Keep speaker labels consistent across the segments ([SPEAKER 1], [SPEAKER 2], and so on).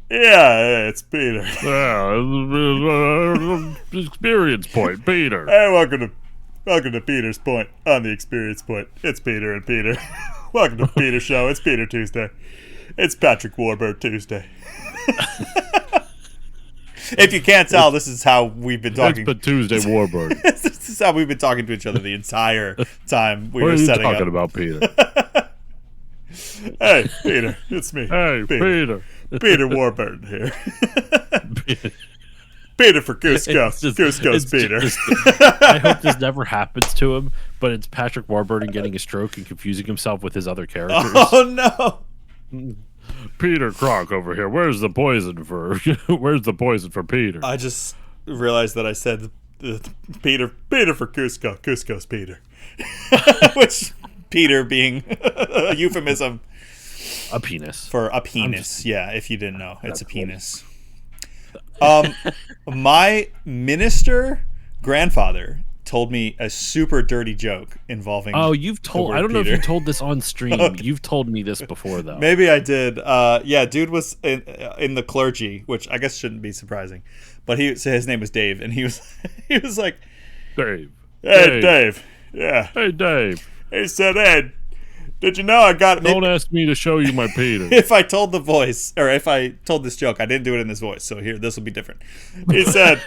[SPEAKER 1] Yeah, it's Peter.
[SPEAKER 2] Yeah, experience point, Peter.
[SPEAKER 1] Hey, welcome to Peter's Point on the Experience Point. It's Peter and Peter. Welcome to Peter's Show. It's Peter Tuesday. It's Patrick Warbird Tuesday. If you can't tell, this is how we've been talking.
[SPEAKER 2] It's the Tuesday Warbird.
[SPEAKER 1] This is how we've been talking to each other the entire time we
[SPEAKER 2] What
[SPEAKER 1] were
[SPEAKER 2] are you
[SPEAKER 1] setting
[SPEAKER 2] talking
[SPEAKER 1] up.
[SPEAKER 2] about, Peter?
[SPEAKER 1] Hey, Peter, it's me.
[SPEAKER 2] Hey, Peter.
[SPEAKER 1] Peter Warburton here. Peter for Cusco. Cusco's Peter.
[SPEAKER 2] I hope this never happens to him, but it's Patrick Warburton getting a stroke and confusing himself with his other characters.
[SPEAKER 1] Oh no!
[SPEAKER 2] Peter Croc over here. Where's the poison for Peter?
[SPEAKER 1] I just realized that I said Peter for Cusco. Cusco's Peter. Which Peter being a euphemism
[SPEAKER 2] A penis.
[SPEAKER 1] for a penis. Yeah, if you didn't know, it's
[SPEAKER 2] That's
[SPEAKER 1] a penis. My minister grandfather told me a super dirty joke involving.
[SPEAKER 2] Oh, you've told.
[SPEAKER 1] word
[SPEAKER 2] I don't know if
[SPEAKER 1] Peter.
[SPEAKER 2] you told this on stream.
[SPEAKER 1] Okay.
[SPEAKER 2] You've told me this before, though.
[SPEAKER 1] Maybe I did. Yeah, dude was in the clergy, which I guess shouldn't be surprising. But his name was Dave, and he was like,
[SPEAKER 2] Dave.
[SPEAKER 1] "Hey, Dave. Yeah."
[SPEAKER 2] Hey, Dave.
[SPEAKER 1] He said, "Hey, did you know I got?"
[SPEAKER 2] Don't ask me to show you my Peter.
[SPEAKER 1] If I told the voice, or if I told this joke, I didn't do it in this voice. So here, this will be different. He said,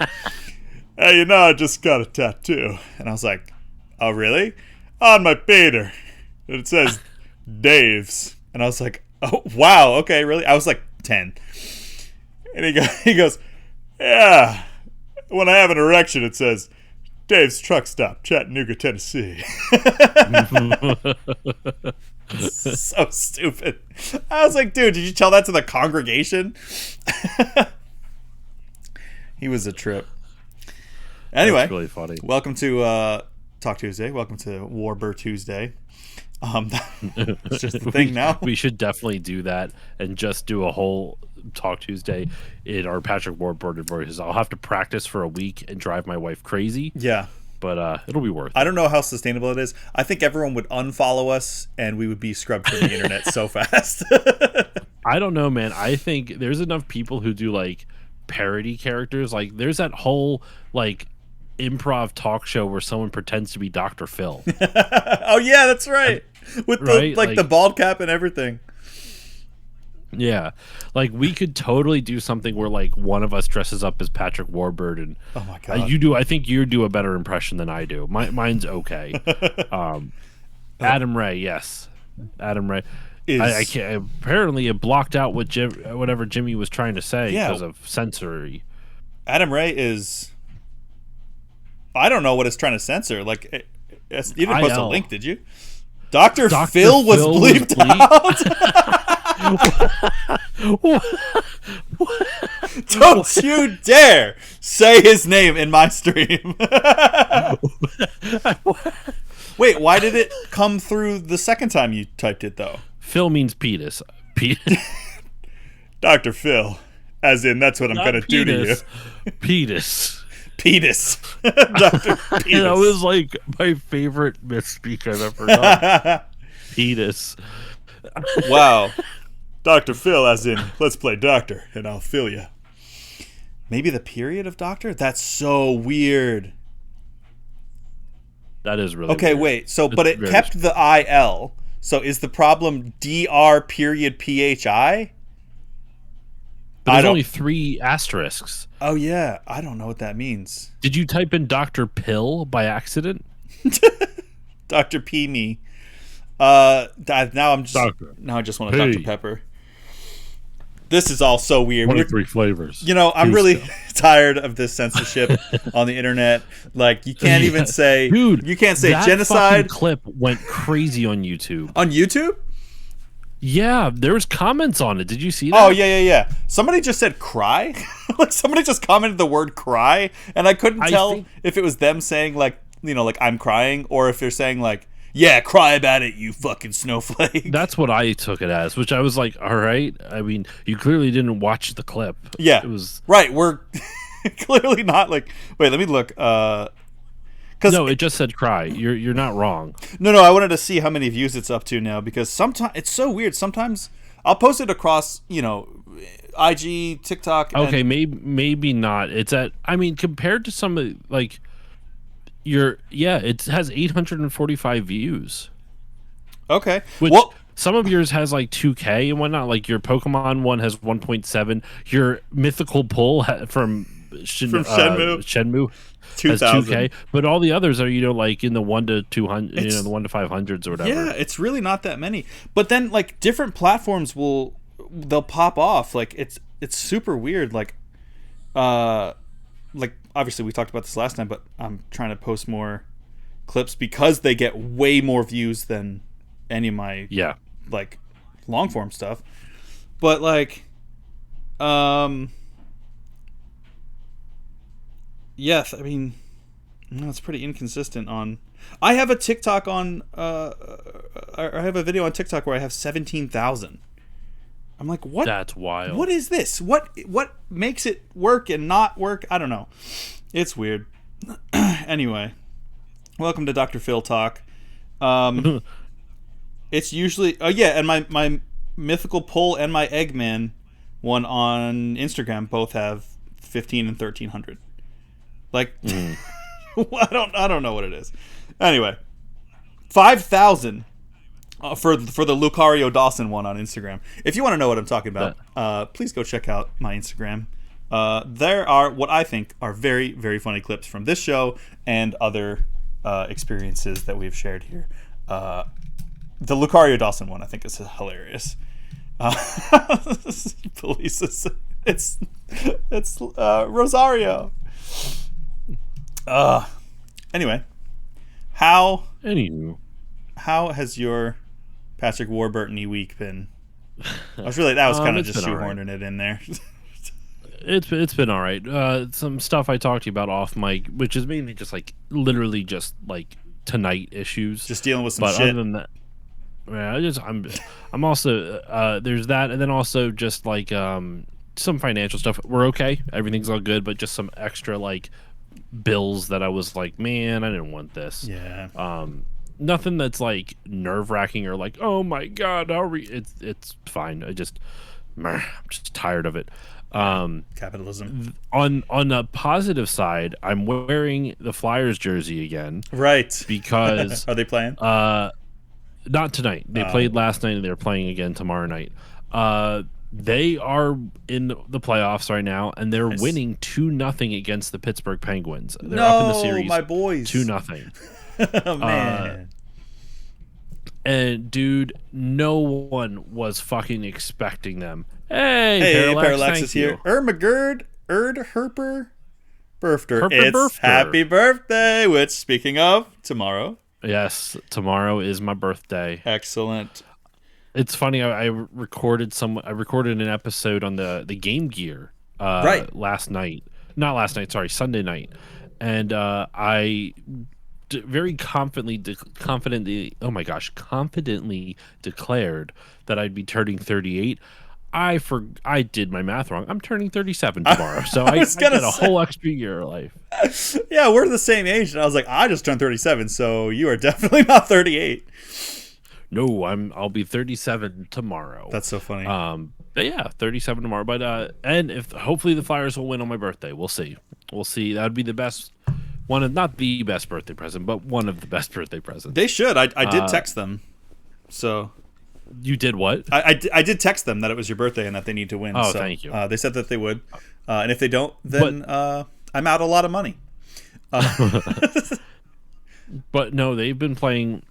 [SPEAKER 1] "Hey, you know, I just got a tattoo," and I was like, "Oh, really?" On my Peter, and it says Dave's, and I was like, "Oh, wow, okay, really?" I was like 10, and he goes, "Yeah, when I have an erection, it says Dave's Truck Stop, Chattanooga, Tennessee." So stupid. I was like, dude, did you tell that to the congregation? He was a trip. Anyway,
[SPEAKER 2] That's really funny.
[SPEAKER 1] welcome to Talk Tuesday. Welcome to Warbird Tuesday. It's just the thing now.
[SPEAKER 2] We should definitely do that and just do a whole Talk Tuesday in our Patrick Warburton voices. I'll have to practice for a week and drive my wife crazy,
[SPEAKER 1] Yeah.
[SPEAKER 2] but it'll be worth it.
[SPEAKER 1] I don't know how sustainable it is. I think everyone would unfollow us and we would be scrubbed from the internet so fast.
[SPEAKER 2] I don't know, man. I think there's enough people who do like parody characters. Like there's that whole like improv talk show where someone pretends to be Dr. Phil.
[SPEAKER 1] Oh yeah, that's right. With the
[SPEAKER 2] Right?
[SPEAKER 1] like the bald cap and everything.
[SPEAKER 2] Yeah, like we could totally do something where like one of us dresses up as Patrick Warburton.
[SPEAKER 1] Oh my god.
[SPEAKER 2] You do. I think you do a better impression than I do. Mine's okay. Adam Ray, yes, Adam Ray. I can't. Apparently, it blocked out what whatever Jimmy was trying to say
[SPEAKER 1] Yeah.
[SPEAKER 2] because of censory.
[SPEAKER 1] Adam Ray is. I don't know what it's trying to censor. Like, you didn't post a
[SPEAKER 2] IL.
[SPEAKER 1] link, did you? Dr. Phil was bleeped out. Don't you dare say his name in my stream. Wait, why did it come through the second time you typed it, though?
[SPEAKER 2] Phil means penis.
[SPEAKER 1] Dr. Phil. As in, that's what I'm going to do to you.
[SPEAKER 2] Penis.
[SPEAKER 1] Penis. Dr. Penis.
[SPEAKER 2] That was like my favorite misspeak I've ever done. Penis.
[SPEAKER 1] Wow. Dr. Phil, as in, let's play doctor, and I'll fill you. Maybe the period of doctor? That's so weird.
[SPEAKER 2] That is really
[SPEAKER 1] Okay,
[SPEAKER 2] weird.
[SPEAKER 1] wait. So,
[SPEAKER 2] It's
[SPEAKER 1] but it
[SPEAKER 2] very
[SPEAKER 1] kept the IL. So is the problem DR period PHI?
[SPEAKER 2] But
[SPEAKER 1] I
[SPEAKER 2] there's
[SPEAKER 1] don't-
[SPEAKER 2] only 3 asterisks.
[SPEAKER 1] Oh, yeah. I don't know what that means.
[SPEAKER 2] Did you type in Dr. Pill by accident?
[SPEAKER 1] Dr. P me. Now I'm just
[SPEAKER 2] Doctor
[SPEAKER 1] now I just want a
[SPEAKER 2] P.
[SPEAKER 1] Dr. Pepper. This is all so weird.
[SPEAKER 2] 23 flavors.
[SPEAKER 1] You know, I'm
[SPEAKER 2] Cusco.
[SPEAKER 1] really tired of this censorship on the internet. Like, you can't even say,
[SPEAKER 2] Dude,
[SPEAKER 1] you can't say
[SPEAKER 2] that
[SPEAKER 1] genocide
[SPEAKER 2] fucking clip went crazy on YouTube.
[SPEAKER 1] on YouTube.
[SPEAKER 2] Yeah, there was comments on it. Did you see that?
[SPEAKER 1] Oh yeah. Somebody just said cry. Like somebody just commented the word cry, and I couldn't
[SPEAKER 2] I
[SPEAKER 1] tell
[SPEAKER 2] think-
[SPEAKER 1] if it was them saying like, you know, like I'm crying, or if they're saying like, yeah, cry about it, you fucking snowflake.
[SPEAKER 2] That's what I took it as, which I was like, all right. I mean, you clearly didn't watch the clip.
[SPEAKER 1] Yeah,
[SPEAKER 2] It was
[SPEAKER 1] right. We're clearly not like. Wait, let me look.
[SPEAKER 2] no, it just said cry. You're not wrong.
[SPEAKER 1] No, I wanted to see how many views it's up to now because sometimes it's so weird. Sometimes I'll post it across, you know, IG, TikTok.
[SPEAKER 2] Okay,
[SPEAKER 1] and
[SPEAKER 2] maybe not. It's at. I mean, compared to some of like it has 845 views,
[SPEAKER 1] okay.
[SPEAKER 2] which
[SPEAKER 1] Well,
[SPEAKER 2] some of yours has like 2K and whatnot. Like your Pokemon one has 1.7. Your Mythical Pull from
[SPEAKER 1] from Shenmue,
[SPEAKER 2] Shenmue has
[SPEAKER 1] 2,000.
[SPEAKER 2] 2K, but all the others are like in the 1 to 200, the
[SPEAKER 1] It's
[SPEAKER 2] 1 to 500s or whatever.
[SPEAKER 1] Yeah, it's really not that many. But then like different platforms they'll pop off. Like it's super weird. Uh like obviously we talked about this last time, but I'm trying to post more clips because they get way more views than any of my
[SPEAKER 2] Yeah.
[SPEAKER 1] like long form stuff. But like yes, I mean it's pretty inconsistent on. I have a TikTok on. I have a video on TikTok where I have 17,000. I'm like, what?
[SPEAKER 2] That's wild.
[SPEAKER 1] What is this? What makes it work and not work? I don't know. It's weird. Anyway, welcome to Dr. Phil Talk. It's usually and my Mythical Pull and my Eggman one on Instagram both have 15 and 1,300. Like. I don't know what it is. Anyway, 5,000 for the Lucario Dawson one on Instagram. If you want to know what I'm talking about, please go check out my Instagram. There are what I think are very, very funny clips from this show and other experiences that we've shared here. The Lucario Dawson one I think is hilarious. Police is it's Rosario. Anyway, how has your Patrick Warburton-y week been? That was kind of just shoehorning it in there.
[SPEAKER 2] It's been all right. Some stuff I talked to you about off mic, which is mainly just like literally just like tonight issues.
[SPEAKER 1] Just dealing with some
[SPEAKER 2] but
[SPEAKER 1] shit.
[SPEAKER 2] Other than that, I'm also there's that, and then also just like some financial stuff. We're okay, everything's all good, but just some extra like bills that I was like, man, I didn't want this.
[SPEAKER 1] Yeah.
[SPEAKER 2] Nothing that's like nerve wracking or like, oh my god, it's fine. I'm just tired of it.
[SPEAKER 1] Capitalism.
[SPEAKER 2] On a positive side, I'm wearing the Flyers jersey again.
[SPEAKER 1] Right.
[SPEAKER 2] Because
[SPEAKER 1] are they playing?
[SPEAKER 2] Not tonight. They played last night and they're playing again tomorrow night. They are in the playoffs right now, and they're winning 2-0 against the Pittsburgh Penguins. They're up in the series,
[SPEAKER 1] my boys,
[SPEAKER 2] 2-0.
[SPEAKER 1] Oh, man.
[SPEAKER 2] And dude, no one was fucking expecting them. Hey,
[SPEAKER 1] Parallax is here. McGurd, Herper, Birthday. It's
[SPEAKER 2] Birthday.
[SPEAKER 1] Happy birthday. Which, speaking of, tomorrow.
[SPEAKER 2] Yes, tomorrow is my birthday.
[SPEAKER 1] Excellent.
[SPEAKER 2] It's funny. I recorded an episode on the Game Gear last night. Not last night. Sorry, Sunday night. And I very confidently declared that I'd be turning 38. I did my math wrong. I'm turning 37 tomorrow, so I got a whole extra year of life.
[SPEAKER 1] Yeah, we're the same age, and I was like, I just turned 37, so you are definitely not 38.
[SPEAKER 2] No, I'll be 37 tomorrow.
[SPEAKER 1] That's so funny.
[SPEAKER 2] But yeah, 37 tomorrow. But and if hopefully the Flyers will win on my birthday, we'll see. That would be the best. Not the best birthday present, but one of the best birthday presents.
[SPEAKER 1] They should. I did text them. So
[SPEAKER 2] you did what?
[SPEAKER 1] I did text them that it was your birthday and that they need to win.
[SPEAKER 2] Oh, thank you.
[SPEAKER 1] They said that they would, and if they don't, then I'm out a lot of money.
[SPEAKER 2] But no, they've been playing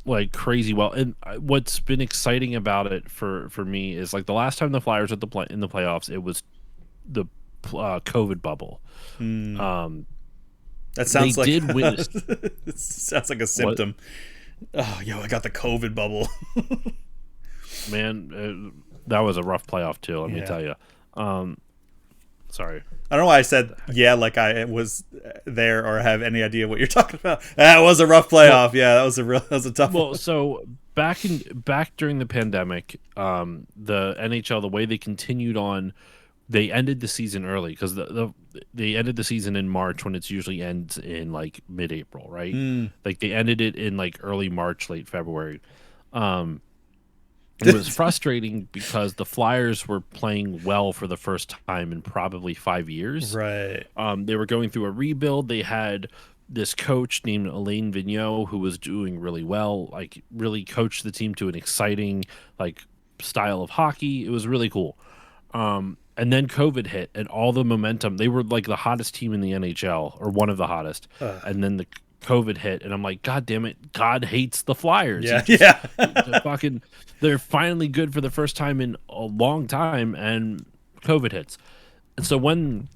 [SPEAKER 2] like crazy well, and what's been exciting about it for me is like the last time the Flyers in the playoffs, it was the COVID bubble.
[SPEAKER 1] That sounds like
[SPEAKER 2] did win.
[SPEAKER 1] It sounds like a symptom. What? Oh, I got the COVID bubble.
[SPEAKER 2] Man, that was a rough playoff too. Let me tell you. Sorry.
[SPEAKER 1] I don't know why I said like I was there or have any idea what you're talking about. That was a rough playoff. That was a tough one.
[SPEAKER 2] Well, so back during the pandemic, the NHL, the way they continued on, they ended the season early because they ended the season in March when it usually ends in like mid-April, right? Like they ended it in like early March, late February. It was frustrating because the Flyers were playing well for the first time in probably 5 years.
[SPEAKER 1] Right.
[SPEAKER 2] They were going through a rebuild. They had this coach named Alain Vigneault who was doing really well, like really coached the team to an exciting like style of hockey. It was really cool. And then COVID hit, and all the momentum. They were like the hottest team in the NHL, or one of the hottest. And then the COVID hit, and I'm like, God damn it! God hates the Flyers.
[SPEAKER 1] Yeah.
[SPEAKER 2] They're finally good for the first time in a long time, and COVID hits. And so when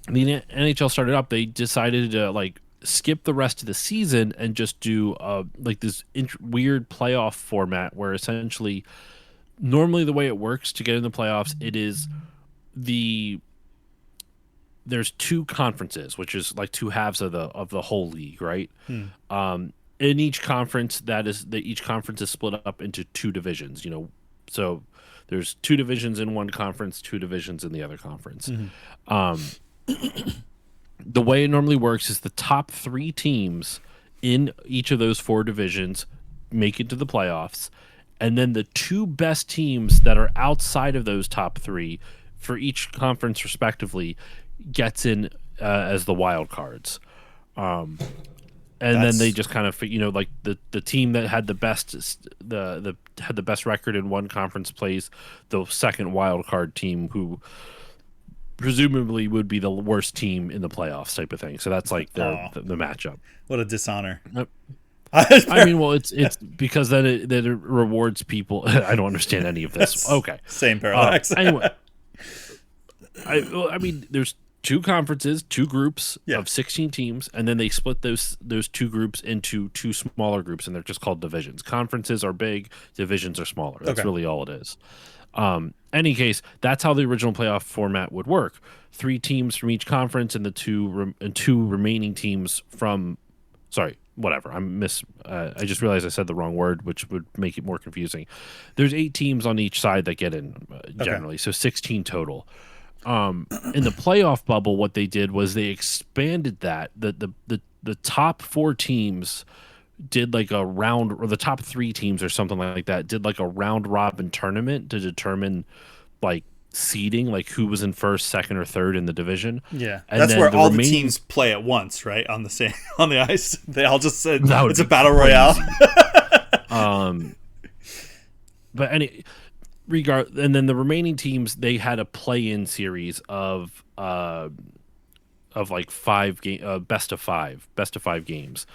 [SPEAKER 2] the NHL started up, they decided to like skip the rest of the season and just do like this weird playoff format where essentially normally the way it works to get in the playoffs, it is there's two conferences, which is like two halves of the whole league, right? In each conference, each conference is split up into two divisions, so there's two divisions in one conference, two divisions in the other conference. The way it normally works is the top three teams in each of those four divisions make it to the playoffs, and then the two best teams that are outside of those top three for each conference respectively gets in as the wild cards. And then they just kind of, like the team that had the best had the best record in one conference plays the second wild card team, who presumably would be the worst team in the playoffs, type of thing. So that's like the matchup.
[SPEAKER 1] What a dishonor.
[SPEAKER 2] I mean, well, it's because then it rewards people. I don't understand any of this. Okay,
[SPEAKER 1] same paradox.
[SPEAKER 2] Anyway, I mean, there's two conferences, two groups of 16 teams, and then they split those two groups into two smaller groups, and they're just called divisions. Conferences are big, divisions are smaller. That's really all it is. Any case, that's how the original playoff format would work. 3 teams from each conference, and the two remaining teams from. Sorry, whatever. I just realized I said the wrong word, which would make it more confusing. There's 8 teams on each side that get in generally, so 16 total. In the playoff bubble, what they did was they expanded that. The top 4 teams did like a round, or the top 3 teams or something like that did like a round robin tournament to determine like seeding, like who was in first, second, or third in the division.
[SPEAKER 1] Yeah, and that's where all the teams play at once, right? On the ice, they all just said it's a battle royale.
[SPEAKER 2] But and then the remaining teams, they had a play-in series of like 5 game best of 5 games.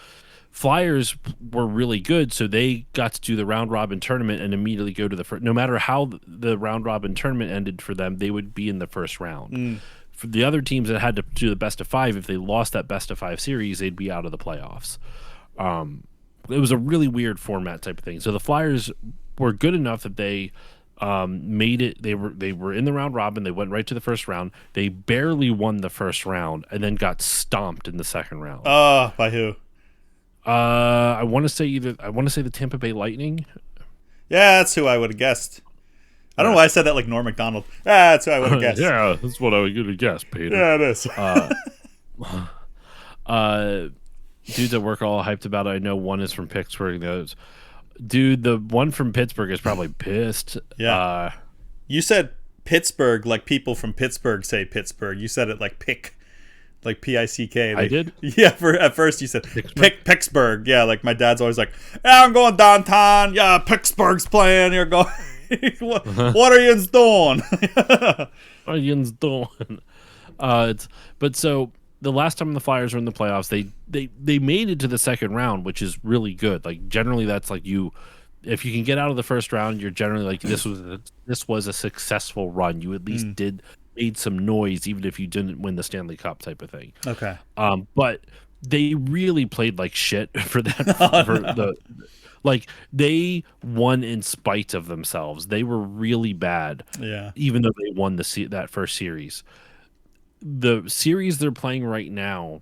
[SPEAKER 2] Flyers were really good, so they got to do the round robin tournament and immediately go to the first. No matter how the round robin tournament ended for them, they would be in the first round. For the other teams that had to do the best of 5, if they lost that best of 5 series, they'd be out of the playoffs. It was a really weird format type of thing. So the Flyers were good enough that they made it. They were in the round robin. They went right to the first round. They barely won the first round and then got stomped in the second round.
[SPEAKER 1] By who?
[SPEAKER 2] I want to say the Tampa Bay Lightning.
[SPEAKER 1] Yeah, that's who I would have guessed. I don't know why I said that like Norm Macdonald. That's who I would have guessed.
[SPEAKER 2] Yeah, that's what I would have guessed, Peter.
[SPEAKER 1] Yeah, it is.
[SPEAKER 2] Dudes at work are all hyped about it. I know one is from Pittsburgh. The one from Pittsburgh is probably pissed.
[SPEAKER 1] Yeah. You said Pittsburgh like people from Pittsburgh say Pittsburgh. You said it like pick. Like P-I-C-K.
[SPEAKER 2] I did?
[SPEAKER 1] Yeah, at first you said Pittsburgh. Yeah, like my dad's always like, yeah, I'm going downtown. Yeah, Pittsburgh's playing. You're going. what are you doing?
[SPEAKER 2] What are you doing? But so the last time the Flyers were in the playoffs, they made it to the second round, which is really good. Like generally, that's like if you can get out of the first round, you're generally like this was a successful run. You at least made some noise, even if you didn't win the Stanley Cup, type of thing.
[SPEAKER 1] Okay.
[SPEAKER 2] But they really played like shit for that. Like they won in spite of themselves. They were really bad.
[SPEAKER 1] Yeah.
[SPEAKER 2] Even though they won that first series. The series they're playing right now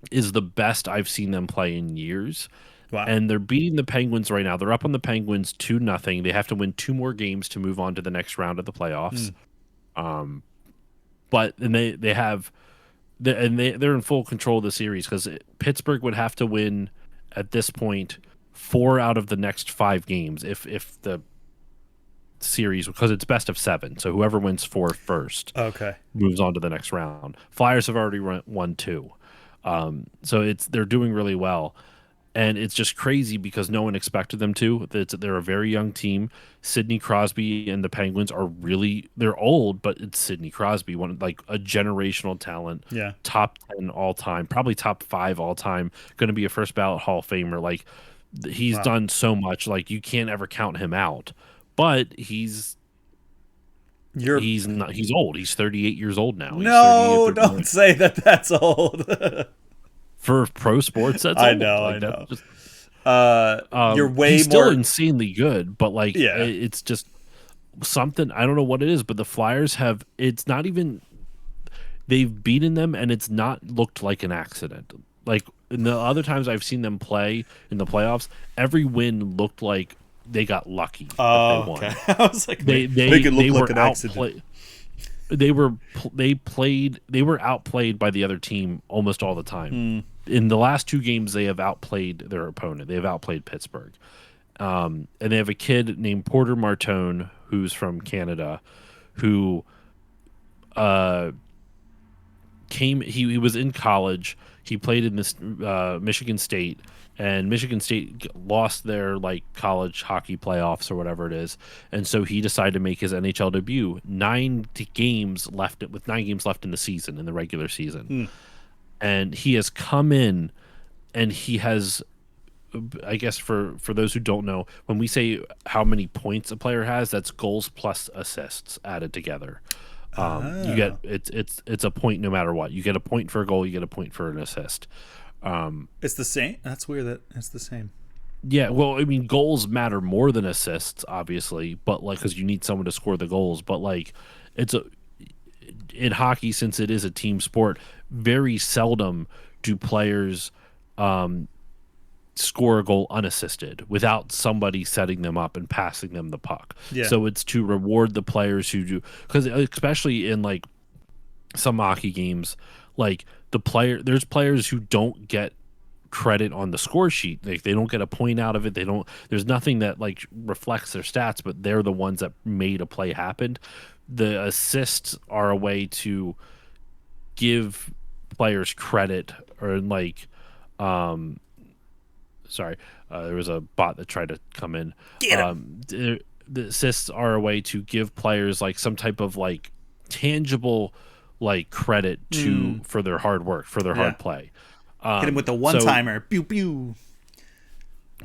[SPEAKER 2] is the best I've seen them play in years.
[SPEAKER 1] Wow. And
[SPEAKER 2] they're beating the Penguins right now. They're up on the Penguins 2-0. They have to win 2 more games to move on to the next round of the playoffs. But they're in full control of the series because Pittsburgh would have to win at this point 4 out of the next 5 games if the series because it's best of 7. So whoever wins 4 first
[SPEAKER 1] Okay.
[SPEAKER 2] moves on to the next round. Flyers have already won 2. So they're doing really well. And it's just crazy because no one expected them to. They're a very young team. Sidney Crosby and the Penguins they're old, but it's Sidney Crosby, one like a generational talent,
[SPEAKER 1] Yeah.
[SPEAKER 2] top 10 all time, probably top 5 all time, going to be a first ballot Hall of Famer. Like he's
[SPEAKER 1] Wow.
[SPEAKER 2] done so much, like you can't ever count him out. But
[SPEAKER 1] You're
[SPEAKER 2] he's old. He's 38 years old now. He's 38,
[SPEAKER 1] no,
[SPEAKER 2] 39.
[SPEAKER 1] don't say that. That's old.
[SPEAKER 2] For pro sports, that's
[SPEAKER 1] I
[SPEAKER 2] old.
[SPEAKER 1] know.
[SPEAKER 2] Like
[SPEAKER 1] I
[SPEAKER 2] that's
[SPEAKER 1] know.
[SPEAKER 2] just
[SPEAKER 1] You're way
[SPEAKER 2] he's still
[SPEAKER 1] more.
[SPEAKER 2] insanely good, but like
[SPEAKER 1] Yeah.
[SPEAKER 2] it's just something I don't know what it is, but the Flyers have it's not even they've beaten them and it's not looked like an accident. Like in the other times I've seen them play in the playoffs, every win looked like they got lucky that they
[SPEAKER 1] Oh,
[SPEAKER 2] won.
[SPEAKER 1] okay. I was like,
[SPEAKER 2] They
[SPEAKER 1] make it look
[SPEAKER 2] they
[SPEAKER 1] like
[SPEAKER 2] were
[SPEAKER 1] an accident.
[SPEAKER 2] outplayed. They were outplayed by the other team almost all the time. In the last 2 games, they have outplayed their opponent. They have outplayed Pittsburgh, and they have a kid named Porter Martone who's from Canada, who came. He was in college. He played in this Michigan State, and Michigan State lost their like college hockey playoffs or whatever it is, and so he decided to make his NHL debut. 9 games left with 9 games left in the season in the regular season, and he has come in, and he has. I guess for those who don't know, when we say how many points a player has, that's goals plus assists added together. You get it's a point no matter what. You get a point for a goal, you get a point for an assist.
[SPEAKER 1] It's the same. That's weird that it's the same.
[SPEAKER 2] Yeah, well, I mean, goals matter more than assists, obviously, but like because you need someone to score the goals. But like, in hockey, since it is a team sport, very seldom do players score a goal unassisted without somebody setting them up and passing them the puck.
[SPEAKER 1] Yeah.
[SPEAKER 2] So it's to reward the players who do, because especially in like some hockey games, like there's players who don't get credit on the score sheet. Like they don't get a point out of it. There's nothing that like reflects their stats, but they're the ones that made a play happen. The assists are a way to give players credit or like, sorry, there was a bot that tried to come in. The assists are a way to give players like some type of like tangible like credit for their hard work, for their hard play.
[SPEAKER 1] Hit him with the one timer. Pew pew.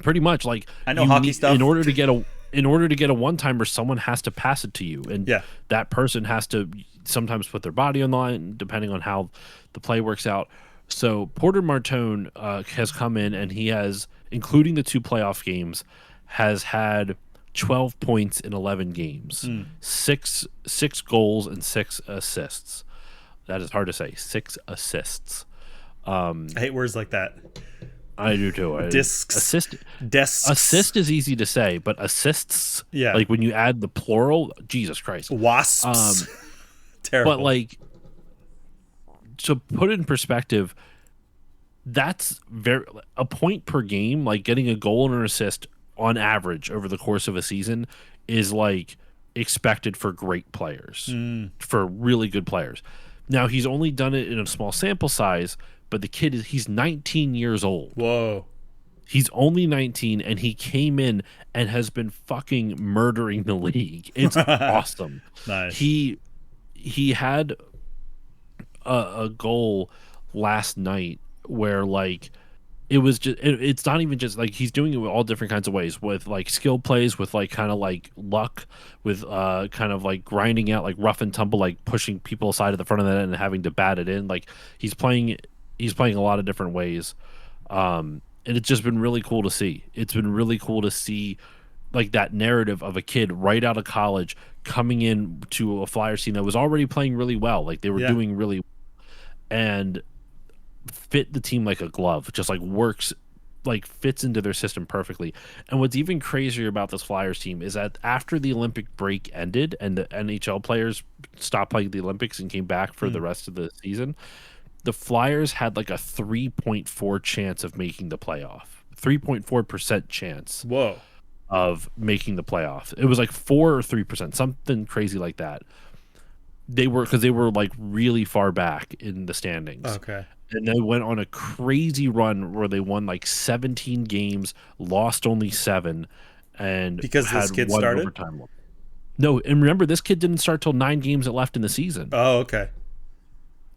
[SPEAKER 2] Pretty much, like
[SPEAKER 1] I know hockey stuff.
[SPEAKER 2] In order to get a one timer, someone has to pass it to you, and that person has to sometimes put their body on the line, depending on how the play works out. So Porter Martone has come in, and he has, including the 2 playoff games, has had 12 points in 11 games, six goals and 6 assists. That is hard to say. 6 assists.
[SPEAKER 1] I hate words like that.
[SPEAKER 2] I do too.
[SPEAKER 1] Discs. Desks.
[SPEAKER 2] Assist is easy to say, but assists, like when you add the plural, Jesus Christ.
[SPEAKER 1] Wasps. Terrible.
[SPEAKER 2] But like, to put it in perspective, that's a point per game, like getting a goal and an assist on average over the course of a season is like expected for great players, for really good players. Now he's only done it in a small sample size, but the kid he's 19 years old.
[SPEAKER 1] Whoa.
[SPEAKER 2] He's only 19 and he came in and has been fucking murdering the league. It's awesome.
[SPEAKER 1] Nice.
[SPEAKER 2] He had a goal last night where like it was just it's not even just like he's doing it with all different kinds of ways, with like skill plays, with like kind of like luck, with kind of like grinding out like rough and tumble, like pushing people aside at the front of the net and having to bat it in. Like he's playing a lot of different ways, and it's just been really cool to see. It's been really cool to see like that narrative of a kid right out of college coming in to a Flyers team that was already playing really well, like they were doing really well, and fit the team like a glove, just like works, like fits into their system perfectly. And what's even crazier about this Flyers team is that after the Olympic break ended and the NHL players stopped playing the Olympics and came back for the rest of the season, the Flyers had like a 3.4 chance of making the playoff. 3.4% chance.
[SPEAKER 1] Whoa.
[SPEAKER 2] of making the playoffs. It was like 4 or 3%, something crazy like that. They were because they were like really far back in the standings.
[SPEAKER 1] Okay.
[SPEAKER 2] And they went on a crazy run where they won like 17 games, lost only 7, and
[SPEAKER 1] Because this
[SPEAKER 2] had
[SPEAKER 1] kid
[SPEAKER 2] one
[SPEAKER 1] started?
[SPEAKER 2] overtime one. No, and remember, this kid didn't start till 9 games left in the season.
[SPEAKER 1] Oh, okay.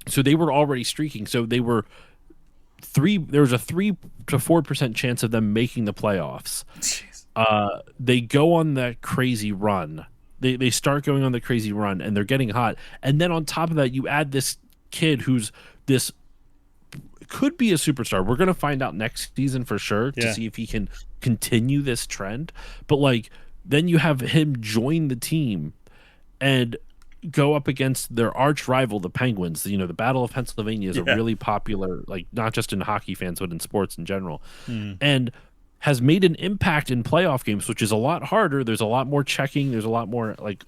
[SPEAKER 2] So they were already streaking. So they were there was a 3 to 4% chance of them making the playoffs.
[SPEAKER 1] Jeez.
[SPEAKER 2] They go on that crazy run. They start going on the crazy run, and they're getting hot. And then on top of that, you add this kid who's this could be a superstar. We're going to find out next season for sure to see if he can continue this trend. But like, then you have him join the team and go up against their arch rival, the Penguins. You know, the Battle of Pennsylvania is a really popular, like, not just in hockey fans, but in sports in general. And has made an impact in playoff games, which is a lot harder. There's a lot more checking. There's a lot more like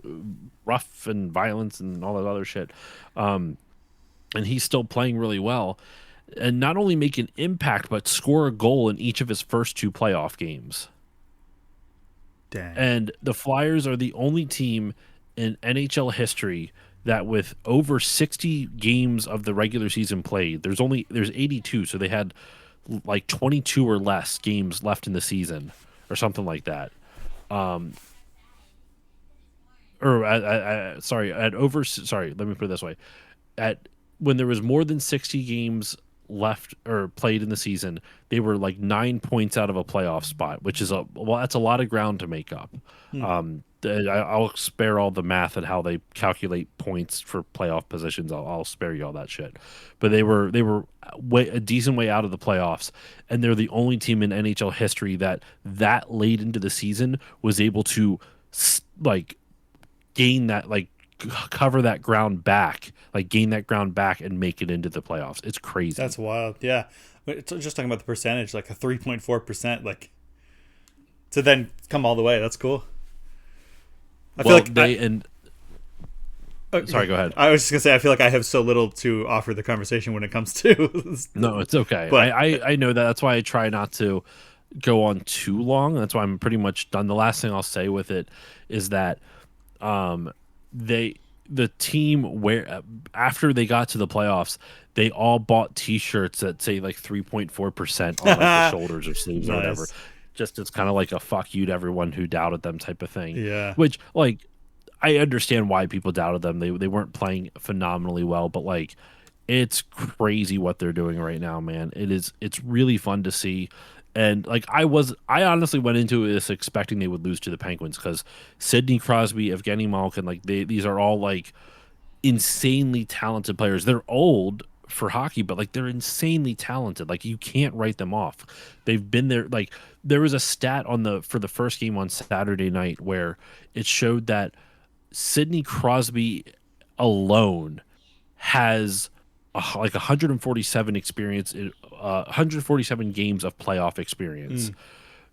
[SPEAKER 2] rough and violence and all that other shit. And he's still playing really well. And not only make an impact, but score a goal in each of his first 2 playoff games.
[SPEAKER 1] Dang.
[SPEAKER 2] And the Flyers are the only team in NHL history that with over 60 games of the regular season played, there's 82, so they had like 22 or less games left in the season or something like that. Let me put it this way. When there was more than 60 games left or played in the season, they were like 9 points out of a playoff spot, which is that's a lot of ground to make up. I'll spare all the math and how they calculate points for playoff positions. I'll spare you all that shit. But they were a decent way out of the playoffs, and they're the only team in NHL history that late into the season was able to like gain that, like cover that ground back, like gain that ground back and make it into the playoffs. It's crazy.
[SPEAKER 1] That's wild. Yeah. It's just talking about the percentage, like a 3.4%, like to then come all the way. That's cool. I feel like
[SPEAKER 2] sorry, go ahead.
[SPEAKER 1] I was just gonna say, I feel like I have so little to offer the conversation when it comes to.
[SPEAKER 2] No, it's okay. But I know that. That's why I try not to go on too long. That's why I'm pretty much done. The last thing I'll say with it is that the team, where after they got to the playoffs, they all bought T-shirts that say like 3.4% on like the shoulders or sleeves or whatever. Just it's kind of like a fuck you to everyone who doubted them type of thing.
[SPEAKER 1] Yeah.
[SPEAKER 2] Which, like, I understand why people doubted them. They weren't playing phenomenally well, but like, it's crazy what they're doing right now, man. It's really fun to see. And like I honestly went into this expecting they would lose to the Penguins because Sidney Crosby, Evgeny Malkin, like these are all like insanely talented players. They're old for hockey, but like they're insanely talented. Like you can't write them off. They've been there. Like there was a stat for the first game on Saturday night where it showed that Sidney Crosby alone has like 147 147 games of playoff experience.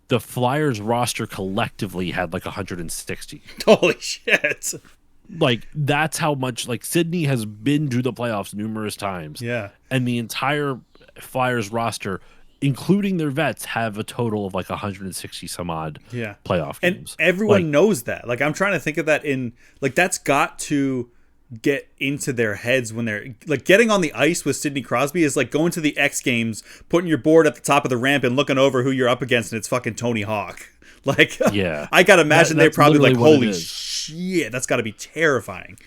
[SPEAKER 2] The Flyers roster collectively had like 160.
[SPEAKER 1] Holy shit.
[SPEAKER 2] Like that's how much, like, Sidney has been to the playoffs numerous times.
[SPEAKER 1] Yeah.
[SPEAKER 2] And the entire Flyers roster, including their vets, have a total of like 160 some odd playoff games.
[SPEAKER 1] And everyone knows that. Like I'm trying to think of that in like that's got to get into their heads when they're like getting on the ice with Sidney Crosby is like going to the X Games, putting your board at the top of the ramp and looking over who you're up against, and it's fucking Tony Hawk. Like, yeah, I gotta imagine they're probably like, holy shit, that's got to be terrifying.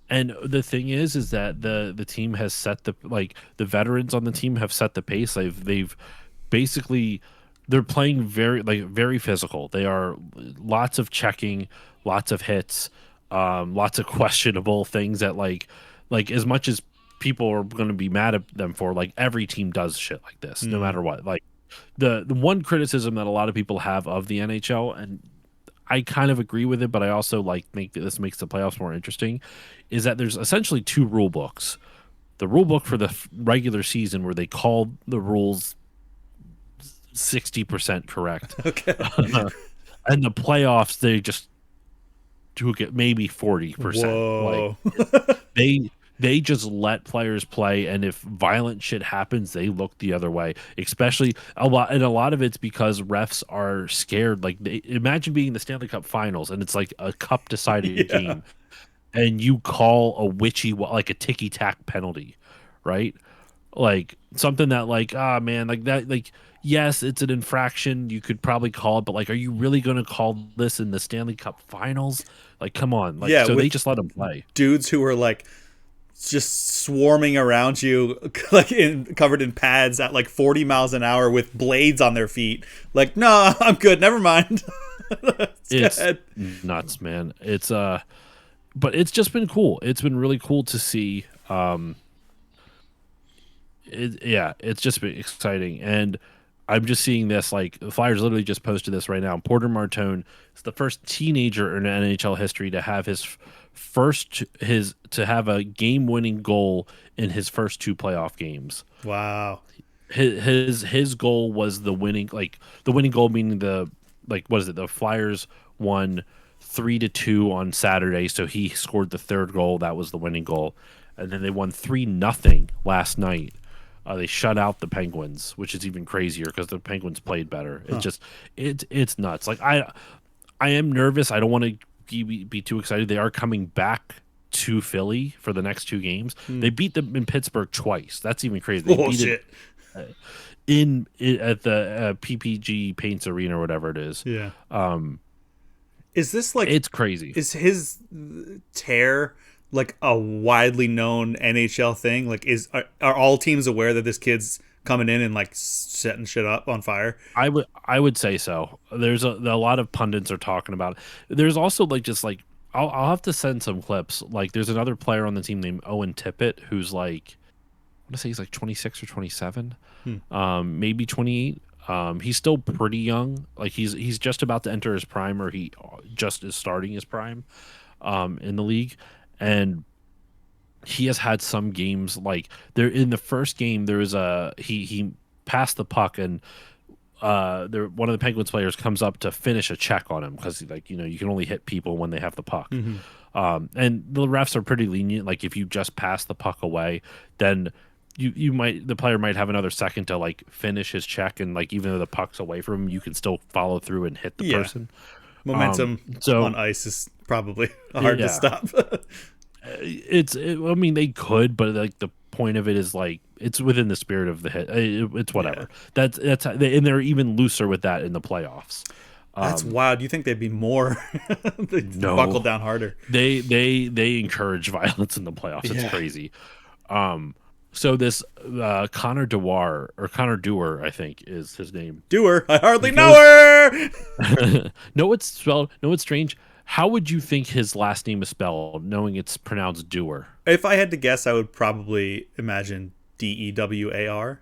[SPEAKER 2] And the thing is that the team has set the veterans on the team have set the pace. They've basically, they're playing very physical. They are lots of checking, lots of hits. Lots of questionable things that like as much as people are going to be mad at them for, like every team does shit like this, no matter what. Like the one criticism that a lot of people have of the NHL, and I kind of agree with it, but I also think that this makes the playoffs more interesting, is that there's essentially 2 rule books. The rule book for the regular season, where they call the rules 60% correct.
[SPEAKER 1] Okay.
[SPEAKER 2] And the playoffs, they just to get maybe 40%.
[SPEAKER 1] Whoa.
[SPEAKER 2] Like they just let players play, and if violent shit happens, they look the other way. Especially a lot of it's because refs are scared. Like, imagine being in the Stanley Cup Finals, and it's like a cup decided
[SPEAKER 1] Yeah.
[SPEAKER 2] game, and you call a like a ticky tack penalty, right? Like something that, like, ah, man, like that, like, yes, it's an infraction, you could probably call it, but like, are you really going to call this in the Stanley Cup Finals? Like, come on. Like,
[SPEAKER 1] Yeah,
[SPEAKER 2] so they
[SPEAKER 1] with
[SPEAKER 2] just let them play.
[SPEAKER 1] dudes who are like just swarming around you, like covered in pads at like 40 miles an hour with blades on their feet. Like, no, I'm good. Never mind.
[SPEAKER 2] It's nuts, man. It's but it's just been cool. It's been really cool to see. Yeah, it's just been exciting, and I'm just seeing this. Like, the Flyers literally just posted this right now. Porter Martone is the first teenager in NHL history to have to have a game-winning goal in his first 2 playoff games.
[SPEAKER 1] Wow.
[SPEAKER 2] His goal was the winning goal, meaning what is it? The Flyers won 3-2 on Saturday, so he scored the 3rd goal. That was the winning goal, and then they won 3-0 last night. They shut out the Penguins, which is even crazier because the Penguins played better. It's just it's nuts. Like, I am nervous. I don't want to be too excited. They are coming back to Philly for the next 2 games. They beat them in Pittsburgh twice. That's even crazy. They beat
[SPEAKER 1] Shit.
[SPEAKER 2] it at the PPG Paints Arena or whatever it is.
[SPEAKER 1] Yeah. Is this like,
[SPEAKER 2] It's crazy.
[SPEAKER 1] is his tear like a widely known NHL thing? Like, are all teams aware that this kid's coming in and like setting shit up on fire?
[SPEAKER 2] I would say so. There's a lot of pundits are talking about it. There's also like just like I'll have to send some clips. Like, there's another player on the team named Owen Tippett who's like, I want to say he's like 26 or 27, maybe 28. He's still pretty young. Like, he's just about to enter his prime, or he just is starting his prime in the league. And he has had some games, like, there in the first game there was he passed the puck, and one of the Penguins players comes up to finish a check on him because, like, you can only hit people when they have the puck. And the refs are pretty lenient. Like, if you just pass the puck away, then the player might have another second to like finish his check, and like, even though the puck's away from him, you can still follow through and hit the person.
[SPEAKER 1] Momentum on ice is probably hard to stop.
[SPEAKER 2] I mean, they could, but like, the point of it is like, it's within the spirit of the hit. It's whatever. Yeah. That's and they're even looser with that in the playoffs.
[SPEAKER 1] That's wild. You think they'd be more
[SPEAKER 2] no,
[SPEAKER 1] buckle down harder?
[SPEAKER 2] They encourage violence in the playoffs. It's crazy. So this Connor Dewar, I think is his name.
[SPEAKER 1] Dewar, I hardly know her.
[SPEAKER 2] No, it's spelled. No, it's strange. How would you think his last name is spelled, knowing it's pronounced Dewar?
[SPEAKER 1] If I had to guess, I would probably imagine Dewar.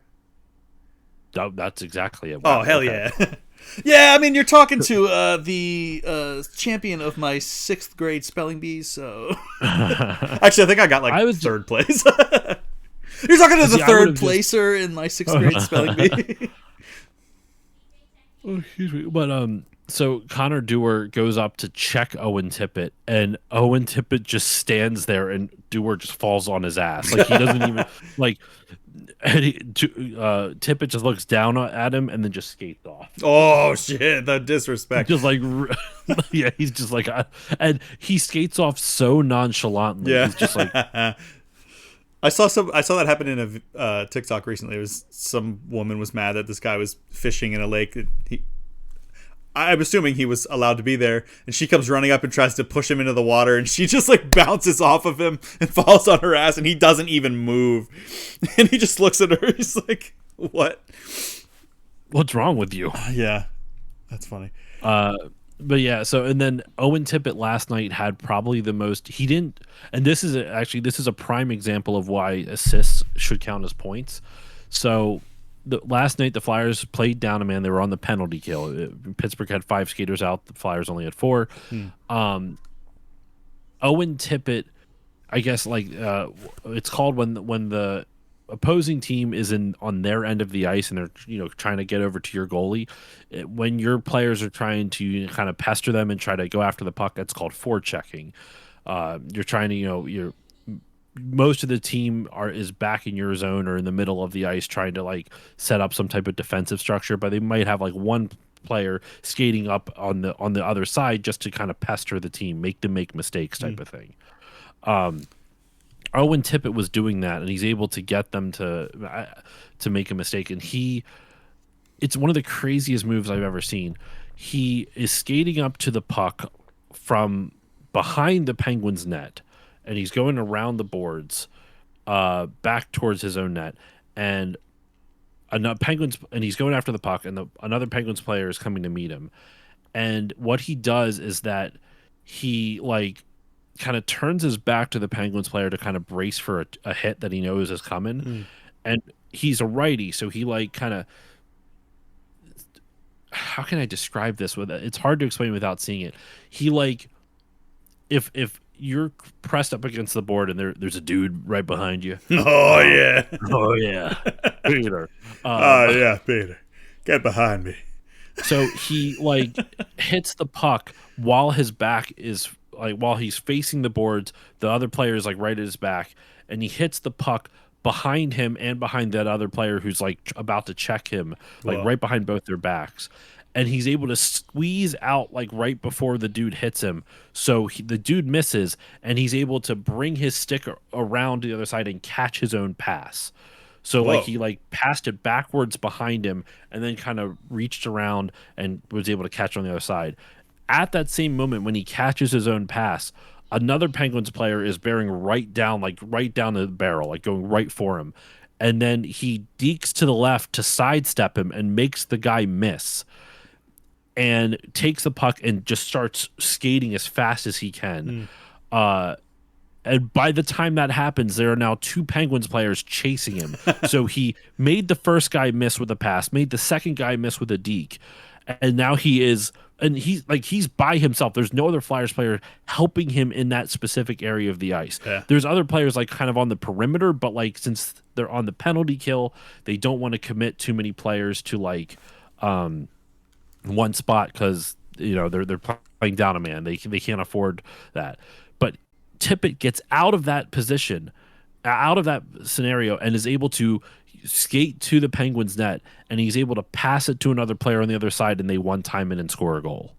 [SPEAKER 2] That's exactly it.
[SPEAKER 1] Wow, oh, hell okay. Yeah. Yeah, I mean, you're talking to the champion of my 6th grade spelling bee, so... Actually, I think I got like 3rd place. You're talking to the 3rd placer in my 6th grade spelling bee.
[SPEAKER 2] Oh, excuse me. But so Connor Dewar goes up to check Owen Tippett, and Owen Tippett just stands there, and Dewar just falls on his ass. Like, he doesn't even like. Tippett just looks down at him and then just skates off.
[SPEAKER 1] Oh shit! The disrespect.
[SPEAKER 2] Just like, yeah, he's just like, and he skates off so nonchalantly.
[SPEAKER 1] Yeah,
[SPEAKER 2] he's just like.
[SPEAKER 1] I saw that happen in a TikTok recently. It was some woman was mad that this guy was fishing in a lake. I'm assuming he was allowed to be there, and she comes running up and tries to push him into the water, and she just like bounces off of him and falls on her ass, and he doesn't even move, and he just looks at her. He's like, "What?
[SPEAKER 2] What's wrong with you?"
[SPEAKER 1] Yeah, that's funny.
[SPEAKER 2] But yeah, so and then Owen Tippett last night had probably the most. He didn't, and this is a prime example of why assists should count as points. So last night the Flyers played down a man. They were on the penalty kill. Pittsburgh had 5 skaters out. The Flyers only had 4. Owen Tippett, I guess, like it's called when the opposing team is on their end of the ice and they're trying to get over to your goalie. When your players are trying to kind of pester them and try to go after the puck, that's called forechecking. You're trying to you're most of the team is back in your zone or in the middle of the ice trying to like set up some type of defensive structure, but they might have like one player skating up on the other side just to kind of pester the team, make them make mistakes type of thing. Owen Tippett was doing that, and he's able to get them to make a mistake, and it's one of the craziest moves I've ever seen. He is skating up to the puck from behind the Penguins net, and he's going around the boards back towards his own net, and he's going after the puck, and another Penguins player is coming to meet him. And what he does is that he like kind of turns his back to the Penguins player to kind of brace for a hit that he knows is coming. And he's a righty, so he like kind of, how can I describe this with it? It's hard to explain without seeing it. He like, if you're pressed up against the board and there's a dude right behind you.
[SPEAKER 1] Oh yeah.
[SPEAKER 2] Oh yeah. Peter.
[SPEAKER 1] Oh yeah, Peter. Get behind me.
[SPEAKER 2] So he like hits the puck while his back is like, while he's facing the boards, the other player is like right at his back, and he hits the puck behind him and behind that other player who's like about to check him, like right behind both their backs. And he's able to squeeze out like right before the dude hits him. So the dude misses, and he's able to bring his stick around to the other side and catch his own pass. So like he like passed it backwards behind him and then kind of reached around and was able to catch on the other side. At that same moment, when he catches his own pass, another Penguins player is bearing right down the barrel, like going right for him. And then he dekes to the left to sidestep him and makes the guy miss. And takes the puck and just starts skating as fast as he can. And by the time that happens, there are now two Penguins players chasing him. So he made the first guy miss with a pass, made the second guy miss with a deke. And now he's by himself. There's no other Flyers player helping him in that specific area of the ice. Yeah. There's other players like kind of on the perimeter, but like since they're on the penalty kill, they don't want to commit too many players to like one spot because they're playing down a man. They can't afford that. But Tippett gets out of that position, out of that scenario, and is able to skate to the Penguins net, and he's able to pass it to another player on the other side, and they one-time it and score a goal.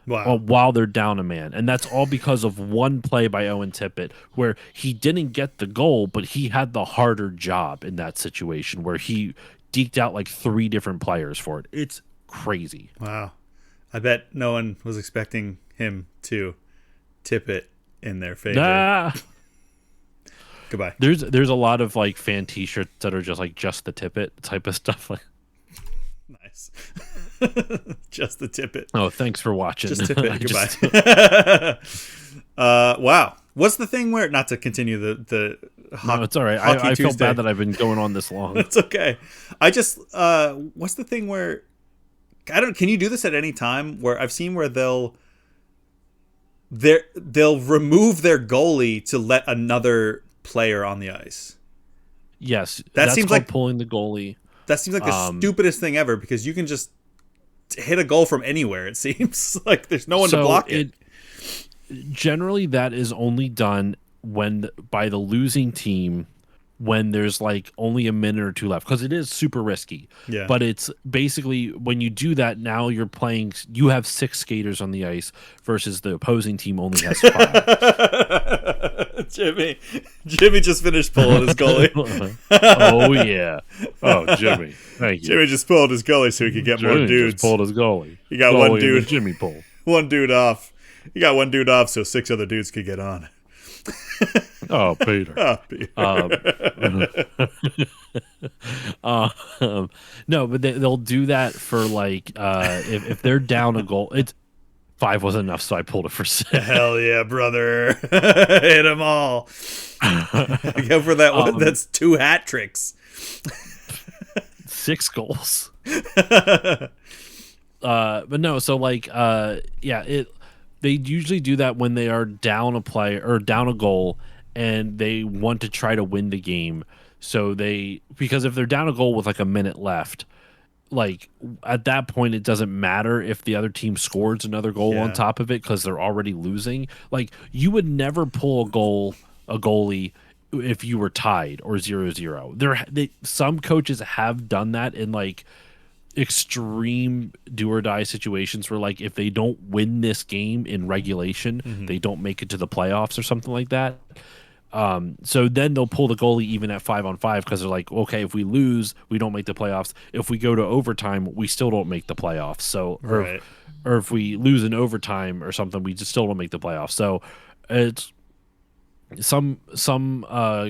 [SPEAKER 2] Wow. While they're down a man. And that's all because of one play by Owen Tippett where he didn't get the goal, but he had the harder job in that situation where he deked out like 3 different players for it. It's crazy.
[SPEAKER 1] Wow. I bet no one was expecting him to tip it in their favor. Goodbye.
[SPEAKER 2] There's a lot of like fan t-shirts that are just like just the Tippett type of stuff. Like
[SPEAKER 1] nice. Just the Tippett.
[SPEAKER 2] Oh, thanks for watching.
[SPEAKER 1] Just Tippett. Goodbye. Wow. What's the thing where, not to continue the
[SPEAKER 2] no, it's all right. I feel bad that I've been going on this long.
[SPEAKER 1] It's okay. I just what's the thing where can you do this at any time where I've seen where they'll remove their goalie to let another player on the ice?
[SPEAKER 2] Yes.
[SPEAKER 1] That seems like
[SPEAKER 2] pulling the goalie.
[SPEAKER 1] That seems like the stupidest thing ever because you can just hit a goal from anywhere, it seems. Like there's no one to block it.
[SPEAKER 2] Generally that is only done by the losing team when there's like only a minute or 2 left, because it is super risky. Yeah. But it's basically when you do that, now you have 6 skaters on the ice versus the opposing team only has 5.
[SPEAKER 1] Jimmy just finished pulling his goalie.
[SPEAKER 2] Oh yeah. Oh, Jimmy. Thank you.
[SPEAKER 1] Jimmy just pulled his goalie so he could get more dudes.
[SPEAKER 2] Just pulled his goalie.
[SPEAKER 1] He got one dude.
[SPEAKER 2] Jimmy pulled.
[SPEAKER 1] One dude off. He got one dude off so 6 other dudes could get on.
[SPEAKER 2] Oh, Peter. No, but they'll do that for like if they're down a goal. It's 5 wasn't enough, so I pulled it for 6.
[SPEAKER 1] Hell yeah, brother! Hit them all. Go for that one. That's 2 hat tricks.
[SPEAKER 2] 6 goals. But no, so like they usually do that when they are down a play or down a goal and they want to try to win the game. So because if they're down a goal with like a minute left, like at that point it doesn't matter if the other team scores another goal on top of it because they're already losing. Like you would never pull a goalie if you were tied or 0-0. Some coaches have done that in like extreme do or die situations where like if they don't win this game in regulation, they don't make it to the playoffs or something like that. So then they'll pull the goalie even at 5-on-5 because they're like, okay, if we lose, we don't make the playoffs. If we go to overtime, we still don't make the playoffs. So,
[SPEAKER 1] Right.
[SPEAKER 2] or if we lose in overtime or something, we just still don't make the playoffs. So, it's some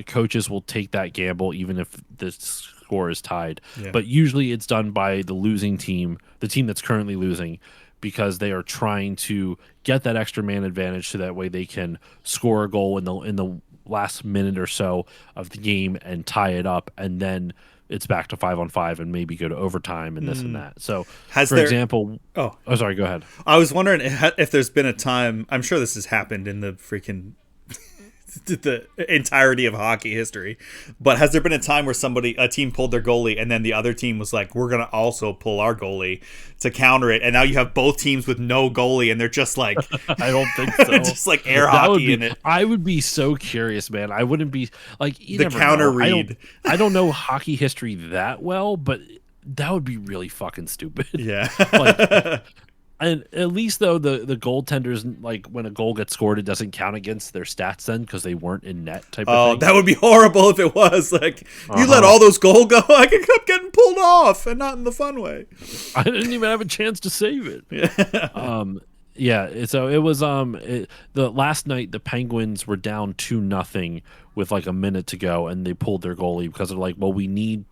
[SPEAKER 2] coaches will take that gamble even if the score is tied.
[SPEAKER 1] Yeah.
[SPEAKER 2] But usually it's done by the losing team, the team that's currently losing, because they are trying to get that extra man advantage so that way they can score a goal in the last minute or so of the game and tie it up, and then it's back to 5-on-5 and maybe go to overtime and this and that. So, for example, oh, sorry, go ahead.
[SPEAKER 1] I was wondering if there's been a time. I'm sure this has happened in the freaking the entirety of hockey history, but has there been a time where a team pulled their goalie and then the other team was like, we're gonna also pull our goalie to counter it, and now you have both teams with no goalie and they're just like
[SPEAKER 2] I don't think so.
[SPEAKER 1] Just like air hockey in it.
[SPEAKER 2] I would be so curious, man. I wouldn't be like
[SPEAKER 1] the counter read.
[SPEAKER 2] I don't know hockey history that well, but that would be really fucking stupid.
[SPEAKER 1] Yeah.
[SPEAKER 2] Like, and at least though the goaltenders, like when a goal gets scored, it doesn't count against their stats then because they weren't in net type of thing.
[SPEAKER 1] That would be horrible if it was like you let all those goals go. I could keep getting pulled off and not in the fun way.
[SPEAKER 2] I didn't even have a chance to save it.
[SPEAKER 1] Yeah.
[SPEAKER 2] Yeah. So it was the last night the Penguins were down 2-0 with like a minute to go, and they pulled their goalie because they're like, well, we need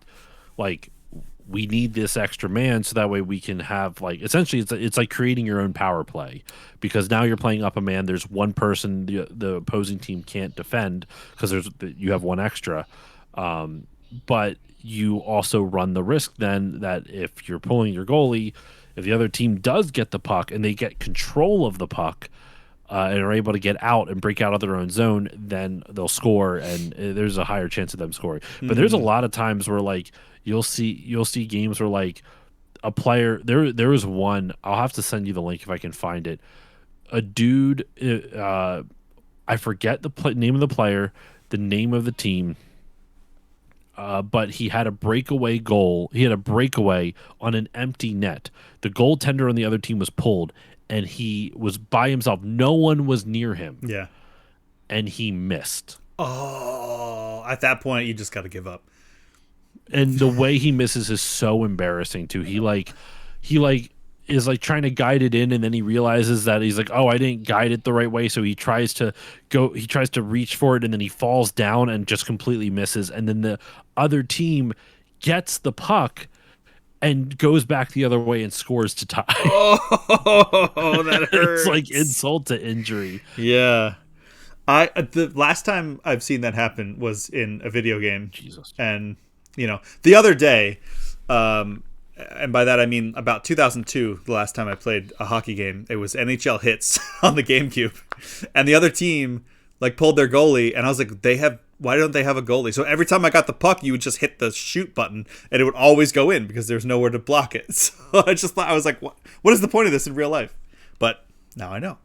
[SPEAKER 2] this extra man so that way we can have like essentially it's like creating your own power play, because now you're playing up a man. There's one person the opposing team can't defend because you have one extra, but you also run the risk then that if you're pulling your goalie, if the other team does get the puck and they get control of the puck and are able to get out and break out of their own zone, then they'll score, and there's a higher chance of them scoring. But there's a lot of times where like you'll see games where like a player there was one, I'll have to send you the link if I can find it. A dude, I forget the name of the player, the name of the team, but he had a breakaway goal. He had a breakaway on an empty net. The goaltender on the other team was pulled, and he was by himself. No one was near him.
[SPEAKER 1] Yeah.
[SPEAKER 2] And he missed.
[SPEAKER 1] Oh, at that point, you just got to give up.
[SPEAKER 2] And the way he misses is so embarrassing too. He is like trying to guide it in, and then he realizes that he's like, oh, I didn't guide it the right way. So he tries to reach for it, and then he falls down and just completely misses. And then the other team gets the puck and goes back the other way and scores to tie.
[SPEAKER 1] Oh, that hurts.
[SPEAKER 2] It's like insult to injury.
[SPEAKER 1] Yeah. The last time I've seen that happen was in a video game.
[SPEAKER 2] Jesus.
[SPEAKER 1] And, the other day, and by that I mean about 2002, the last time I played a hockey game, it was NHL Hits on the GameCube. And the other team, like, pulled their goalie, and I was like, why don't they have a goalie? So every time I got the puck, you would just hit the shoot button, and it would always go in because there's nowhere to block it. So I was like, what is the point of this in real life? But now I know.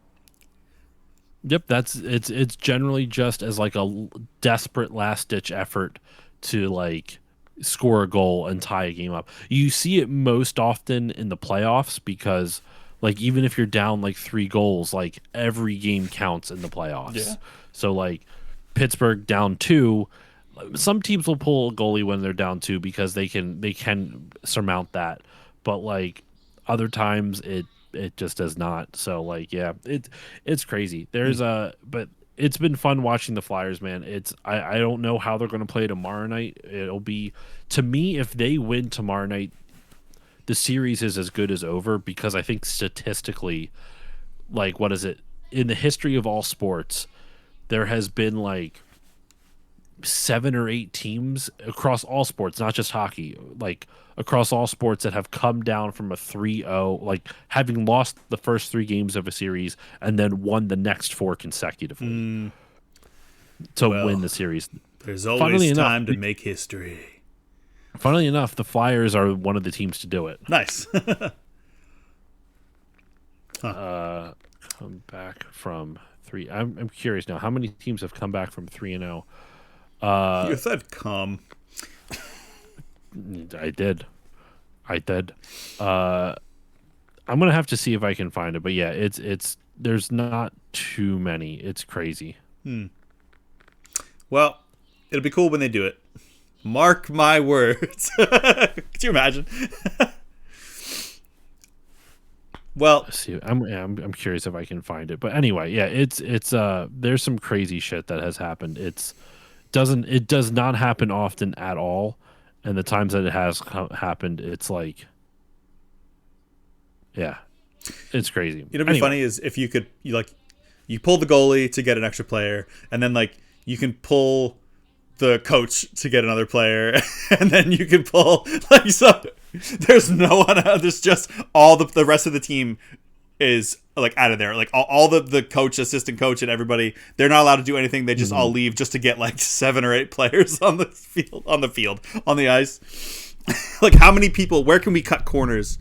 [SPEAKER 2] Yep, it's generally just as like a desperate last ditch effort to like score a goal and tie a game up. You see it most often in the playoffs because like even if you're down like 3 goals, like every game counts in the playoffs.
[SPEAKER 1] Yeah.
[SPEAKER 2] So like Pittsburgh down 2, some teams will pull a goalie when they're down 2 because they can surmount that. But like other times it just does not. So like yeah, it's crazy. But it's been fun watching the Flyers, man. I don't know how they're going to play tomorrow night. It'll be, to me, if they win tomorrow night, the series is as good as over, because I think statistically, like, what is it? In the history of all sports, there has been like 7 or 8 teams across all sports, not just hockey, like across all sports, that have come down from a 3-0, like having lost the first 3 games of a series and then won the next 4 consecutively to win the series.
[SPEAKER 1] There's always time to make history.
[SPEAKER 2] Funnily enough, the Flyers are one of the teams to do it.
[SPEAKER 1] Nice.
[SPEAKER 2] Come back from 3. I'm curious now. How many teams have come back from 3-0?
[SPEAKER 1] You said come.
[SPEAKER 2] I did. I'm gonna have to see if I can find it, but yeah, it's there's not too many. It's crazy.
[SPEAKER 1] Well, it'll be cool when they do it. Mark my words. Could you imagine? Well,
[SPEAKER 2] Let's see, I'm curious if I can find it, but anyway, yeah, it's there's some crazy shit that has happened. It does not happen often at all, and the times that it has happened, it's like, yeah, it's crazy.
[SPEAKER 1] it'll be funny is if you pull the goalie to get an extra player, and then like you can pull the coach to get another player, and then you can pull like so. There's no one. There's just all the rest of the team is like out of there. Like all the coach, assistant coach, and everybody. They're not allowed to do anything. They just all leave just to get like 7 or 8 players on the field, on the ice. Like how many people? Where can we cut corners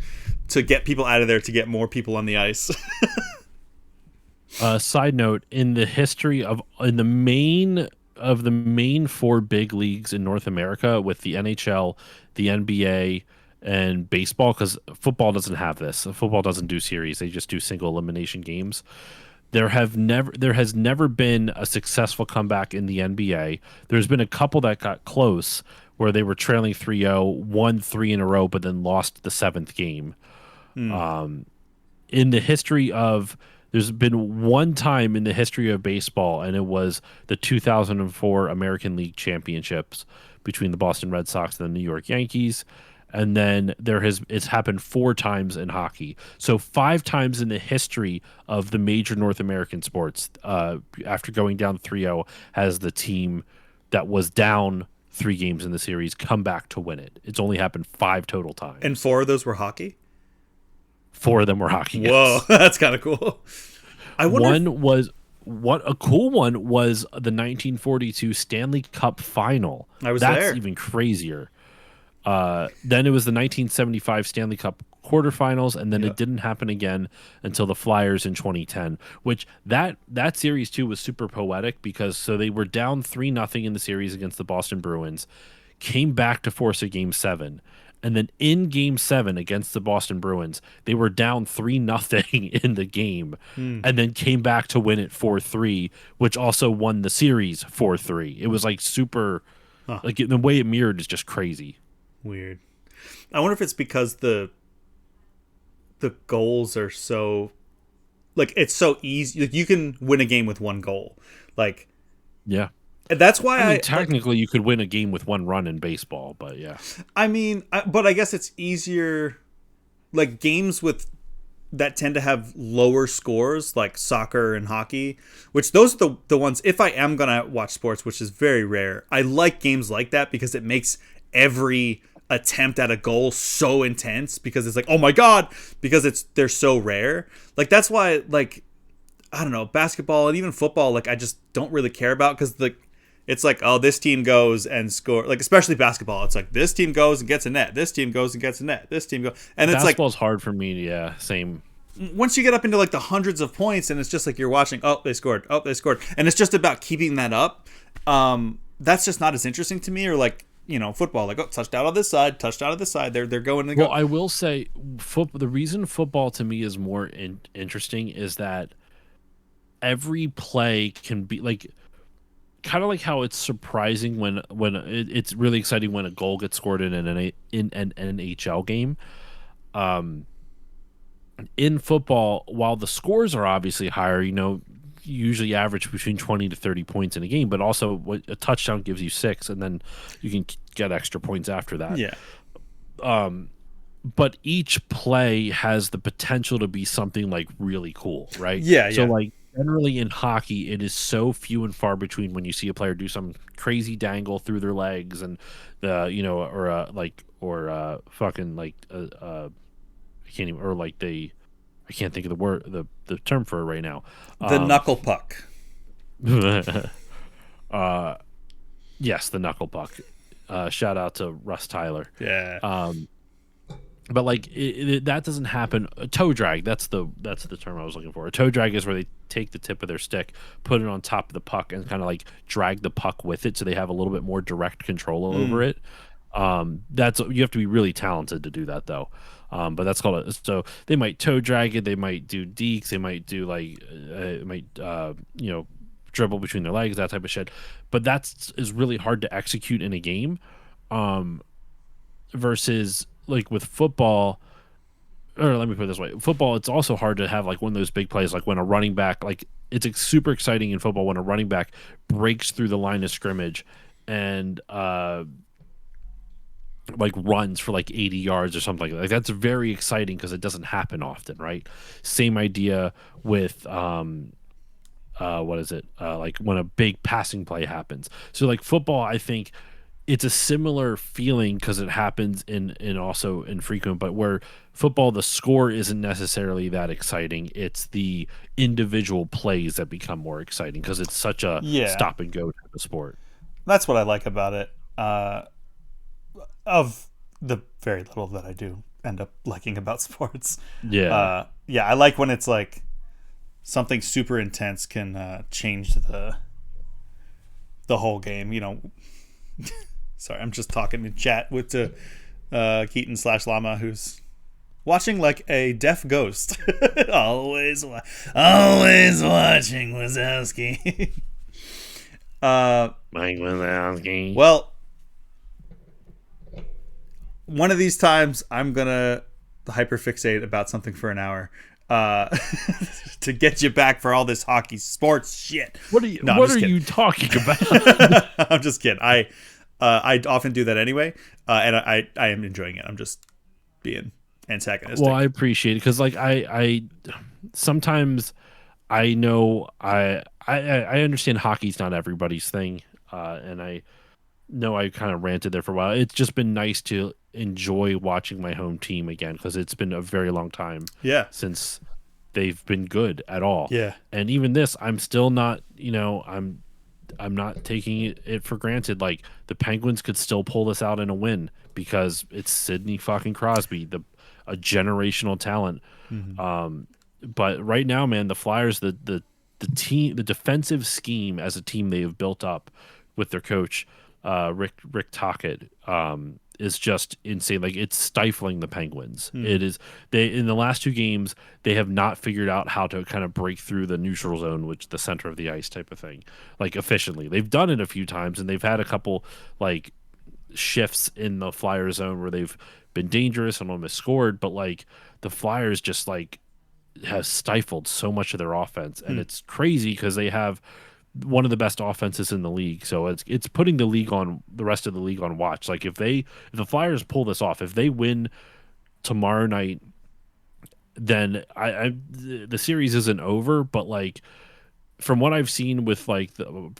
[SPEAKER 1] to get people out of there to get more people on the ice?
[SPEAKER 2] Side note: in the history of the main 4 big leagues in North America, with the NHL, the NBA, and baseball, because football doesn't have this. Football doesn't do series; they just do single elimination games. There has never been a successful comeback in the NBA. There's been a couple that got close where they were trailing 3-0, won 3 in a row, but then lost the 7th game. In the history of There's been one time in the history of baseball, and it was the 2004 American League Championships between the Boston Red Sox and the New York Yankees. And then it's happened 4 times in hockey. So 5 times in the history of the major North American sports, after going down 3-0, has the team that was down 3 games in the series come back to win it. It's only happened 5 total times.
[SPEAKER 1] And 4 of those were hockey?
[SPEAKER 2] 4 of them were hockey.
[SPEAKER 1] Whoa,
[SPEAKER 2] yes.
[SPEAKER 1] That's kind of cool.
[SPEAKER 2] A cool one was the 1942 Stanley Cup Final.
[SPEAKER 1] That's
[SPEAKER 2] there. Even crazier. Then it was the 1975 Stanley Cup quarterfinals, and then it didn't happen again until the Flyers in 2010, which that series too was super poetic, because they were down 3-0 in the series against the Boston Bruins, came back to force a Game 7, and then in Game 7 against the Boston Bruins, they were down 3-0 in the game, and then came back to win it 4-3, which also won the series 4-3. It was like super, like the way it mirrored is just crazy.
[SPEAKER 1] Weird. I wonder if it's because the goals are so, like, it's so easy. Like, you can win a game with 1 goal. Like,
[SPEAKER 2] yeah.
[SPEAKER 1] That's why
[SPEAKER 2] technically you could win a game with 1 run in baseball, but yeah.
[SPEAKER 1] I mean, but I guess it's easier, like games that tend to have lower scores, like soccer and hockey, which those are the ones, if I am going to watch sports, which is very rare, I like games like that because it makes every attempt at a goal so intense, because it's like, oh my god, because they're so rare. Like that's why, like, I don't know, basketball and even football, like I just don't really care about, because it's like, oh, this team goes and score, like especially basketball, it's like this team goes and gets a net, this team goes and gets a net, this team goes, and it's
[SPEAKER 2] basketball's hard for me. Yeah, same.
[SPEAKER 1] Once you get up into like the hundreds of points, and it's just like you're watching, oh they scored, and it's just about keeping that up. That's just not as interesting to me. Or like, you know, football, like, oh, touchdown on this side, they're going to go.
[SPEAKER 2] Well, I will say, the reason football to me is more interesting is that every play can be like, kind of like how it's surprising when it's really exciting when a goal gets scored in an NHL game. In football, while the scores are obviously higher, you know, usually average between 20 to 30 points in a game, but also a touchdown gives you 6, and then you can get extra points after that.
[SPEAKER 1] Yeah.
[SPEAKER 2] But each play has the potential to be something like really cool, right?
[SPEAKER 1] Yeah.
[SPEAKER 2] So like generally in hockey, it is so few and far between when you see a player do some crazy dangle through their legs, and I can't think of the word, the term for it right now.
[SPEAKER 1] The knuckle puck.
[SPEAKER 2] Yes, the knuckle puck. Shout out to Russ Tyler.
[SPEAKER 1] Yeah.
[SPEAKER 2] But like that doesn't happen. A toe drag. That's the term I was looking for. A toe drag is where they take the tip of their stick, put it on top of the puck, and kind of like drag the puck with it, so they have a little bit more direct control over it. That's you have to be really talented to do that though. But that's called so they might toe drag it, they might do dekes, they might do like dribble between their legs, that type of shit. But that's is really hard to execute in a game. Versus like with football, or let me put it this way: football, it's also hard to have like one of those big plays, like when a running back, like it's super exciting in football when a running back breaks through the line of scrimmage and like runs for like 80 yards or something like that. Like that's very exciting because it doesn't happen often, right? Same idea with what is it? Like when a big passing play happens. So like football, I think it's a similar feeling because it happens in also infrequent, but where football, the score isn't necessarily that exciting. It's the individual plays that become more exciting because it's such a stop and go type of sport.
[SPEAKER 1] That's what I like about it. Of the very little that I do end up liking about sports.
[SPEAKER 2] Yeah.
[SPEAKER 1] I like when it's like something super intense can change the whole game. You know, sorry, I'm just talking in chat with Keaton/Llama, who's watching like a deaf ghost. always watching Wazowski.
[SPEAKER 2] Mike Wazowski.
[SPEAKER 1] Well, one of these times I'm gonna hyperfixate about something for an hour to get you back for all this hockey sports shit.
[SPEAKER 2] What are you talking about?
[SPEAKER 1] I'm just kidding. I often do that anyway, and I am enjoying it. I'm just being antagonistic.
[SPEAKER 2] Well, I appreciate it because like I sometimes I know I understand hockey's not everybody's thing, and I know I kind of ranted there for a while. It's just been nice to enjoy watching my home team again because it's been a very long time since they've been good at all.
[SPEAKER 1] Yeah.
[SPEAKER 2] And even this, I'm still not, I'm not taking it for granted. Like the Penguins could still pull this out in a win because it's Sidney fucking Crosby, a generational talent. But right now, man, the Flyers, the team, the defensive scheme as a team they have built up with their coach, Rick Tocchet, is just insane. Like it's stifling the Penguins. It is in the last two games they have not figured out how to kind of break through the neutral zone, which the center of the ice type of thing, like efficiently. They've done it a few times and they've had a couple like shifts in the Flyer zone where they've been dangerous and almost scored, but like the Flyers just like has stifled so much of their offense, and it's crazy because they have one of the best offenses in the league. So it's putting the rest of the league on watch. Like if the Flyers pull this off, if they win tomorrow night, then the series isn't over. But like from what I've seen with like the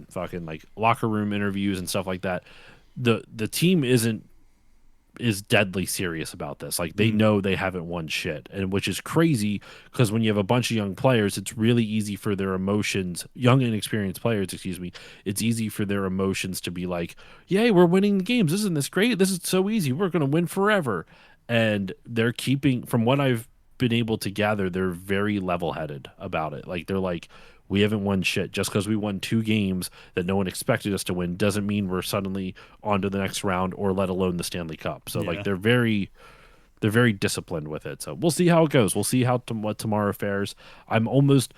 [SPEAKER 2] fucking like locker room interviews and stuff like that, the team is deadly serious about this. Like they know they haven't won shit, and which is crazy because when you have a bunch of young players, it's really easy for their emotions, young and inexperienced players, it's easy for their emotions to be like, yay, we're winning the games. Isn't this great? This is so easy. We're going to win forever. And they're keeping, from what I've been able to gather, they're very level-headed about it. Like they're like, we haven't won shit. Just because we won 2 games that no one expected us to win doesn't mean we're suddenly on to the next round, or let alone the Stanley Cup. So like they're very disciplined with it. So we'll see how it goes. We'll see what tomorrow fares. I almost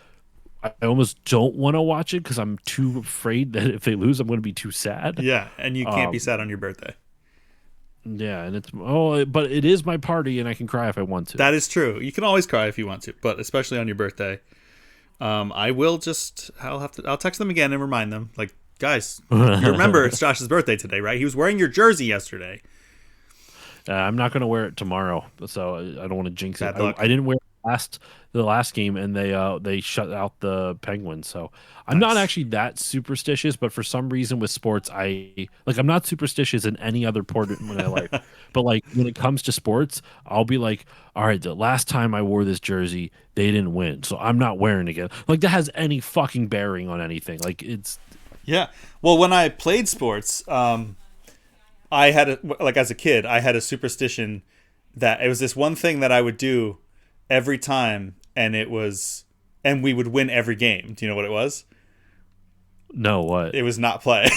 [SPEAKER 2] don't want to watch it because I'm too afraid that if they lose, I'm going to be too sad.
[SPEAKER 1] Yeah, and you can't be sad on your birthday.
[SPEAKER 2] Yeah, and but it is my party, and I can cry if I want to.
[SPEAKER 1] That is true. You can always cry if you want to, but especially on your birthday. I'll text them again and remind them, like, guys, you remember it's Josh's birthday today, right? He was wearing your jersey yesterday.
[SPEAKER 2] I'm not going to wear it tomorrow, so I don't want to jinx it.
[SPEAKER 1] I
[SPEAKER 2] didn't wear the last game, and they shut out the Penguins. So I'm not actually that superstitious, but for some reason with sports, I'm not superstitious in any other part in my life. But like when it comes to sports, I'll be like, all right, the last time I wore this jersey, they didn't win, so I'm not wearing it again. Like that has any fucking bearing on anything. Like it's
[SPEAKER 1] Well, when I played sports, I had as a kid, I had a superstition that it was this one thing that I would do every time, and and we would win every game. Do you know what it was?
[SPEAKER 2] No, what?
[SPEAKER 1] It was not play.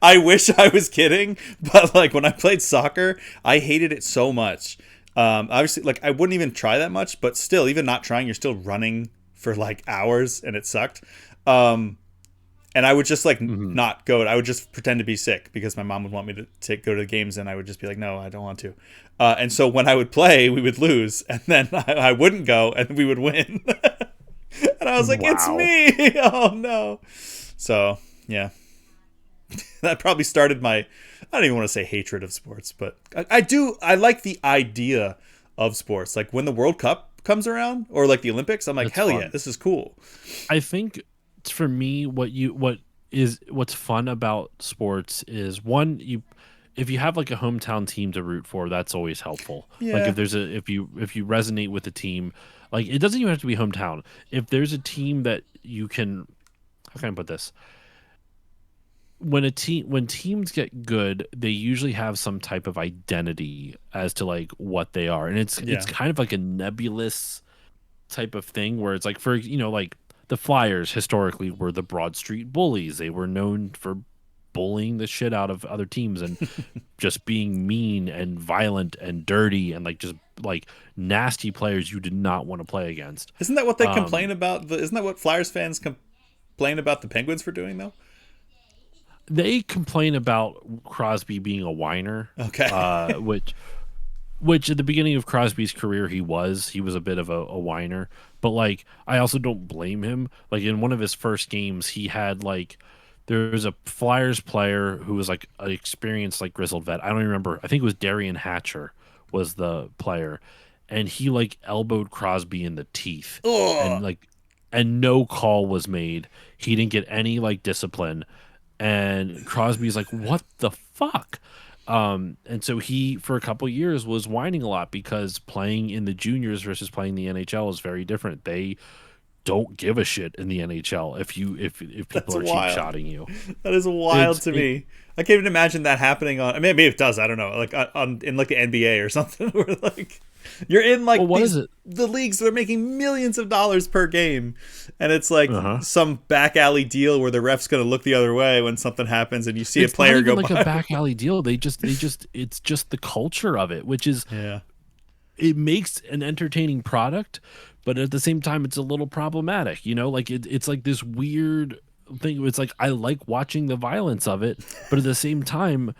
[SPEAKER 1] I wish I was kidding, but like when I played soccer, I hated it so much. Obviously, like I wouldn't even try that much, but still, even not trying, you're still running for like hours, and it sucked. And I would just like not go. I would just pretend to be sick because my mom would want me to go to the games, and I would just be like, no, I don't want to. And so when I would play, we would lose, and then I wouldn't go, and we would win. And I was like, it's me. Oh no. So yeah. That probably started my, I don't even want to say hatred of sports, but I like the idea of sports. Like when the World Cup comes around or like the Olympics, I'm like,
[SPEAKER 2] That's
[SPEAKER 1] hell
[SPEAKER 2] fun.
[SPEAKER 1] yeah, this is cool.
[SPEAKER 2] I think for me, what's fun about sports is one, if you have like a hometown team to root for, that's always helpful.
[SPEAKER 1] Yeah.
[SPEAKER 2] Like if you resonate with a team, like it doesn't even have to be hometown. If there's a team that you can, how can I put this? When teams get good, they usually have some type of identity as to like what they are, and it's kind of like a nebulous type of thing where it's like, for like the Flyers historically were the Broad Street Bullies. They were known for bullying the shit out of other teams and just being mean and violent and dirty and like just like nasty players you did not want to play against.
[SPEAKER 1] Isn't that what they complain about? Isn't that what Flyers fans complain about the Penguins for doing though?
[SPEAKER 2] They complain about Crosby being a whiner.
[SPEAKER 1] Okay.
[SPEAKER 2] Which at the beginning of Crosby's career he was a bit of a whiner, but like I also don't blame him. Like in one of his first games, he had like there was a Flyers player who was like an experienced like grizzled vet. I don't even remember. I think it was Darian Hatcher was the player, and he like elbowed Crosby in the teeth, and no call was made. He didn't get any like discipline. And Crosby's like, what the fuck? And so he, for a couple years, was whining a lot because playing in the juniors versus playing the NHL is very different. They don't give a shit in the NHL if people are cheap shotting you.
[SPEAKER 1] That is wild to me. I can't even imagine that happening on. I mean, maybe it does. I don't know. Like in like the NBA or something, where like you're in like the leagues that are making millions of dollars per game, and it's like some back alley deal where the ref's going to look the other way when something happens, and you see a player go
[SPEAKER 2] like
[SPEAKER 1] by.
[SPEAKER 2] A back alley deal. They just it's just the culture of it, which is it makes an entertaining product, but at the same time, it's a little problematic. You know, like it's like this weird thing. It's like I like watching the violence of it, but at the same time,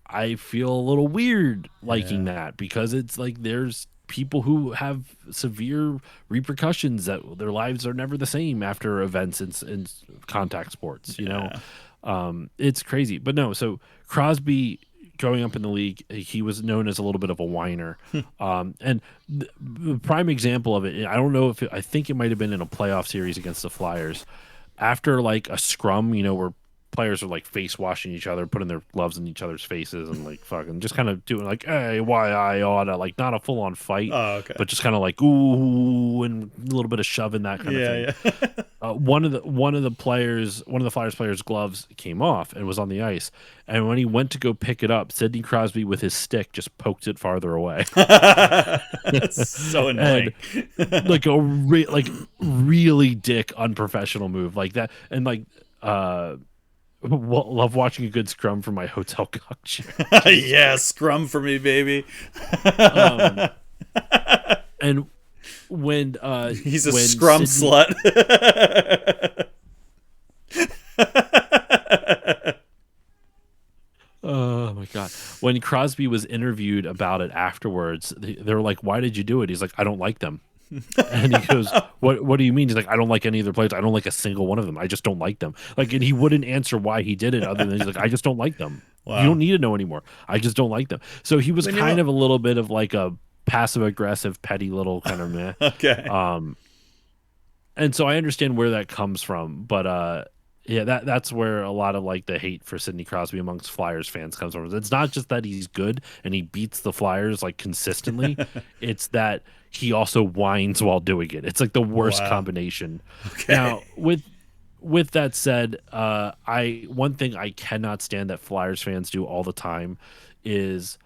[SPEAKER 2] I feel a little weird liking that because it's like there's people who have severe repercussions that their lives are never the same after events in contact sports. You know, it's crazy. But no, so Crosby growing up in the league, he was known as a little bit of a whiner. And the prime example of it, I don't know I think it might have been in a playoff series against the Flyers. After like a scrum, you know, where players are like face washing each other, putting their gloves in each other's faces and like fucking just kind of doing like, hey, why I oughta, like not a full on fight, but just kind of like ooh and a little bit of shoving, that kind of thing. One of the Flyers players' gloves came off and was on the ice, and when he went to go pick it up, Sidney Crosby with his stick just poked it farther away.
[SPEAKER 1] That's so annoying.
[SPEAKER 2] And, like a really dick unprofessional move like that, and like love watching a good scrum from my hotel cock chair.
[SPEAKER 1] Yeah, scrum for me, baby.
[SPEAKER 2] And when
[SPEAKER 1] he's a scrum slut.
[SPEAKER 2] Oh my god! When Crosby was interviewed about it afterwards, they were like, "Why did you do it?" He's like, "I don't like them." And he goes, "What do you mean?" He's like, "I don't like any of their players. I don't like a single one of them. I just don't like them." Like, and he wouldn't answer why he did it, other than he's like, "I just don't like them. Wow. You don't need to know anymore. I just don't like them." So he was kind of a little bit of like a passive aggressive, petty little kind of meh.
[SPEAKER 1] Okay.
[SPEAKER 2] And so I understand where that comes from, but yeah, that's where a lot of like the hate for Sidney Crosby amongst Flyers fans comes from. It's not just that he's good and he beats the Flyers like consistently; it's that he also whines while doing it. It's like the worst combination. Okay. Now, with that said, one thing I cannot stand that Flyers fans do all the time is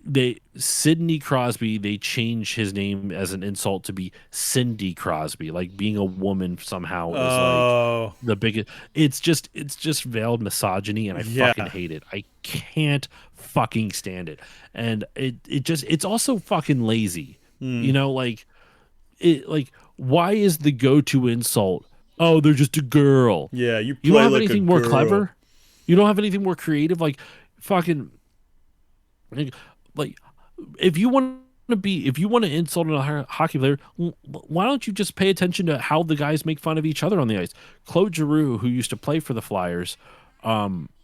[SPEAKER 2] they Sidney Crosby, they change his name as an insult to be Cindy Crosby, like being a woman somehow is like
[SPEAKER 1] Oh,
[SPEAKER 2] the biggest. It's just veiled misogyny, and I fucking
[SPEAKER 1] yeah.
[SPEAKER 2] hate it. I can't fucking stand it, and it's also fucking lazy.
[SPEAKER 1] Hmm.
[SPEAKER 2] You know, like why is the go-to insult? Oh, they're just a girl.
[SPEAKER 1] Yeah, you
[SPEAKER 2] You don't
[SPEAKER 1] play
[SPEAKER 2] have
[SPEAKER 1] like a
[SPEAKER 2] anything more
[SPEAKER 1] girl.
[SPEAKER 2] clever. You don't have anything more creative. Like fucking like if you want to insult a hockey player, why don't you just pay attention to how the guys make fun of each other on the ice? Claude Giroux, who used to play for the Flyers,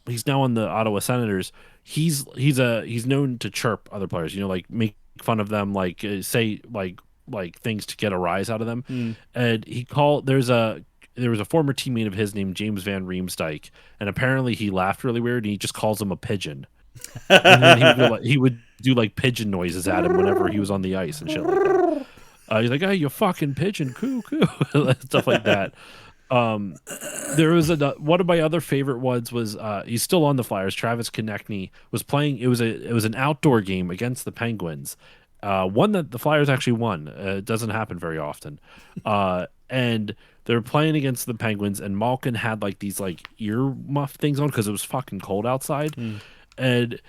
[SPEAKER 2] he's now on the Ottawa Senators. He's known to chirp other players, you know, like make fun of them, like say like things to get a rise out of them.
[SPEAKER 1] Hmm.
[SPEAKER 2] And there was a former teammate of his named James Van Riemsdyk, and apparently he laughed really weird, and he just calls him a pigeon. And then he would do like pigeon noises at him whenever he was on the ice and shit like that. He's like, "Oh, you fucking pigeon, coo coo," stuff like that. Um, there was one of my other favorite ones was he's still on the Flyers. Travis Konechny was playing. It was an outdoor game against the Penguins. One that the Flyers actually won. It doesn't happen very often. And they were playing against the Penguins, and Malkin had like these like ear muff things on because it was fucking cold outside.
[SPEAKER 1] Hmm.
[SPEAKER 2] And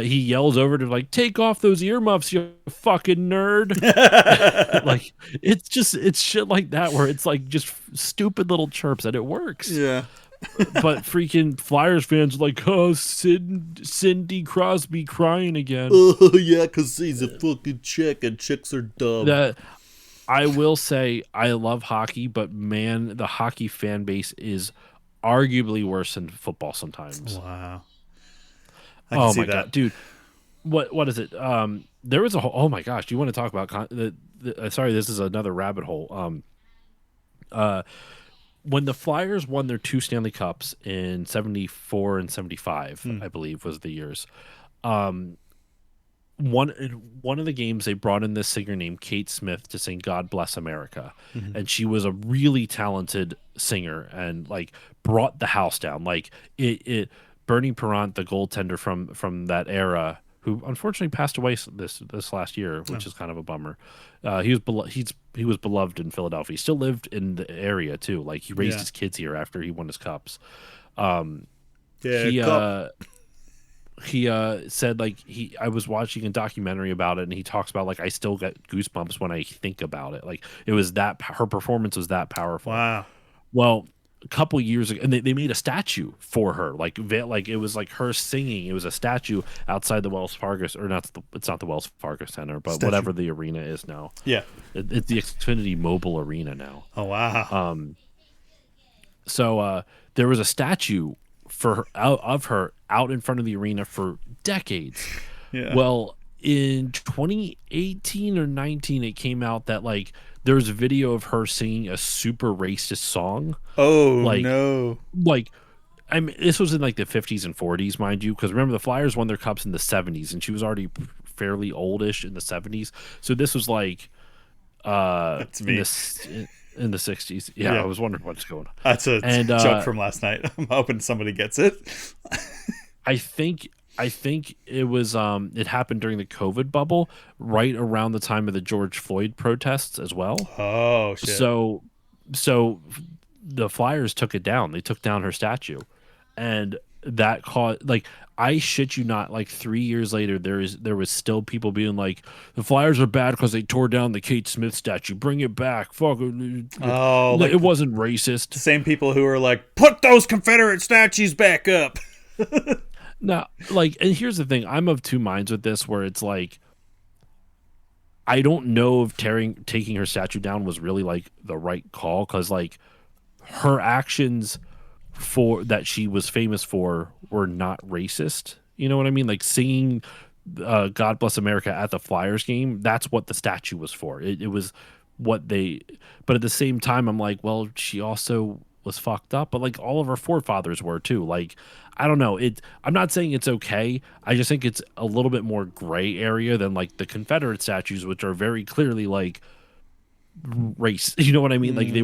[SPEAKER 2] he yells over to like, take off those earmuffs, you fucking nerd. Like it's shit like that where it's like just stupid little chirps and it works.
[SPEAKER 1] Yeah.
[SPEAKER 2] But freaking Flyers fans are like, oh, Cindy Crosby crying again.
[SPEAKER 1] Oh yeah, because he's a fucking chick and chicks are dumb.
[SPEAKER 2] That I will say I love hockey, but man, the hockey fan base is arguably worse than football sometimes.
[SPEAKER 1] Wow. I can
[SPEAKER 2] Oh
[SPEAKER 1] see
[SPEAKER 2] my
[SPEAKER 1] that.
[SPEAKER 2] god, dude. What is it? There was a whole, oh my gosh, do you want to talk about sorry, this is another rabbit hole. Uh when the Flyers won their two Stanley Cups in 74 and 75,
[SPEAKER 1] Hmm.
[SPEAKER 2] I believe was the years. Um one one of the games they brought in this singer named Kate Smith to sing God Bless America.
[SPEAKER 1] Mhm.
[SPEAKER 2] And she was a really talented singer and like brought the house down. Like it Bernie Perrant, the goaltender from that era, who unfortunately passed away this last year, which is kind of a bummer. He was beloved in Philadelphia. He still lived in the area too. Like he raised
[SPEAKER 1] Yeah.
[SPEAKER 2] his kids here after he won his cups. Um,
[SPEAKER 1] Yeah.
[SPEAKER 2] he
[SPEAKER 1] Cup.
[SPEAKER 2] he said like I was watching a documentary about it, and he talks about like I still get goosebumps when I think about it. Like it was that her performance was that powerful.
[SPEAKER 1] Wow.
[SPEAKER 2] Well, a couple years ago, and they made a statue for her. Like it was like her singing. It was a statue outside the Wells Fargo, or not? It's not the Wells Fargo Center, but
[SPEAKER 1] Statue.
[SPEAKER 2] whatever the arena is now.
[SPEAKER 1] Yeah.
[SPEAKER 2] It's the Xfinity Mobile Arena now.
[SPEAKER 1] Oh wow.
[SPEAKER 2] So there was a statue of her out in front of the arena for decades.
[SPEAKER 1] Yeah.
[SPEAKER 2] Well, in 2018 or 19, it came out that like there was a video of her singing a super racist song.
[SPEAKER 1] Oh
[SPEAKER 2] like-
[SPEAKER 1] no.
[SPEAKER 2] Like, I mean, this was in like the 50s and 40s, mind you, because remember the Flyers won their cups in the 70s, and she was already fairly oldish in the 70s. So this was like
[SPEAKER 1] That's me.
[SPEAKER 2] in the 60s. Yeah,
[SPEAKER 1] Yeah.
[SPEAKER 2] I was wondering what's going on.
[SPEAKER 1] That's a
[SPEAKER 2] And,
[SPEAKER 1] joke from last night. I'm hoping somebody gets it.
[SPEAKER 2] I think it was it happened during the COVID bubble, right around the time of the George Floyd protests as well.
[SPEAKER 1] Oh shit.
[SPEAKER 2] So the Flyers took it down. They took down her statue, and that caused like I shit you not. Like 3 years later, there was still people being like, the Flyers are bad because they tore down the Kate Smith statue. Bring it back. Fuck it.
[SPEAKER 1] Oh, like
[SPEAKER 2] It wasn't racist.
[SPEAKER 1] same people who are like, put those Confederate statues back up.
[SPEAKER 2] No, like, and here's the thing. I'm of two minds with this, where it's like, I don't know if taking her statue down was really like the right call, because like her actions for that she was famous for were not racist. You know what I mean? Like singing "God Bless America" at the Flyers game. That's what the statue was for. It was what they. But at the same time, I'm like, well, she also was fucked up, but like all of our forefathers were too. Like, I don't know. I'm not saying it's okay. I just think it's a little bit more gray area than like the Confederate statues, which are very clearly like race. You know what I mean? Like they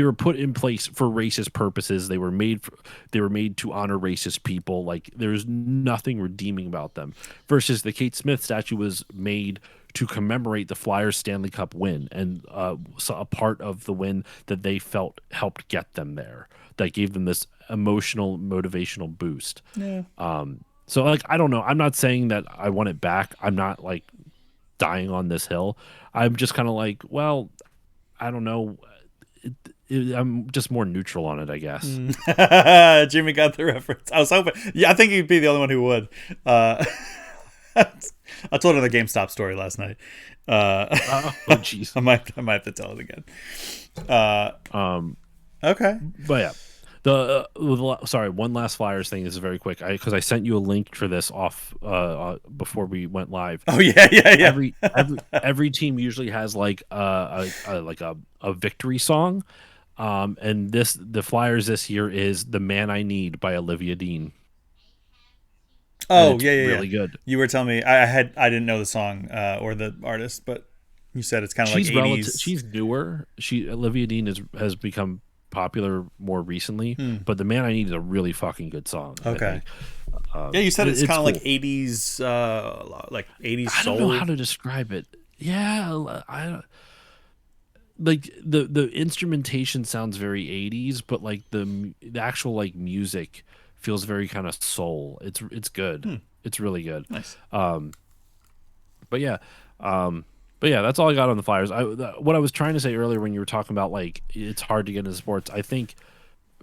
[SPEAKER 2] were put in place for racist purposes. They were made to honor racist people. Like there's nothing redeeming about them. Versus the Kate Smith statue was made to commemorate the Flyers Stanley Cup win, and so a part of the win that they felt helped get them there. That gave them this emotional, motivational boost.
[SPEAKER 1] Yeah.
[SPEAKER 2] So like I don't know. I'm not saying that I want it back. I'm not like dying on this hill. I'm just kind of like, well, I don't know. I'm just more neutral on it, I guess.
[SPEAKER 1] Jimmy got the reference. I was hoping. Yeah, I think he'd be the only one who would. I told her the GameStop story last night.
[SPEAKER 2] Oh jeez.
[SPEAKER 1] I might have to tell it again. Okay.
[SPEAKER 2] But yeah. Sorry, one last Flyers thing. This is very quick because I sent you a link for this off before we went live.
[SPEAKER 1] Oh yeah.
[SPEAKER 2] Every team usually has like a victory song, and the Flyers this year is "The Man I Need" by Olivia Dean.
[SPEAKER 1] Oh
[SPEAKER 2] really good.
[SPEAKER 1] You were telling me I didn't know the song or the artist, but you said it's kind of like 80s.
[SPEAKER 2] She's newer. Olivia Dean has become popular more recently, but "The Man I Need" is a really fucking good song.
[SPEAKER 1] Okay. Yeah, you said it's kind of cool. Like 80s, like 80s soul.
[SPEAKER 2] I don't know how to describe it. Yeah, I like the instrumentation sounds very 80s, but like the actual like music feels very kind of soul. It's good. It's really good.
[SPEAKER 1] Nice.
[SPEAKER 2] But yeah. But yeah, that's all I got on the Flyers. What I was trying to say earlier when you were talking about like it's hard to get into sports, I think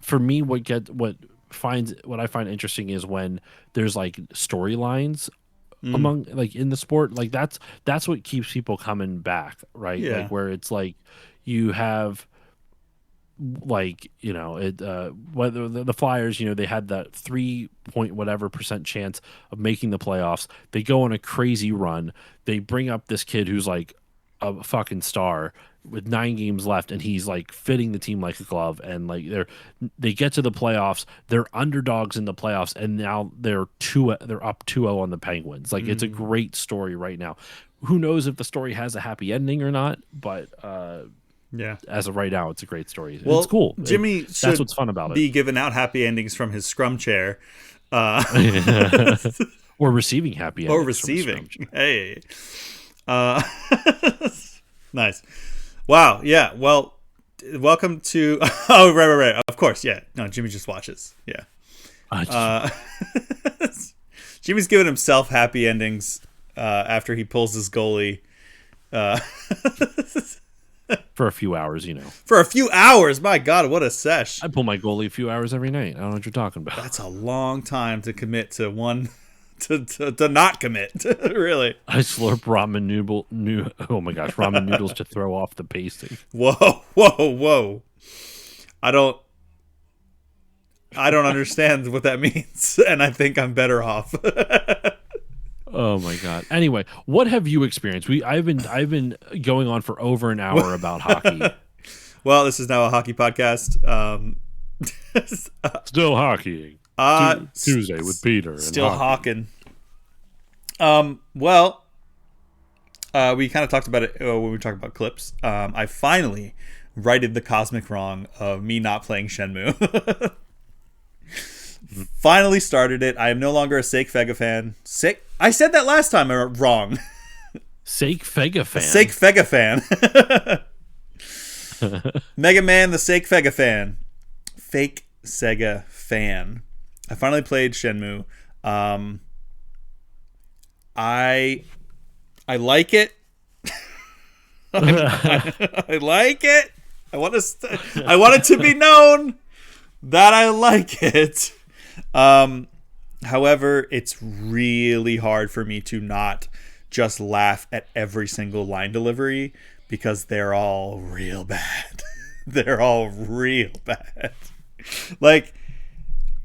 [SPEAKER 2] for me what I find interesting is when there's like storylines among like in the sport. Like that's what keeps people coming back, right?
[SPEAKER 1] Yeah.
[SPEAKER 2] Like where it's like you have like, you know, whether the Flyers, you know, they had that 3% chance of making the playoffs. They go on a crazy run. They bring up this kid who's like a fucking star with 9 games left, and he's like fitting the team like a glove. And like they get to the playoffs. They're underdogs in the playoffs, and now they're up 2-0 on the Penguins. Like it's a great story right now. Who knows if the story has a happy ending or not? But
[SPEAKER 1] yeah,
[SPEAKER 2] as of right now, it's a great story.
[SPEAKER 1] Well,
[SPEAKER 2] it's cool.
[SPEAKER 1] Jimmy
[SPEAKER 2] that's what's fun about it.
[SPEAKER 1] Be giving out happy endings from his scrum chair,
[SPEAKER 2] or receiving happy endings.
[SPEAKER 1] Or receiving. Hey, nice. Wow. Yeah. Well, welcome to. Oh, right. Of course. Yeah. No, Jimmy just watches. Yeah. Jimmy's giving himself happy endings after he pulls his goalie.
[SPEAKER 2] For a few hours, you know.
[SPEAKER 1] For a few hours? My God, what a sesh.
[SPEAKER 2] I pull my goalie a few hours every night. I don't know what you're talking about.
[SPEAKER 1] That's a long time to commit to one, to not commit, really.
[SPEAKER 2] I slurp ramen ramen noodles to throw off the pasting.
[SPEAKER 1] Whoa. I don't understand what that means, and I think I'm better off.
[SPEAKER 2] Oh my God. Anyway, what have you experienced? I've been going on for over an hour about hockey.
[SPEAKER 1] Well, this is now a hockey podcast.
[SPEAKER 2] Still hockeying. Tuesday with Peter.
[SPEAKER 1] Still hawking. Well, we kind of talked about it when we were talking about clips. I finally righted the cosmic wrong of me not playing Shenmue. Finally started it. I am no longer a Sake Fega fan. I said that last time wrong.
[SPEAKER 2] Sake Fega fan.
[SPEAKER 1] Sake Fega fan. Mega Man, the Sake Fega fan. Fake Sega fan. I finally played Shenmue. I like it. I like it. I want it to be known that I like it. However, it's really hard for me to not just laugh at every single line delivery because they're all real bad. They're all real bad. Like,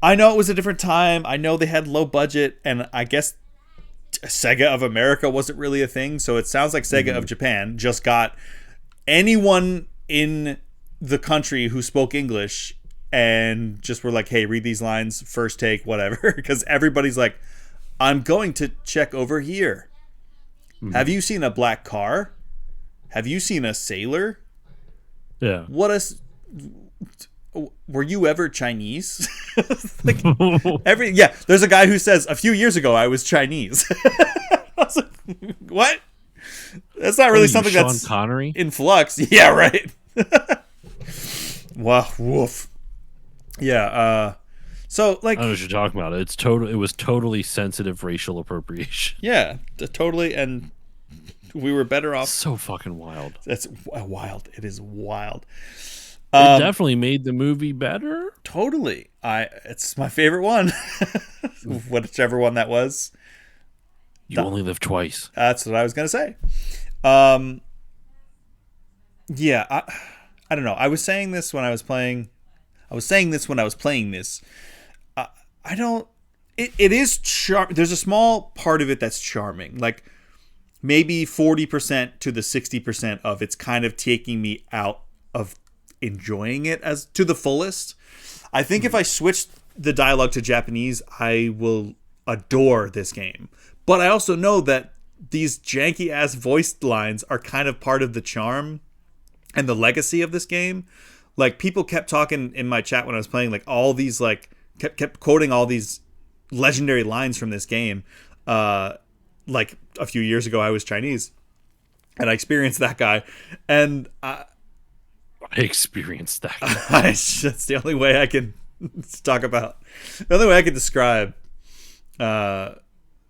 [SPEAKER 1] I know it was a different time. I know they had low budget, and I guess Sega of America wasn't really a thing. So it sounds like Sega of Japan just got anyone in the country who spoke English and just were like, hey, read these lines, first take, whatever. Because everybody's like, I'm going to check over here. Have you seen a black car? have you seen a sailor?
[SPEAKER 2] Yeah.
[SPEAKER 1] Were you ever Chinese? Like, there's a guy who says a few years ago I was Chinese. I was like, what? That's not really something
[SPEAKER 2] Sean
[SPEAKER 1] that's
[SPEAKER 2] Connery?
[SPEAKER 1] in flux. Yeah, right. Wow, woof. Yeah, so like
[SPEAKER 2] I don't know what you're talking about. It was totally sensitive racial appropriation.
[SPEAKER 1] yeah, totally, and we were better off.
[SPEAKER 2] So fucking wild.
[SPEAKER 1] That's wild. It is wild.
[SPEAKER 2] It definitely made the movie better.
[SPEAKER 1] Totally. It's my favorite one. Whichever one that was.
[SPEAKER 2] You only live twice.
[SPEAKER 1] That's what I was gonna say. Yeah, I don't know. I was saying this when I was playing. I was saying this when I was playing this. I don't. It is There's a small part of it that's charming. Like maybe 40% to the 60% of it's kind of taking me out of enjoying it as to the fullest. I think if I switch the dialogue to Japanese, I will adore this game. But I also know that these janky ass voice lines are kind of part of the charm and the legacy of this game. Like people kept talking in my chat when I was playing, like all these like kept quoting all these legendary lines from this game. Like a few years ago, I was Chinese, and I experienced that guy, and
[SPEAKER 2] I experienced that guy.
[SPEAKER 1] That's the only way I can talk about. The only way I can describe how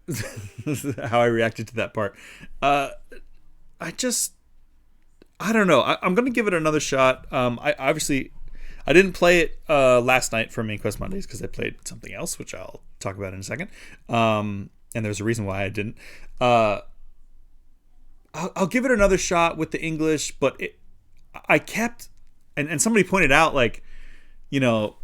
[SPEAKER 1] I reacted to that part. I don't know. I'm gonna give it another shot. I didn't play it last night for Main Quest Mondays because I played something else, which I'll talk about in a second. And there's a reason why I didn't. I'll give it another shot with the English, but I kept, and somebody pointed out, like, you know,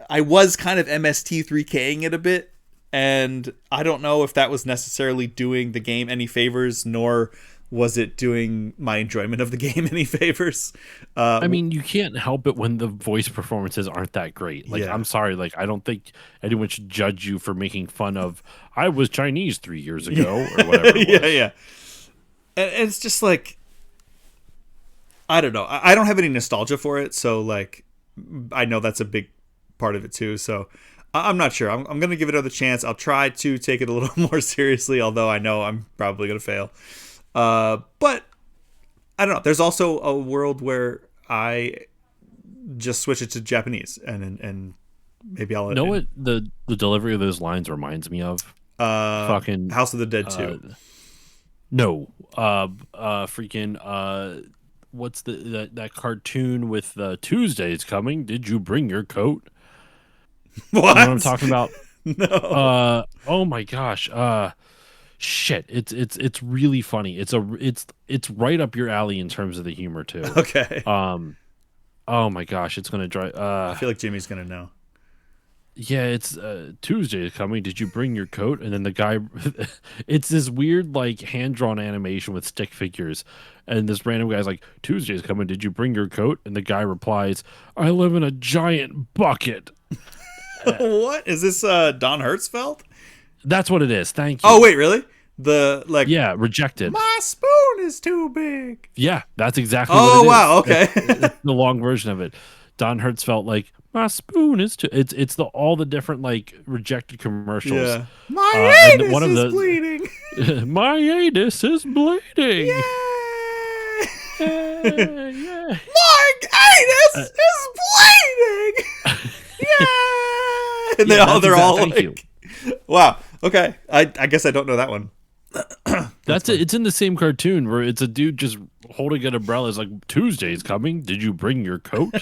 [SPEAKER 1] I was kind of MST3K'ing it a bit, and I don't know if that was necessarily doing the game any favors, nor was it doing my enjoyment of the game any favors.
[SPEAKER 2] I mean, you can't help it when the voice performances aren't that great. Like,
[SPEAKER 1] Yeah.
[SPEAKER 2] I'm sorry. Like, I don't think anyone should judge you for making fun of, I was Chinese 3 years ago, or whatever it was.
[SPEAKER 1] Yeah. And it's just like, I don't know. I don't have any nostalgia for it, so like, I know that's a big part of it too. So I'm not sure. I'm going to give it another chance. I'll try to take it a little more seriously, although I know I'm probably going to fail. But I don't know. There's also a world where I just switch it to Japanese, and maybe I'll
[SPEAKER 2] know what the delivery of those lines reminds me of? Fucking
[SPEAKER 1] House of the Dead 2.
[SPEAKER 2] No, freaking what's that cartoon with Tuesdays coming? Did you bring your coat?
[SPEAKER 1] What?
[SPEAKER 2] You know what I'm talking about?
[SPEAKER 1] No.
[SPEAKER 2] Oh my gosh. Shit, it's really funny. It's right up your alley in terms of the humor too.
[SPEAKER 1] Okay.
[SPEAKER 2] Oh my gosh, it's gonna drive.
[SPEAKER 1] I feel like Jimmy's gonna know.
[SPEAKER 2] Yeah, it's Tuesday is coming. Did you bring your coat? And then the guy, it's this weird like hand drawn animation with stick figures, and this random guy's like, "Tuesday is coming. Did you bring your coat?" And the guy replies, "I live in a giant bucket."
[SPEAKER 1] What is this? Don Hertzfeldt?
[SPEAKER 2] That's what it is. Thank you.
[SPEAKER 1] Oh wait, really?
[SPEAKER 2] Yeah, Rejected.
[SPEAKER 1] My spoon is too big.
[SPEAKER 2] Yeah, that's exactly
[SPEAKER 1] Oh,
[SPEAKER 2] what it is.
[SPEAKER 1] wow, okay.
[SPEAKER 2] It's the long version of it. Don Hertzfeldt, like, my spoon is too. It's all the different like Rejected commercials.
[SPEAKER 1] Yeah. My anus
[SPEAKER 2] one of
[SPEAKER 1] is bleeding.
[SPEAKER 2] My anus is bleeding.
[SPEAKER 1] Yeah.
[SPEAKER 2] Yeah.
[SPEAKER 1] My anus is bleeding. Yeah. And they're all
[SPEAKER 2] thank
[SPEAKER 1] like,
[SPEAKER 2] you.
[SPEAKER 1] wow. Okay. I guess I don't know that one.
[SPEAKER 2] That's it. It's in the same cartoon where it's a dude just holding an umbrella. It's like, Tuesday's coming. Did you bring your coat?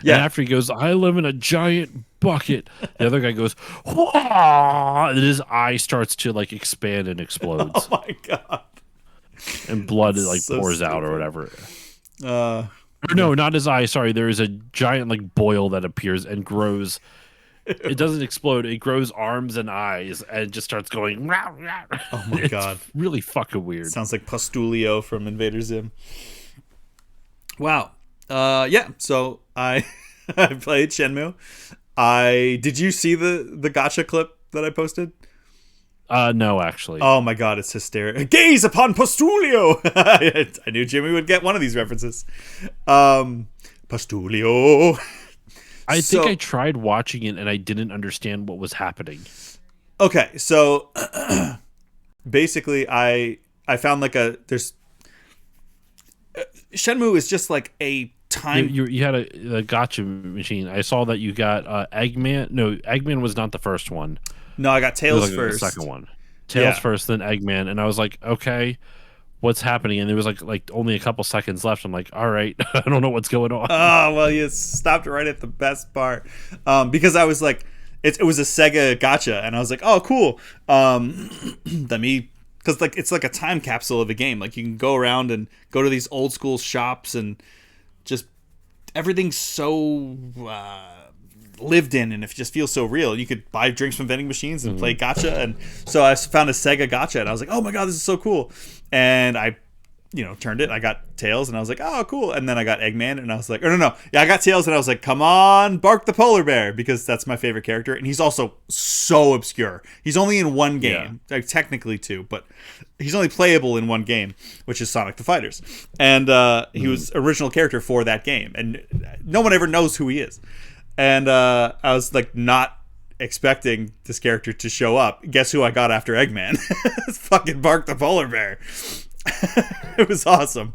[SPEAKER 1] Yeah.
[SPEAKER 2] And after he goes, I live in a giant bucket. The other guy goes, wah! And his eye starts to like expand and explodes.
[SPEAKER 1] Oh my god.
[SPEAKER 2] And blood like
[SPEAKER 1] So
[SPEAKER 2] pours out or
[SPEAKER 1] stupid.
[SPEAKER 2] whatever.
[SPEAKER 1] Uh,
[SPEAKER 2] Or no, not his eye. Sorry, there is a giant like boil that appears and grows. It doesn't explode. It grows arms and eyes and just starts going. Rah, rah.
[SPEAKER 1] Oh my
[SPEAKER 2] It's
[SPEAKER 1] god.
[SPEAKER 2] really fucking weird.
[SPEAKER 1] Sounds like Pustulio from Invader Zim. Wow. Yeah. So I I played Shenmue. Did you see the gacha clip that I posted?
[SPEAKER 2] No, actually.
[SPEAKER 1] Oh my god, it's hysterical. Gaze upon Postulio! I knew Jimmy would get one of these references. Postulio.
[SPEAKER 2] I think I tried watching it and I didn't understand what was happening.
[SPEAKER 1] Okay, so basically I found like there's Shenmue is just like a time.
[SPEAKER 2] You had a gotcha machine. I saw that you got Eggman. No, Eggman was not the first one.
[SPEAKER 1] No, I got Tails first.
[SPEAKER 2] The second one. Tails first, then Eggman, and I was like, okay, what's happening? And there was like only a couple seconds left. I'm like, all right, I don't know what's going on.
[SPEAKER 1] Oh well, you stopped right at the best part, because I was like, it was a Sega gotcha, and I was like, oh cool. Let me, because like it's like a time capsule of a game. Like you can go around and go to these old school shops and just everything's so lived in, and it just feels so real. You could buy drinks from vending machines and play gotcha, and so I found a Sega gotcha, and I was like, oh my god, this is so cool. And I turned it. I got Tails, and I was like, oh cool. And then I got Eggman, and I was like, or no, I got Tails, and I was like, come on, Bark the Polar Bear, because that's my favorite character, and he's also so obscure. He's only in one game, like technically two, but he's only playable in one game, which is Sonic the Fighters, and he was original character for that game, and no one ever knows who he is. And I was like not expecting this character to show up. Guess who I got after Eggman? It's fucking Bark the Polar Bear. It was awesome.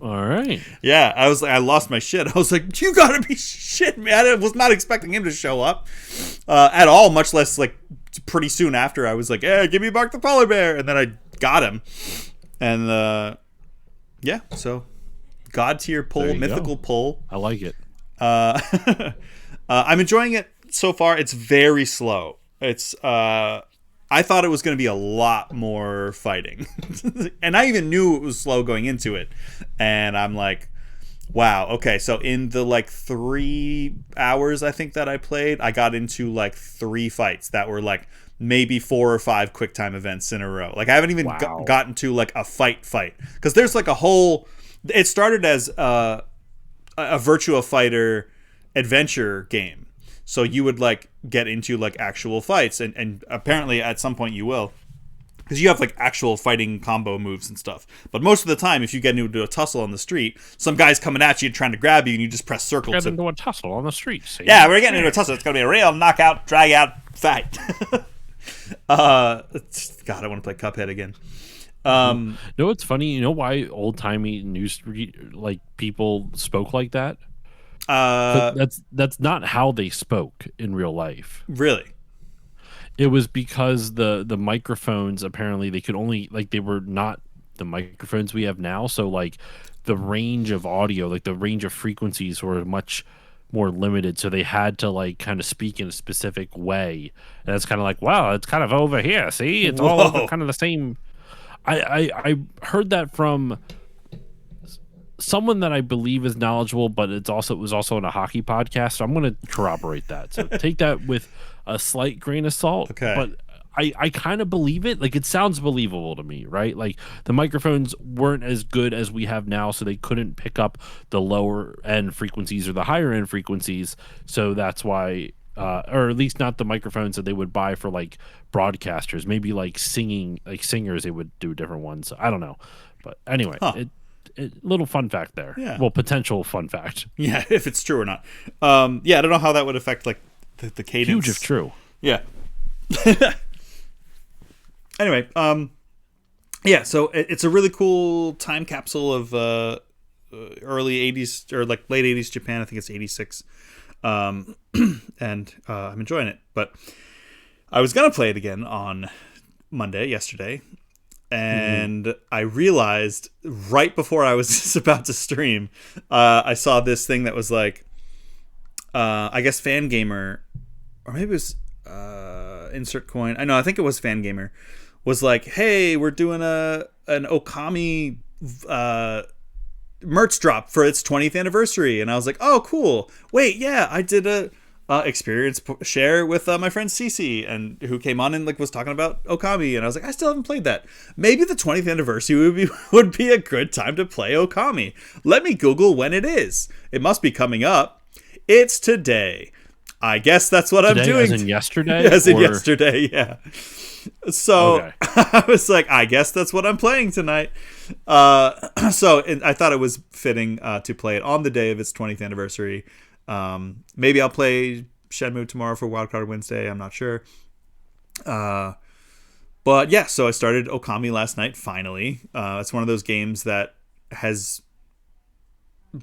[SPEAKER 2] All right.
[SPEAKER 1] Yeah, I lost my shit. I was like, you gotta be shit, man. I was not expecting him to show up at all, much less like pretty soon after. I was like, yeah, give me Bark the Polar Bear. And then I got him. And yeah, so God tier pull, mythical pull.
[SPEAKER 2] I like it.
[SPEAKER 1] I'm enjoying it so far. It's very slow. It's I thought it was going to be a lot more fighting. And I even knew it was slow going into it. And I'm like, wow, okay, so in the like 3 hours I think that I played, I got into like 3 fights that were like maybe 4 or 5 quick time events in a row. Like I haven't even gotten to like a fight, because there's like a whole, it started as a Virtua Fighter adventure game. So you would like get into like actual fights, and apparently at some point you will, because you have like actual fighting combo moves and stuff. But most of the time, if you get into a tussle on the street, some guy's coming at you trying to grab you, and you just press circle.
[SPEAKER 2] Get into a tussle on the street. See?
[SPEAKER 1] Yeah, we're getting into a tussle. It's gonna be a real knockout, drag out fight. God, I want to play Cuphead again.
[SPEAKER 2] You know what's funny? You know why old timey news like people spoke like that? But that's not how they spoke in real life.
[SPEAKER 1] Really?
[SPEAKER 2] It was because the microphones, apparently they could only, like, they were not the microphones we have now, so like the range of audio, like the range of frequencies were much more limited, so they had to like kind of speak in a specific way. And it's kind of like, wow, it's kind of over here, see, it's all over kind of the same. I heard that from someone that I believe is knowledgeable, but it was also in a hockey podcast, so I'm going to corroborate that. So take that with a slight grain of salt.
[SPEAKER 1] Okay.
[SPEAKER 2] But I kind of believe it. Like, it sounds believable to me, right? Like, the microphones weren't as good as we have now, so they couldn't pick up the lower end frequencies or the higher end frequencies. So that's why, or at least not the microphones that they would buy for like broadcasters. Maybe like singing, like singers, they would do different ones. I don't know. But anyway, little fun fact there.
[SPEAKER 1] Yeah.
[SPEAKER 2] Well, potential fun fact.
[SPEAKER 1] Yeah, if it's true or not. Yeah, I don't know how that would affect like the cadence.
[SPEAKER 2] Huge if true.
[SPEAKER 1] Yeah. Anyway, yeah, so it's a really cool time capsule of early 80s or like late 80s Japan. I think it's 86. And I'm enjoying it. But I was going to play it again on yesterday. And I realized right before I was just about to stream, I saw this thing that was like, I guess Fangamer, or maybe it was Insert Coin. I think it was Fangamer, was like, hey, we're doing an Okami merch drop for its 20th anniversary. And I was like, oh, cool. Wait, yeah, I did a experience share with my friend Cece, and who came on and like was talking about Okami, and I was like, I still haven't played that. Maybe the 20th anniversary would be a good time to play Okami. Let me Google when it is. It must be coming up. It's today. I guess that's what I'm doing.
[SPEAKER 2] As in yesterday?
[SPEAKER 1] As in yesterday, yeah. So
[SPEAKER 2] Okay.
[SPEAKER 1] I was like, I guess that's what I'm playing tonight. And I thought it was fitting to play it on the day of its 20th anniversary. Maybe I'll play Shenmue tomorrow for Wildcard Wednesday. I'm not sure. But yeah, so I started Okami last night, finally. It's one of those games that has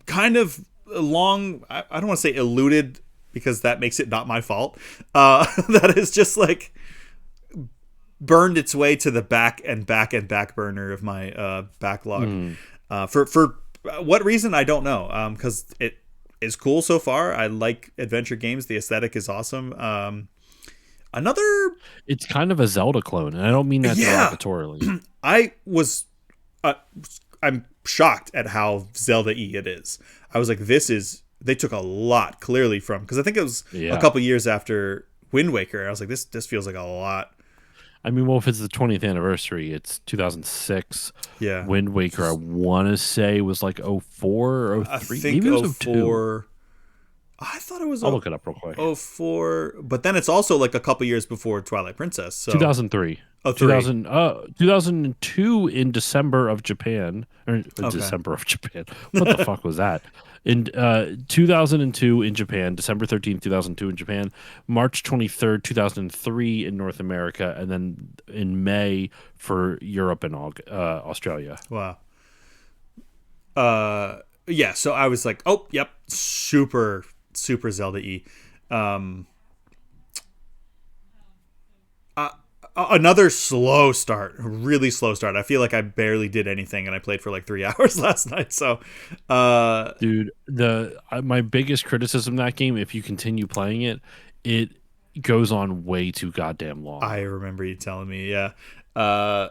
[SPEAKER 1] kind of long, I don't want to say eluded because that makes it not my fault. That is just like burned its way to the back burner of my backlog. For what reason, I don't know. Because it is cool so far. I like adventure games. The aesthetic is awesome. Another,
[SPEAKER 2] It's kind of a Zelda clone, and I don't mean that derogatorily.
[SPEAKER 1] I was, I'm shocked at how Zelda-y it is. I was like, they took a lot clearly from, because I think it was a couple years after Wind Waker. I was like, this feels like a lot.
[SPEAKER 2] I mean, well, if it's the 20th anniversary, it's 2006.
[SPEAKER 1] Yeah.
[SPEAKER 2] Wind Waker, I want to say, was like 04 or 03.
[SPEAKER 1] I think
[SPEAKER 2] Maybe it was
[SPEAKER 1] 04. I thought it was
[SPEAKER 2] I'll look it up real quick.
[SPEAKER 1] 04, but then it's also like a couple years before Twilight Princess. So
[SPEAKER 2] 2003.
[SPEAKER 1] Oh,
[SPEAKER 2] 2002 in December of Japan. Or December of Japan. What the fuck was that? In 2002 in Japan, December 13th, 2002 in Japan, March 23rd, 2003 in North America, and then in May for Europe and Australia.
[SPEAKER 1] Wow. Yeah, so I was like, oh, yep, super Zelda-y. Another slow start, really slow start. I feel like I barely did anything, and I played for like 3 hours last night. So,
[SPEAKER 2] dude, my biggest criticism of that game, if you continue playing it, it goes on way too goddamn long.
[SPEAKER 1] I remember you telling me, yeah. I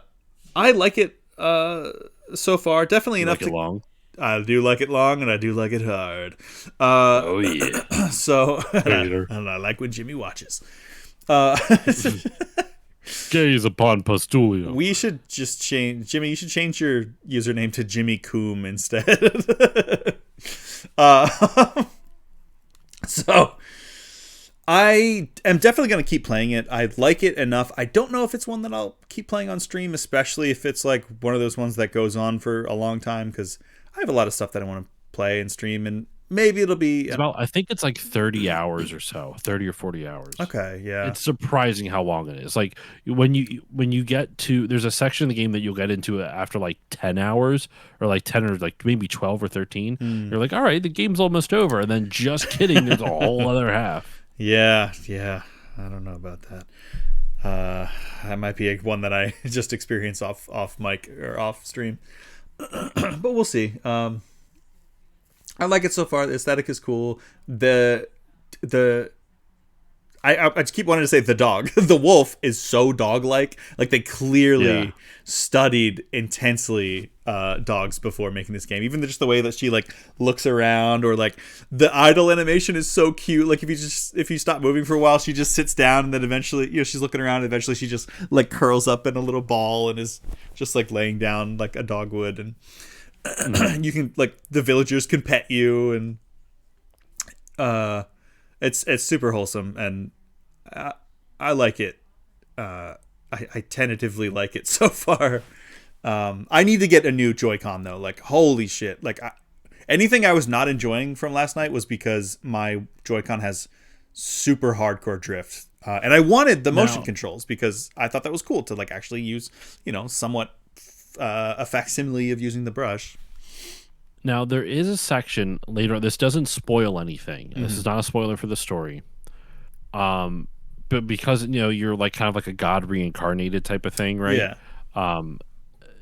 [SPEAKER 1] like it so far. Definitely enough
[SPEAKER 2] like it long.
[SPEAKER 1] I do like it long, and I do like it hard.
[SPEAKER 2] Oh yeah.
[SPEAKER 1] So, and I like when Jimmy watches.
[SPEAKER 2] Gaze upon Pustulio.
[SPEAKER 1] We should just change, Jimmy. You should change your username to Jimmy Coom instead. So I am definitely going to keep playing it. I like it enough. I don't know if it's one that I'll keep playing on stream, especially if it's like one of those ones that goes on for a long time, because I have a lot of stuff that I want to play and stream, and maybe it'll be
[SPEAKER 2] I think it's like 30 hours or so, 30 or 40 hours.
[SPEAKER 1] Okay, yeah.
[SPEAKER 2] It's surprising how long it is. Like when you get to, there's a section of the game that you'll get into after like 10 hours or like 10 or like maybe 12 or 13. You're like, all right, the game's almost over. And then just kidding, there's a whole other half.
[SPEAKER 1] Yeah. I don't know about that. That might be one that I just experience off mic or off stream. But we'll see. I like it so far. The aesthetic is cool. I just keep wanting to say the dog. The wolf is so dog-like. Like they clearly studied intensely dogs before making this game. Even just the way that she like looks around, or like the idle animation is so cute. Like if you stop moving for a while, she just sits down, and then eventually, she's looking around, and eventually she just like curls up in a little ball and is just like laying down like a dog would. And you can like the villagers can pet you, and it's super wholesome, and I like it. I tentatively like it so far. I need to get a new Joy-Con though. Like holy shit! Like anything I was not enjoying from last night was because my Joy-Con has super hardcore drift, and I wanted the motion controls because I thought that was cool to like actually use, somewhat a facsimile of using the brush.
[SPEAKER 2] Now there is a section later. This doesn't spoil anything. This is not a spoiler for the story. But because you're like kind of like a god reincarnated type of thing, right?
[SPEAKER 1] Yeah.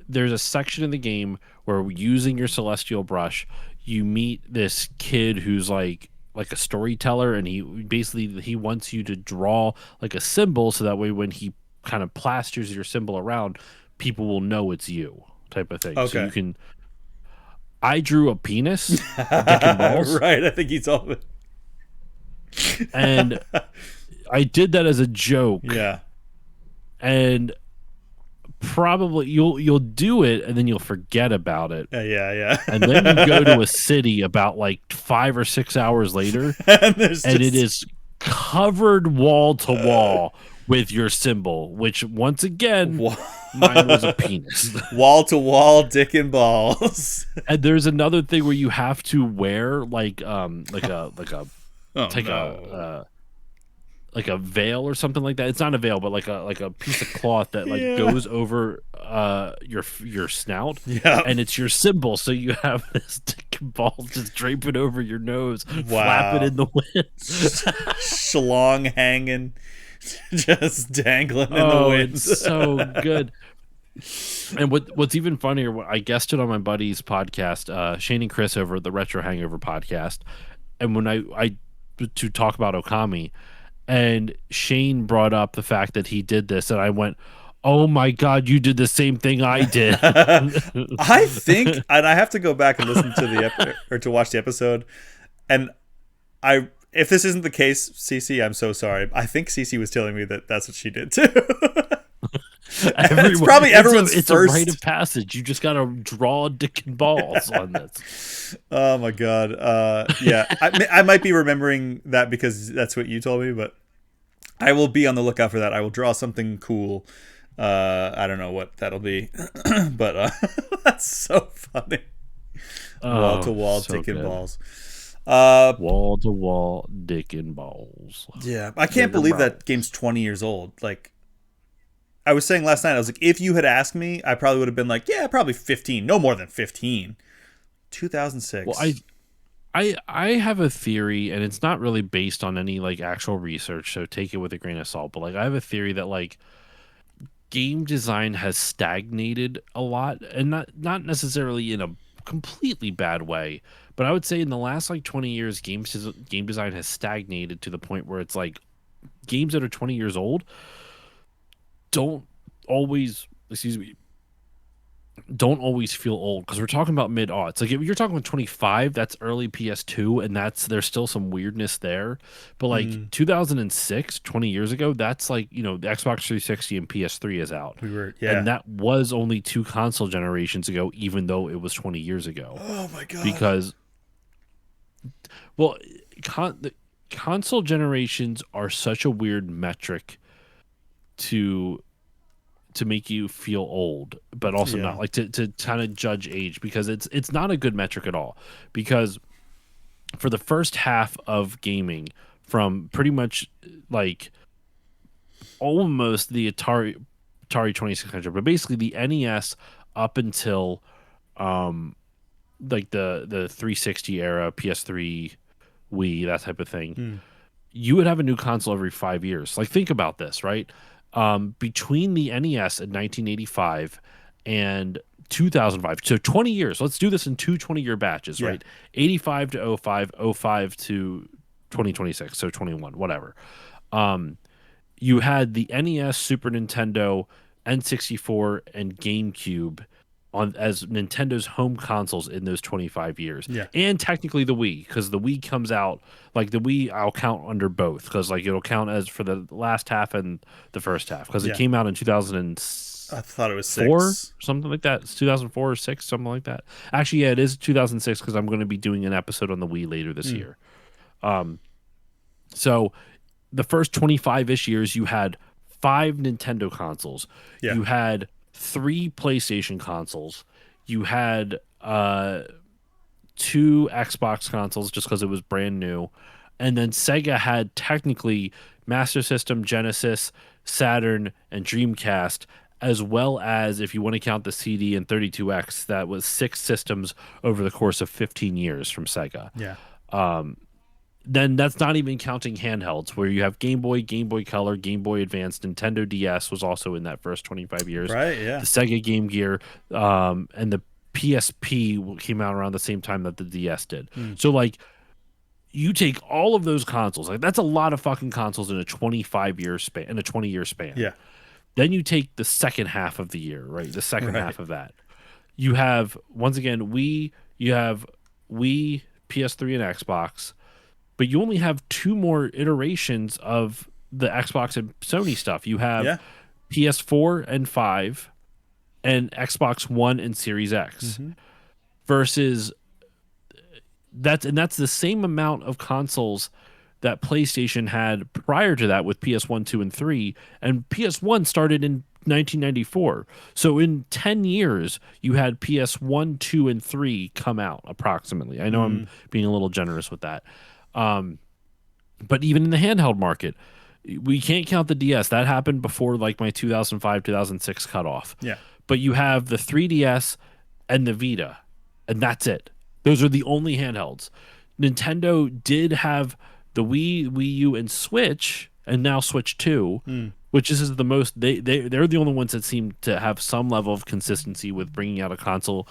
[SPEAKER 2] There's a section in the game where using your celestial brush, you meet this kid who's like a storyteller, and he wants you to draw like a symbol so that way when he kind of plasters your symbol around, people will know it's you, type of thing.
[SPEAKER 1] Okay.
[SPEAKER 2] So you can. I drew a penis, dick and balls.
[SPEAKER 1] Right, I think he's all.
[SPEAKER 2] And I did that as a joke.
[SPEAKER 1] Yeah.
[SPEAKER 2] And probably you'll do it and then you'll forget about it.
[SPEAKER 1] Yeah.
[SPEAKER 2] And then you go to a city about like 5 or 6 hours later, and it is covered wall to wall with your symbol, which once again,
[SPEAKER 1] Wa-
[SPEAKER 2] mine was a penis.
[SPEAKER 1] Wall to wall, dick and balls.
[SPEAKER 2] And there's another thing where you have to wear like a
[SPEAKER 1] Oh
[SPEAKER 2] take
[SPEAKER 1] no.
[SPEAKER 2] like a veil or something like that. It's not a veil, but like a piece of cloth that like
[SPEAKER 1] Yeah.
[SPEAKER 2] goes over your snout,
[SPEAKER 1] Yeah.
[SPEAKER 2] and it's your symbol. So you have this dick and balls just draping over your nose, flapping
[SPEAKER 1] Wow.
[SPEAKER 2] in the wind.
[SPEAKER 1] Schlong hanging, just dangling in the
[SPEAKER 2] Oh,
[SPEAKER 1] wind.
[SPEAKER 2] it's so good. And what's even funnier, I guested on my buddy's podcast, Shane and Chris over at the Retro Hangover podcast, and when I to talk about Okami, and Shane brought up the fact that he did this, and I went, "Oh my god, you did the same thing I did."
[SPEAKER 1] I think, and I have to go back and listen to or to watch the episode, and if this isn't the case, Cece, I'm so sorry. I think Cece was telling me that that's what she did too. It's probably everyone's
[SPEAKER 2] it's
[SPEAKER 1] first.
[SPEAKER 2] a rite of passage. You just gotta draw dick and balls on this.
[SPEAKER 1] Oh my god. Yeah, I might be remembering that because that's what you told me, but I will be on the lookout for that. I will draw something cool. I don't know what that'll be, but that's so funny. Wall to wall,
[SPEAKER 2] so
[SPEAKER 1] dick and
[SPEAKER 2] good.
[SPEAKER 1] balls.
[SPEAKER 2] Wall to wall, dick and balls.
[SPEAKER 1] Yeah, I can't believe that game's 20 years old. Like, I was saying last night, I was like, if you had asked me, I probably would have been like, yeah, probably 15. No more than 15. 2006.
[SPEAKER 2] Well, I have a theory, and it's not really based on any like actual research, so take it with a grain of salt. But like, I have a theory that like game design has stagnated a lot, and not necessarily in a completely bad way, but I would say in the last like 20 years, game design has stagnated to the point where it's like games that are 20 years old don't always, excuse me, don't always feel old, because we're talking about mid-aughts. Like if you're talking about 25, that's early PS2, and there's still some weirdness there. But like 2006, 20 years ago, that's like, the Xbox 360 and PS3 is out. And that was only 2 console generations ago, even though it was 20 years ago.
[SPEAKER 1] Oh my god.
[SPEAKER 2] Because, well, the console generations are such a weird metric to make you feel old, but also not like to kind of judge age, because it's not a good metric at all. Because for the first half of gaming, from pretty much like almost the Atari 2600, but basically the NES up until like the 360 era, PS3, Wii, that type of thing, you would have a new console every 5 years. Like, think about this, right? Between the NES in 1985 and 2005, so 20 years. Let's do this in 2 20-year batches, right? 85 to 05, 05 to 2026, so 21, whatever. You had the NES, Super Nintendo, N64, and GameCube as Nintendo's home consoles in those 25 years. And technically the Wii, because the Wii comes out, like the Wii I'll count under both, because like it'll count as for the last half and the first half, because it came out in 2004.
[SPEAKER 1] I thought it was 6.
[SPEAKER 2] Something like that. It's 2004 or 6, something like that. Actually, yeah, it is 2006, because I'm going to be doing an episode on the Wii later this year. So the first 25-ish years, you had 5 Nintendo consoles. You had 3 PlayStation consoles. You had 2 Xbox consoles, just because it was brand new. And then Sega had technically Master System, Genesis, Saturn, and Dreamcast, as well as, if you want to count the CD and 32X, that was 6 systems over the course of 15 years from Sega. Then that's not even counting handhelds, where you have Game Boy, Game Boy Color, Game Boy Advance, Nintendo DS was also in that first 25 years.
[SPEAKER 1] Right, yeah.
[SPEAKER 2] The Sega Game Gear, and the PSP came out around the same time that the DS did. So, like, you take all of those consoles, like that's a lot of fucking consoles in a 25-year span, in a 20-year span. Then you take the second half of the year, right? The second half of that. You have, once again, you have Wii, PS3, and Xbox, but you only have 2 more iterations of the Xbox and Sony stuff. You have PS4 and 5 and Xbox One and Series X. Versus that's the same amount of consoles that PlayStation had prior to that with PS1, 2, and 3. And PS1 started in 1994. So in 10 years, you had PS1, 2, and 3 come out approximately. I know I'm being a little generous with that. But even in the handheld market, we can't count the DS. That happened before like my 2005, 2006 cutoff.
[SPEAKER 1] Yeah.
[SPEAKER 2] But you have the 3DS and the Vita, and that's it. Those are the only handhelds. Nintendo did have the Wii U, and Switch, and now Switch 2, which is the most they're the only ones that seem to have some level of consistency with bringing out a console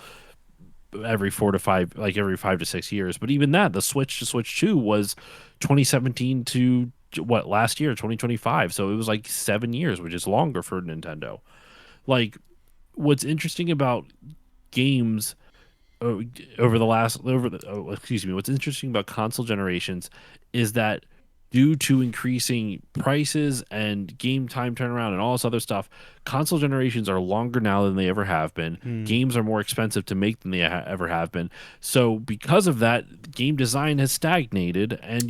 [SPEAKER 2] every 5 to 6 years. But even that, the Switch to Switch 2 was 2017 to what, last year, 2025. So it was like 7 years, which is longer for Nintendo. Like, what's interesting about games what's interesting about console generations is that due to increasing prices and game time turnaround and all this other stuff, console generations are longer now than they ever have been. Games are more expensive to make than they ever have been. So because of that, game design has stagnated, and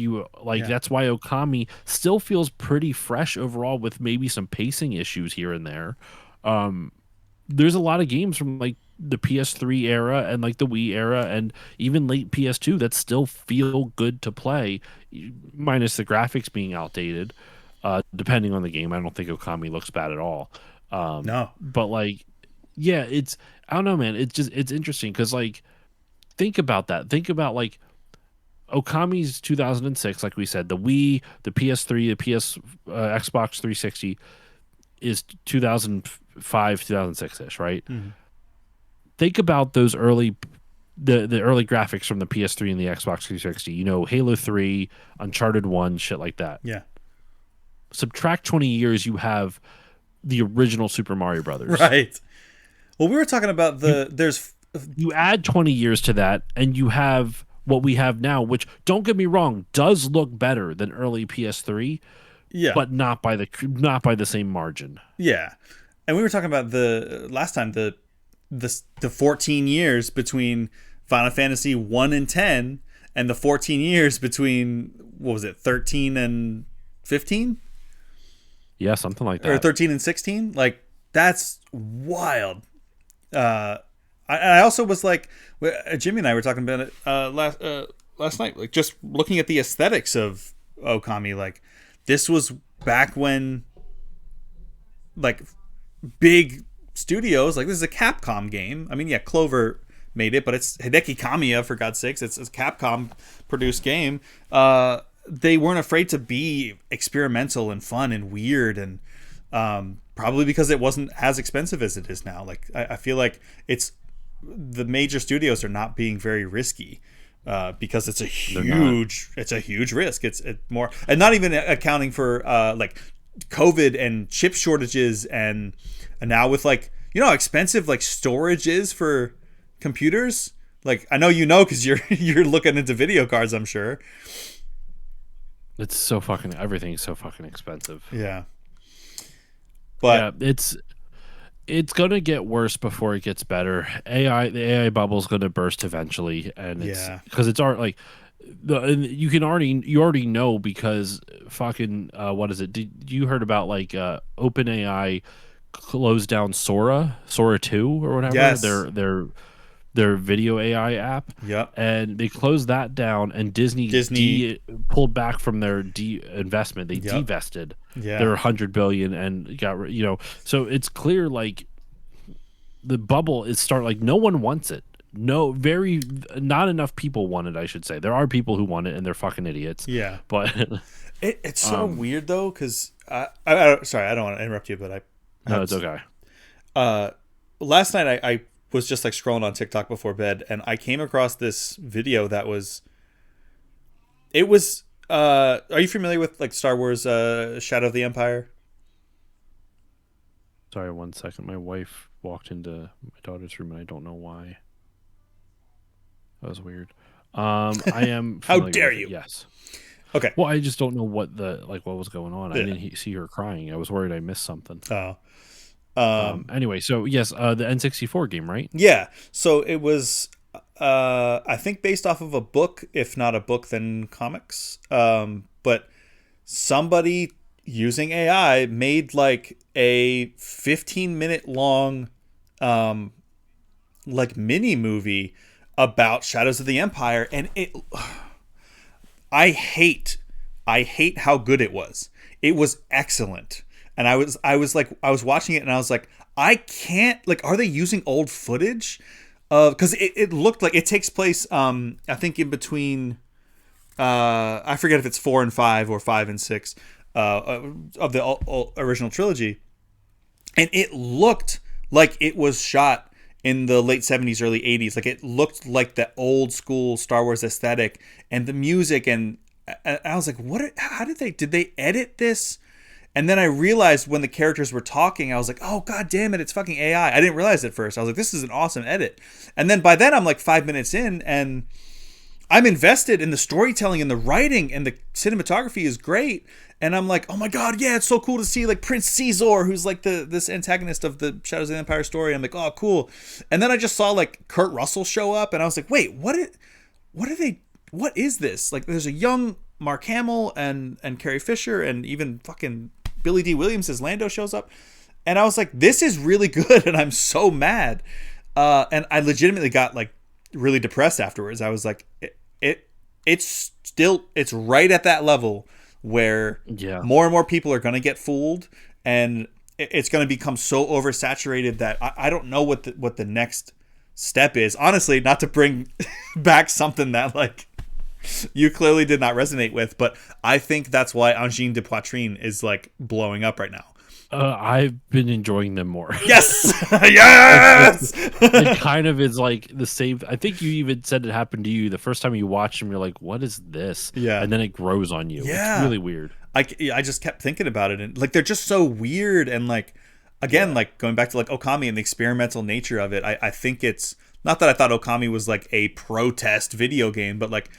[SPEAKER 2] that's why Okami still feels pretty fresh overall, with maybe some pacing issues here and there. There's a lot of games from like the PS3 era and like the Wii era and even late PS2 that still feel good to play, minus the graphics being outdated. Depending on the game, I don't think Okami looks bad at all.
[SPEAKER 1] No,
[SPEAKER 2] but like, yeah, I don't know, man. It's interesting because like, think about that. Think about like Okami's 2006, like we said, the Wii, the PS3, the Xbox 360 is 2005, 2006 ish, right? Think about those early the early graphics from the PS3 and the Xbox 360. Halo 3, Uncharted 1, shit like that.
[SPEAKER 1] Yeah.
[SPEAKER 2] Subtract 20 years, you have the original Super Mario Brothers.
[SPEAKER 1] Right. Well, we were talking about
[SPEAKER 2] you add 20 years to that, and you have what we have now, which, don't get me wrong, does look better than early PS3.
[SPEAKER 1] Yeah.
[SPEAKER 2] But not by the same margin.
[SPEAKER 1] Yeah. And we were talking about last time the 14 years between Final Fantasy 1 and 10 and the 14 years between, what was it, 13 and 15?
[SPEAKER 2] Yeah, something like that.
[SPEAKER 1] Or 13 and 16? Like, that's wild. I also was like, Jimmy and I were talking about it last night, like just looking at the aesthetics of Okami. Like, this was back when like big studios, like, this is a Capcom game. I mean, yeah, Clover made it, but it's Hideki Kamiya, for God's sakes. It's a Capcom produced game. They weren't afraid to be experimental and fun and weird, and probably because it wasn't as expensive as it is now. Like, I feel like the major studios are not being very risky. Because it's a huge risk. It's more, and not even accounting for like COVID and chip shortages, and now with like, how expensive like storage is for computers. Like, I know because you're looking into video cards, I'm sure.
[SPEAKER 2] It's everything's so fucking expensive.
[SPEAKER 1] Yeah, but
[SPEAKER 2] yeah, it's gonna get worse before it gets better. The AI bubble is gonna burst eventually, and it's because it's like you already know, because fucking what is it? Did you heard about like OpenAI closed down Sora 2 or whatever?
[SPEAKER 1] Yes.
[SPEAKER 2] Their video AI app.
[SPEAKER 1] Yep.
[SPEAKER 2] And they closed that down, and Disney pulled back from their investment. They divested their 100 billion and got so it's clear like the bubble is like no one wants it. Not enough people want it, I should say. There are people who want it, and they're fucking idiots.
[SPEAKER 1] Yeah.
[SPEAKER 2] But
[SPEAKER 1] it's so weird though, because sorry, I don't want to interrupt you, but
[SPEAKER 2] no, it's okay.
[SPEAKER 1] Last night I was just like scrolling on TikTok before bed, and I came across this video that was are you familiar with like Star Wars Shadow of the Empire?
[SPEAKER 2] Sorry, 1 second. My wife walked into my daughter's room, and I don't know why. That was weird. I am
[SPEAKER 1] How dare you?
[SPEAKER 2] Yes.
[SPEAKER 1] Okay.
[SPEAKER 2] Well, I just don't know what was going on. I didn't see her crying. I was worried I missed something.
[SPEAKER 1] Oh.
[SPEAKER 2] Anyway, so yes, the N64 game, right?
[SPEAKER 1] Yeah. So it was, I think, based off of a book, if not a book, then comics. but somebody using AI made like a 15-minute long like mini movie about Shadows of the Empire, and I hate how good it was. It was excellent. And I was watching it and I was like, I can't, like, are they using old footage? Because it looked like it takes place, I think in between, I forget if it's 4 and 5 or 5 and 6 of the original trilogy. And it looked like it was shot in the late 70s, early 80s. Like, it looked like the old school Star Wars aesthetic, and the music. And I was like, how did they edit this? And then I realized when the characters were talking, I was like, oh, God damn it, it's fucking AI. I didn't realize it at first. I was like, this is an awesome edit. And then by then I'm like 5 minutes in, and I'm invested in the storytelling and the writing, and the cinematography is great. And I'm like, oh my God, yeah, it's so cool to see like Prince Caesar, who's like this antagonist of the Shadows of the Empire story. I'm like, oh, cool. And then I just saw like Kurt Russell show up, and I was like, wait, what is this? Like, there's a young Mark Hamill and Carrie Fisher, and even fucking Billy D. Williams as Lando shows up. And I was like, this is really good, and I'm so mad. And I legitimately got like really depressed afterwards. I was like, it's right at that level where more and more people are going to get fooled, and it's going to become so oversaturated that I don't know what the next step is. Honestly, not to bring back something that like you clearly did not resonate with, but I think that's why Angine de Poitrine is like blowing up right now.
[SPEAKER 2] I've been enjoying them more.
[SPEAKER 1] Yes, yes.
[SPEAKER 2] It kind of is like the same. I think you even said it happened to you the first time you watched them. You're like, "What is this?"
[SPEAKER 1] Yeah,
[SPEAKER 2] and then it grows on you. Yeah, it's really weird.
[SPEAKER 1] I just kept thinking about it, and like they're just so weird, and like again, like going back to like Okami and the experimental nature of it. I think it's not that I thought Okami was like a protest video game, but like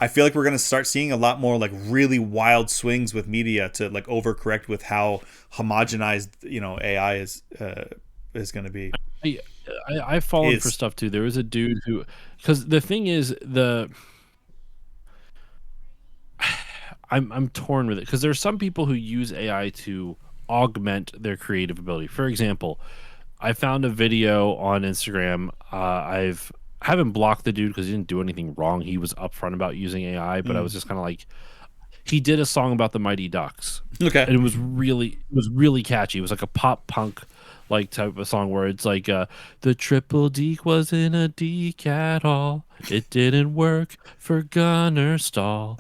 [SPEAKER 1] I feel like we're going to start seeing a lot more like really wild swings with media to like overcorrect with how homogenized, AI is going to be.
[SPEAKER 2] I've fallen for stuff too. There was a dude who, because the thing is I'm torn with it, because there's some people who use AI to augment their creative ability. For example, I found a video on Instagram. I haven't blocked the dude because he didn't do anything wrong. He was upfront about using AI, but I was just kind of like, he did a song about the Mighty Ducks.
[SPEAKER 1] Okay.
[SPEAKER 2] And it was really catchy. It was like a pop punk like type of song where it's like the triple deke wasn't a deke at all. It didn't work for Gunner Stall.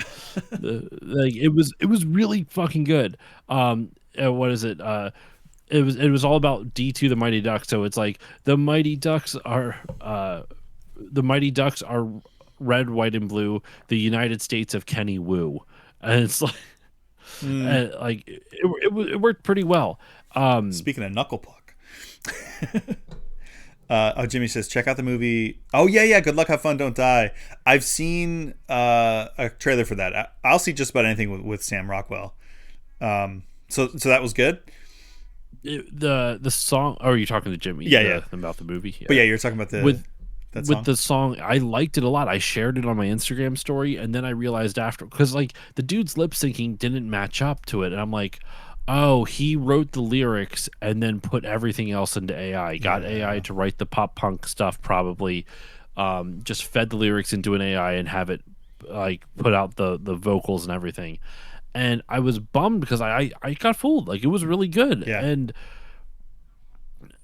[SPEAKER 2] Like it was really fucking good. What is it? It was all about D2 the Mighty Ducks. So it's like the Mighty Ducks are red, white, and blue, the United States of Kenny Wu. And it's like, it worked pretty well.
[SPEAKER 1] Speaking of Knuckle Puck, Jimmy says, check out the movie. Oh yeah, Good Luck, Have Fun, Don't Die. I've seen a trailer for that. I'll see just about anything with Sam Rockwell. So that was good.
[SPEAKER 2] The song. Oh, are you talking to Jimmy?
[SPEAKER 1] Yeah.
[SPEAKER 2] About the movie. Yeah.
[SPEAKER 1] But yeah, you're talking about
[SPEAKER 2] with the song. I liked it a lot. I shared it on my Instagram story, and then I realized after, because like the dude's lip syncing didn't match up to it, and I'm like, oh, he wrote the lyrics and then put everything else into AI. Got AI to write the pop punk stuff, probably. Just fed the lyrics into an AI and have it like put out the vocals and everything. And I was bummed because I got fooled. Like, it was really good.
[SPEAKER 1] Yeah.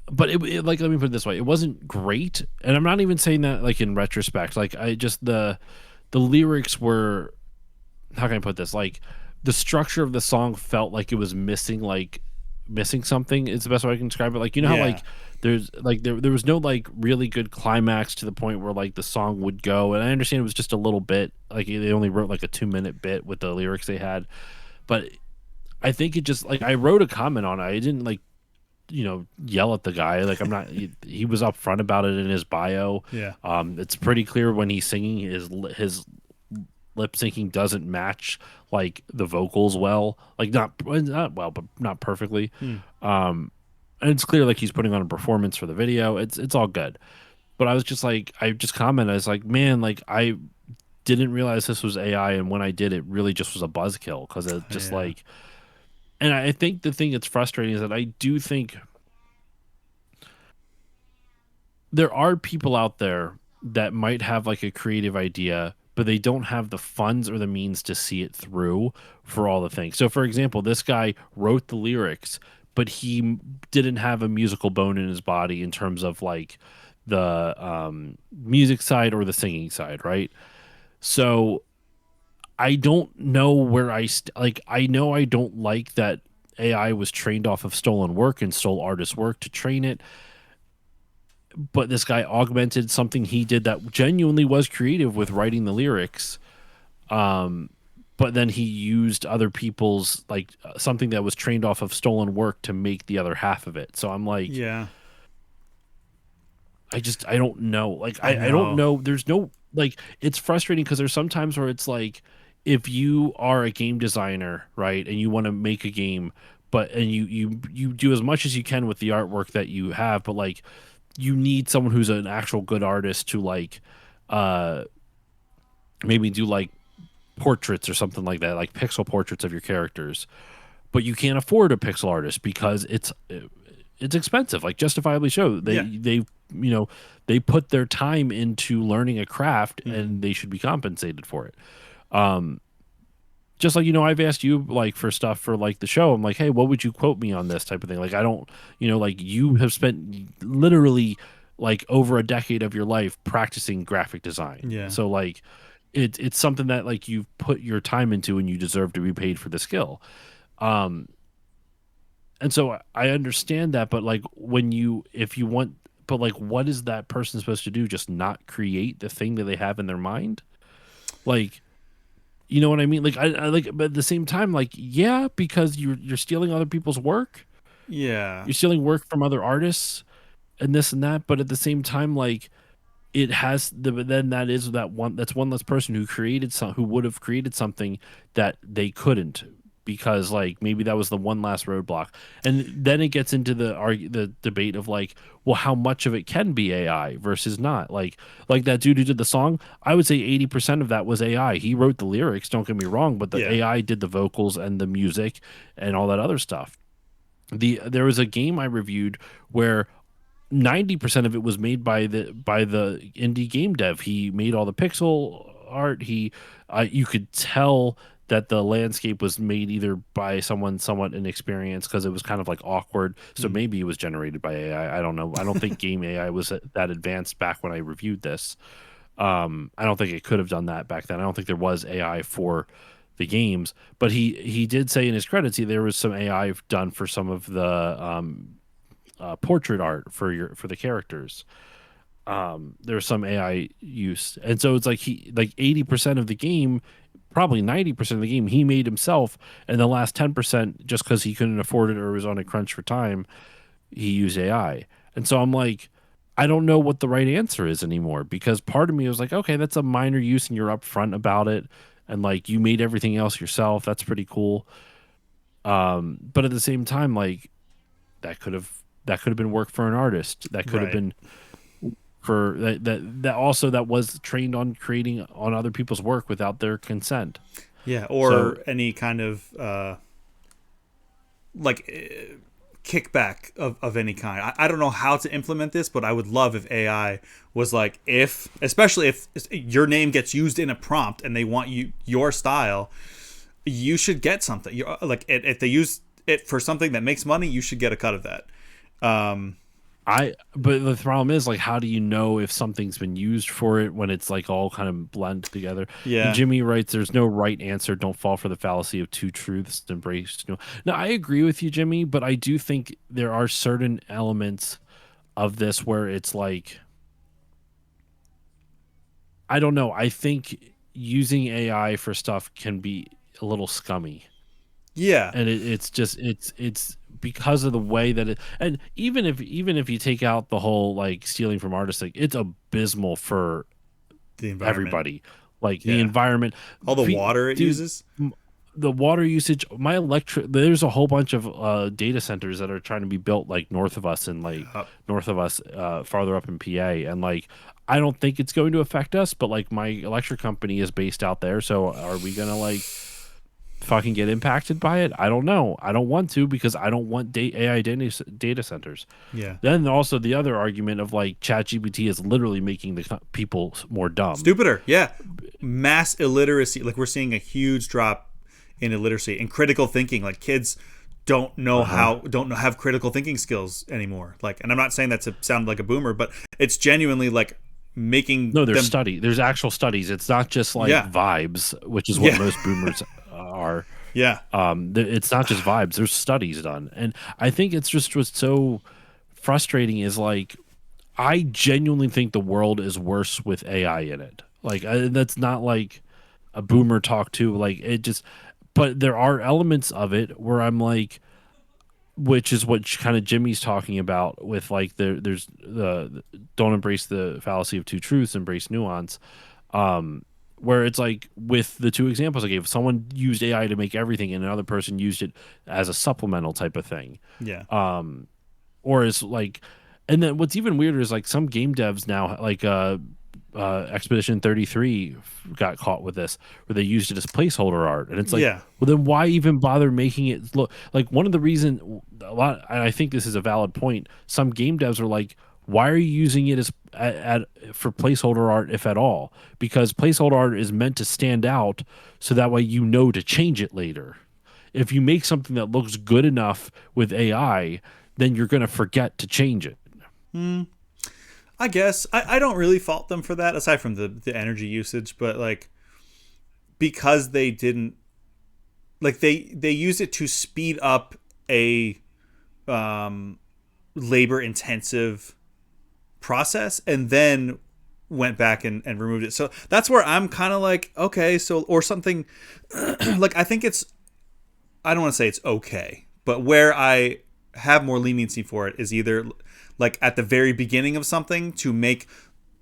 [SPEAKER 2] But it like, let me put it this way, it wasn't great, and I'm not even saying that like in retrospect. Like, I just the lyrics were, how can I put this? Like, the structure of the song felt like it was missing something. Is the best way I can describe it. Like, you know how like there's like there was no like really good climax to the point where like the song would go. And I understand it was just a little bit, like they only wrote like a 2-minute bit with the lyrics they had, but I think it just, like, I wrote a comment on it. I didn't like, yell at the guy. Like, I'm not. He was upfront about it in his bio.
[SPEAKER 1] Yeah.
[SPEAKER 2] It's pretty clear when he's singing, his lip syncing doesn't match like the vocals well. Like, not well, but not perfectly. And it's clear like he's putting on a performance for the video. It's all good. But I was just like, I just commented. I was like, man, like didn't realize this was AI, and when I did, it really just was a buzzkill because it just
[SPEAKER 1] Yeah.
[SPEAKER 2] like. And I think the thing that's frustrating is that I do think there are people out there that might have like a creative idea, but they don't have the funds or the means to see it through for all the things. So, for example, this guy wrote the lyrics, but he didn't have a musical bone in his body in terms of like the music side or the singing side, right? So, I don't know where like. I know I don't like that AI was trained off of stolen work and stole artists' work to train it, but this guy augmented something he did that genuinely was creative with writing the lyrics. Um, but then he used other people's like something that was trained off of stolen work to make the other half of it. So I'm like,
[SPEAKER 1] Yeah.
[SPEAKER 2] I don't know. Like
[SPEAKER 1] I
[SPEAKER 2] I don't
[SPEAKER 1] know.
[SPEAKER 2] know. There's no like it's frustrating because there's some times where it's like if you are a game designer, right, and you want to make a game, but and you do as much as you can with the artwork that you have, but like you need someone who's an actual good artist to like uh maybe do like portraits or something like that, like pixel portraits of your characters. But you can't afford a pixel artist because it's expensive. Like justifiably so.
[SPEAKER 1] Yeah.
[SPEAKER 2] They you know, they put their time into learning a craft
[SPEAKER 1] Hmm.
[SPEAKER 2] and they should be compensated for it. Um just like I've asked you like for stuff for like the show. I'm like, hey, what would you quote me on this type of thing? Like, I don't, like you have spent literally like over a decade of your life practicing graphic design.
[SPEAKER 1] Yeah.
[SPEAKER 2] So like, it's something that like you've put your time into and you deserve to be paid for the skill. Um, and so I understand that, but like if you want, but like, what is that person supposed to do? Just not create the thing that they have in their mind? Like, you know what I mean? Like I like, but at the same time, like yeah, because you're stealing other people's work.
[SPEAKER 1] Yeah.
[SPEAKER 2] You're stealing work from other artists and this and that. But at the same time, like it has the. But then that's one less person who would have created something that they couldn't because like maybe that was the one last roadblock. And then it gets into the debate of like, well, how much of it can be AI versus not? Like that dude who did the song, I would say 80% of that was AI. He wrote the lyrics, don't get me wrong, but the
[SPEAKER 1] Yeah.
[SPEAKER 2] AI did the vocals and the music and all that other stuff. There was a game I reviewed where 90% of it was made by the indie game dev. He made all the pixel art. You could tell that the landscape was made either by someone somewhat inexperienced because it was kind of like awkward. So
[SPEAKER 1] Hmm.
[SPEAKER 2] maybe it was generated by AI. I don't know. I don't think game AI was that advanced back when I reviewed this. I don't think it could have done that back then. I don't think there was AI for the games, but he did say in his credits there was some AI done for some of the portrait art for the characters. There's some AI use, and so it's like he like 80% of the game, probably 90% of the game, he made himself, and the last 10% just because he couldn't afford it or was on a crunch for time, he used AI. And so I'm like, I don't know what the right answer is anymore because part of me was like, okay, that's a minor use and you're upfront about it, and like you made everything else yourself. That's pretty cool. But at the same time, like that could have that could have been work for an artist. That could have
[SPEAKER 1] Right.
[SPEAKER 2] been for that also that was trained on creating on other people's work without their consent.
[SPEAKER 1] Yeah.
[SPEAKER 2] So
[SPEAKER 1] Or any kind of like kickback of any kind. I don't know how to implement this, but I would love if AI was like, if, especially if your name gets used in a prompt and they want your style, you should get something. Like if they use it for something that makes money, you should get a cut of that. Um,
[SPEAKER 2] but the problem is like, how do you know if something's been used for it when it's like all kind of blended together? And
[SPEAKER 1] yeah.
[SPEAKER 2] Jimmy writes, "There's no right answer. Don't fall for the fallacy of two truths. Embrace." Now I agree with you, Jimmy, but I do think there are certain elements of this where it's like, I don't know. I think using AI for stuff can be a little scummy,
[SPEAKER 1] Yeah.
[SPEAKER 2] and it's because of the way that it. And even if you take out the whole like stealing from artists, like it's abysmal for
[SPEAKER 1] The environment.
[SPEAKER 2] everybody. Like the
[SPEAKER 1] Yeah.
[SPEAKER 2] environment,
[SPEAKER 1] All the water it
[SPEAKER 2] dude.
[SPEAKER 1] uses.
[SPEAKER 2] the water usage, there's a whole bunch of data centers that are trying to be built like north of us and like north of us, farther up in PA, and like I don't think it's going to affect us, but like my electric company is based out there, so are we gonna like fucking get impacted by it? I don't know. I don't want to, because I don't want AI data centers.
[SPEAKER 1] Yeah.
[SPEAKER 2] Then also the other argument of like ChatGPT is literally making the people more dumb.
[SPEAKER 1] Stupider. Yeah. Mass illiteracy. Like, we're seeing a huge drop in illiteracy and critical thinking. Like, kids don't have critical thinking skills anymore. Like, and I'm not saying that to sound like a boomer, but it's genuinely like making
[SPEAKER 2] there's actual studies. It's not just like vibes, which is what most boomers are.
[SPEAKER 1] Yeah.
[SPEAKER 2] It's not just vibes. There's studies done, and I think it's just what's so frustrating is like I genuinely think the world is worse with AI in it. Like that's not like a boomer talk too. Like it just, but there are elements of it where I'm like, which is what kind of Jimmy's talking about with like there's the don't embrace the fallacy of two truths, embrace nuance. Where it's like with the two examples I gave, someone used AI to make everything and another person used it as a supplemental type of thing.
[SPEAKER 1] Yeah.
[SPEAKER 2] Or is like, and then what's even weirder is like some game devs now, like Expedition 33 got caught with this, where they used it as placeholder art, and it's like, well, then why even bother making it look like one of the reason a lot? And I think this is a valid point. Some game devs are like, why are you using it as for placeholder art, if at all? Because placeholder art is meant to stand out, so that way you know to change it later. If you make something that looks good enough with AI, then you're going to forget to change it.
[SPEAKER 1] I guess I don't really fault them for that, aside from the energy usage, but like because they didn't like they use it to speed up a labor intensive process and then went back and removed it. So that's where I'm kind of like, okay, so, or something like, I think it's, I don't want to say it's okay, but where I have more leniency for it is either like at the very beginning of something to make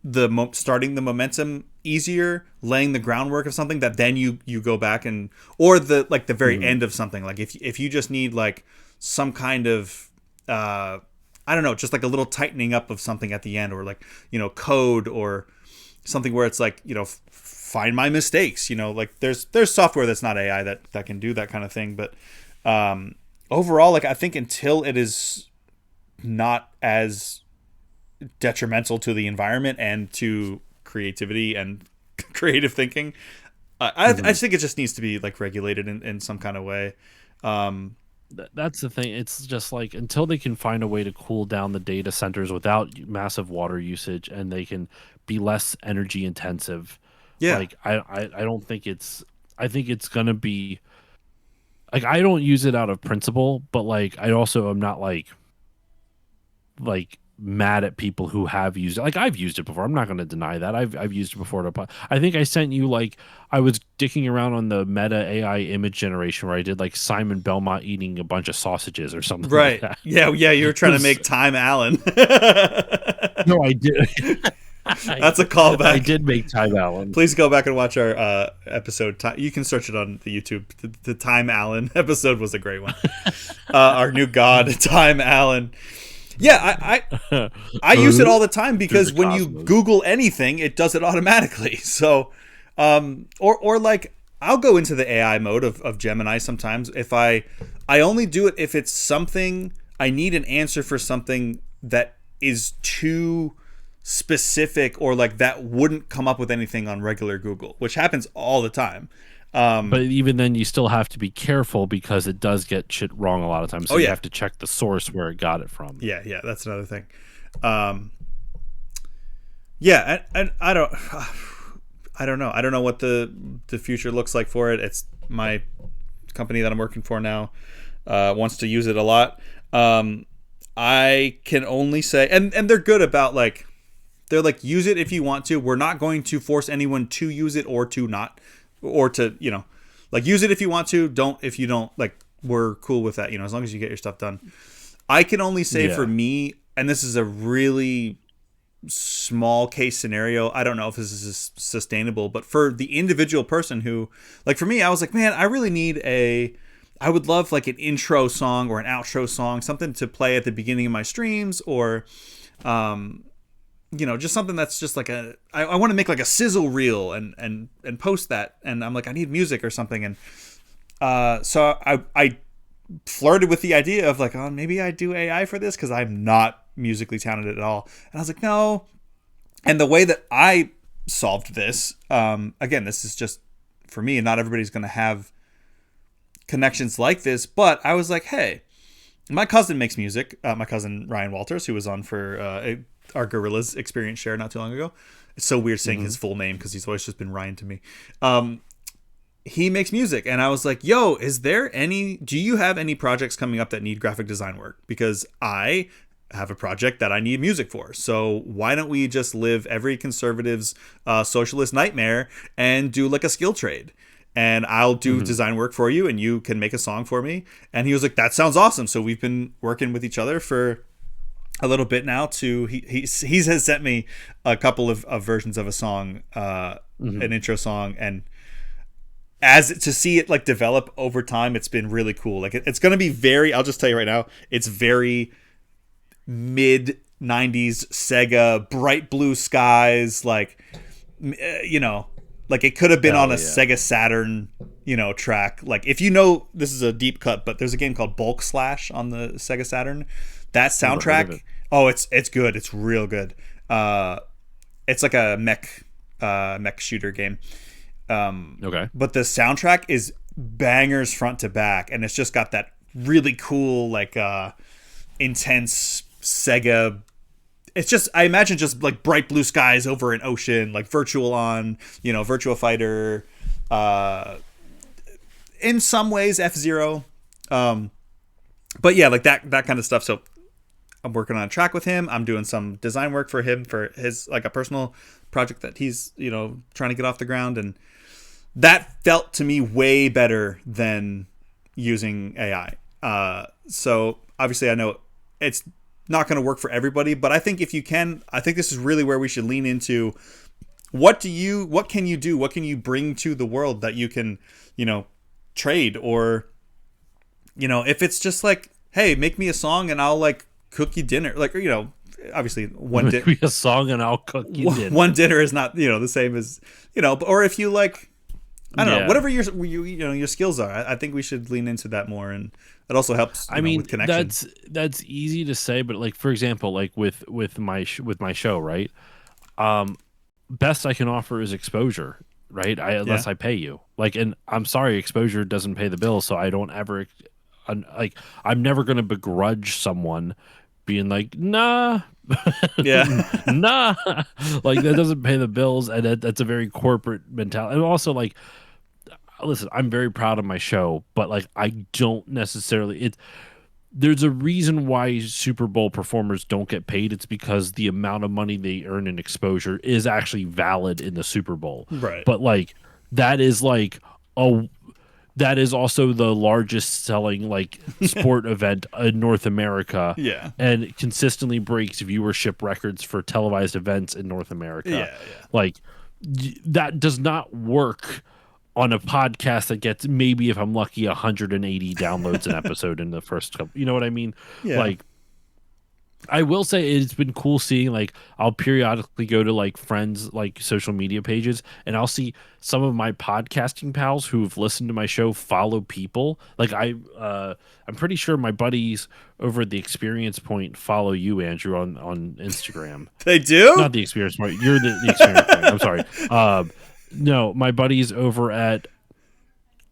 [SPEAKER 1] the starting the momentum easier, laying the groundwork of something that then you go back and, or the like the very end of something. Like if you just need like some kind of I don't know, just like a little tightening up of something at the end, or like, you know, code or something where it's like, you know, find my mistakes, you know, like there's software that's not AI that can do that kind of thing. But overall, like I think until it is not as detrimental to the environment and to creativity and creative thinking, I think it just needs to be like regulated in some kind of way.
[SPEAKER 2] That's the thing. It's just like until they can find a way to cool down the data centers without massive water usage and they can be less energy intensive.
[SPEAKER 1] Yeah.
[SPEAKER 2] Like I don't think I think it's gonna be like, I don't use it out of principle, but like I also am not like mad at people who have used it. Like I've used it before. I'm not going to deny that. I've used it before. I think I sent you like I was dicking around on the Meta AI image generation where I did like Simon Belmont eating a bunch of sausages or something.
[SPEAKER 1] Right.
[SPEAKER 2] Like that.
[SPEAKER 1] Yeah. You were trying to make Time Allen.
[SPEAKER 2] No, I did.
[SPEAKER 1] That's a callback.
[SPEAKER 2] I did make Time Allen.
[SPEAKER 1] Please go back and watch our episode. You can search it on the YouTube. The Time Allen episode was a great one. Our new god, Time Allen. Yeah, I use it all the time because when you Google anything, it does it automatically. So, or like I'll go into the AI mode of Gemini sometimes if I only do it if it's something I need an answer for, something that is too specific or like that wouldn't come up with anything on regular Google, which happens all the time.
[SPEAKER 2] But even then, you still have to be careful because it does get shit wrong a lot of times. So you have to check the source where it got it from.
[SPEAKER 1] Yeah, that's another thing. Yeah, and I don't know. I don't know what the future looks like for it. It's my company that I'm working for now wants to use it a lot. I can only say, and they're good about like, they're like, use it if you want to. We're not going to force anyone to use it or to not. Or to, you know, like use it if you want to, don't if you don't, like we're cool with that, you know, as long as you get your stuff done. I can only say for me, and this is a really small case scenario, I don't know if this is sustainable, but for the individual person who, like for me, I was like, man, I really need I would love like an intro song or an outro song, something to play at the beginning of my streams, or just something that's just like I want to make like a sizzle reel and post that, and I'm like, I need music or something. And so I flirted with the idea of like, oh, maybe I do AI for this because I'm not musically talented at all. And I was like, no. And the way that I solved this, again, this is just for me, and not everybody's going to have connections like this, but I was like, hey, my cousin makes music. My cousin Ryan Walters, who was on for our Gorillas Experience Share not too long ago. It's so weird saying his full name because he's always just been Ryan to me. He makes music, and I was like, yo, do you have any projects coming up that need graphic design work? Because I have a project that I need music for. So why don't we just live every conservative's socialist nightmare and do like a skill trade? And I'll do design work for you, and you can make a song for me. And he was like, that sounds awesome. So we've been working with each other for a little bit now. He has sent me a couple of versions of a song, an intro song, and to see it like develop over time, it's been really cool. Like it's going to be I'll just tell you right now, it's very mid 90s Sega, bright blue skies, like, like it could have been on a Sega Saturn, track. Like if this is a deep cut, but there's a game called Bulk Slash on the Sega Saturn. That soundtrack, it's good. It's real good. It's like a mech shooter game.
[SPEAKER 2] Okay.
[SPEAKER 1] But the soundtrack is bangers front to back, and it's just got that really cool, like intense Sega. It's just, I imagine just like bright blue skies over an ocean, like Virtua Fighter, in some ways F-Zero. But yeah, like that kind of stuff. So I'm working on a track with him. I'm doing some design work for him for his like a personal project that he's, trying to get off the ground. And that felt to me way better than using AI. So obviously I know it's not going to work for everybody, but I think if you can, I think this is really where we should lean into what can you do? What can you bring to the world that you can, trade, or, if it's just like, hey, make me a song and I'll like cook you dinner, like, obviously
[SPEAKER 2] Make me a song and I'll cook you dinner.
[SPEAKER 1] One dinner is not, the same as, or if you like, I don't know, whatever your skills are. I think we should lean into that more, and it also helps. With connection.
[SPEAKER 2] That's easy to say, but like for example, like with my show, right? Best I can offer is exposure, right? Unless I pay you. Like, and I'm sorry, exposure doesn't pay the bill, so I don't ever I'm never going to begrudge someone being like, nah. Nah. Like that doesn't pay the bills, and that's a very corporate mentality. And also like, listen, I'm very proud of my show, but like I don't necessarily there's a reason why Super Bowl performers don't get paid. It's because the amount of money they earn in exposure is actually valid in the Super Bowl.
[SPEAKER 1] Right.
[SPEAKER 2] But like that is also the largest selling like sport event in North America.
[SPEAKER 1] Yeah.
[SPEAKER 2] And it consistently breaks viewership records for televised events in North America.
[SPEAKER 1] Yeah.
[SPEAKER 2] Like that does not work on a podcast that gets maybe, if I'm lucky, 180 downloads an episode in the first couple. You know what I mean?
[SPEAKER 1] Yeah.
[SPEAKER 2] Like, I will say it's been cool seeing, like, I'll periodically go to like friends, like social media pages, and I'll see some of my podcasting pals who've listened to my show follow people. Like I'm pretty sure my buddies over at the Experience Point follow you, Andrew, on Instagram.
[SPEAKER 1] They do?
[SPEAKER 2] Not the Experience Point. You're the Experience Point. I'm sorry. No, my buddies over at,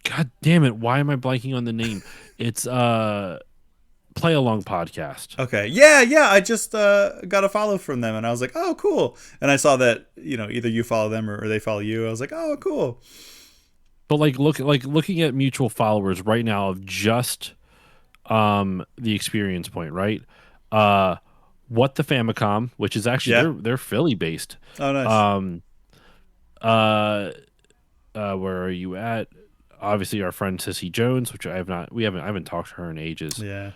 [SPEAKER 2] God damn it, why am I blanking on the name? It's Play Along Podcast.
[SPEAKER 1] Okay. Yeah. I just got a follow from them, and I was like, oh, cool. And I saw that, either you follow them or they follow you. I was like, oh, cool.
[SPEAKER 2] But looking at mutual followers right now of just the Experience Point, right? What the Famicom, which is actually they're Philly based.
[SPEAKER 1] Oh, nice.
[SPEAKER 2] Where are you at? Obviously, our friend Sissy Jones, which I haven't talked to her in ages.
[SPEAKER 1] Yeah.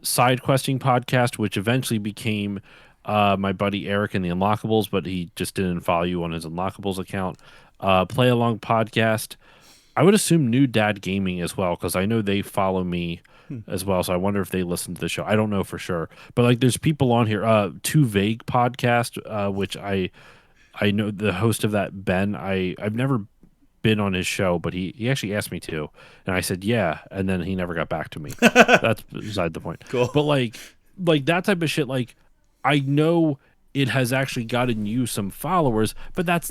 [SPEAKER 2] Side Questing Podcast, which eventually became my buddy Eric in the Unlockables, but he just didn't follow you on his Unlockables account. Play Along Podcast. I would assume New Dad Gaming as well, because I know they follow me as well. So I wonder if they listen to the show. I don't know for sure, but like there's people on here. Too Vague Podcast, which I know the host of that, Ben. I've never been on his show, but he actually asked me to, and I said yeah, and then he never got back to me. That's beside the point.
[SPEAKER 1] Cool.
[SPEAKER 2] But like that type of shit, like I know it has actually gotten you some followers, but that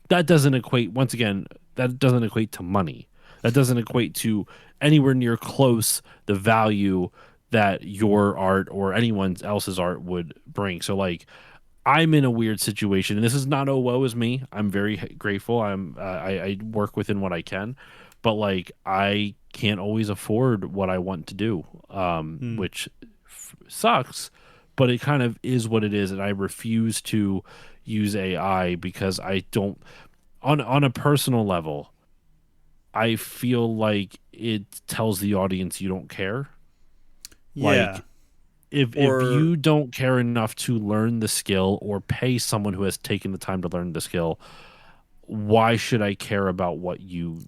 [SPEAKER 2] doesn't equate, once again, that doesn't equate to money. That doesn't equate to anywhere near close the value that your art or anyone else's art would bring. So like I'm in a weird situation, and this is not woe is me. I'm very grateful. I work within what I can, but like I can't always afford what I want to do, which sucks. But it kind of is what it is, and I refuse to use AI because I don't. On a personal level, I feel like it tells the audience you don't care.
[SPEAKER 1] Yeah.
[SPEAKER 2] Like if you don't care enough to learn the skill or pay someone who has taken the time to learn the skill, why should I care about what you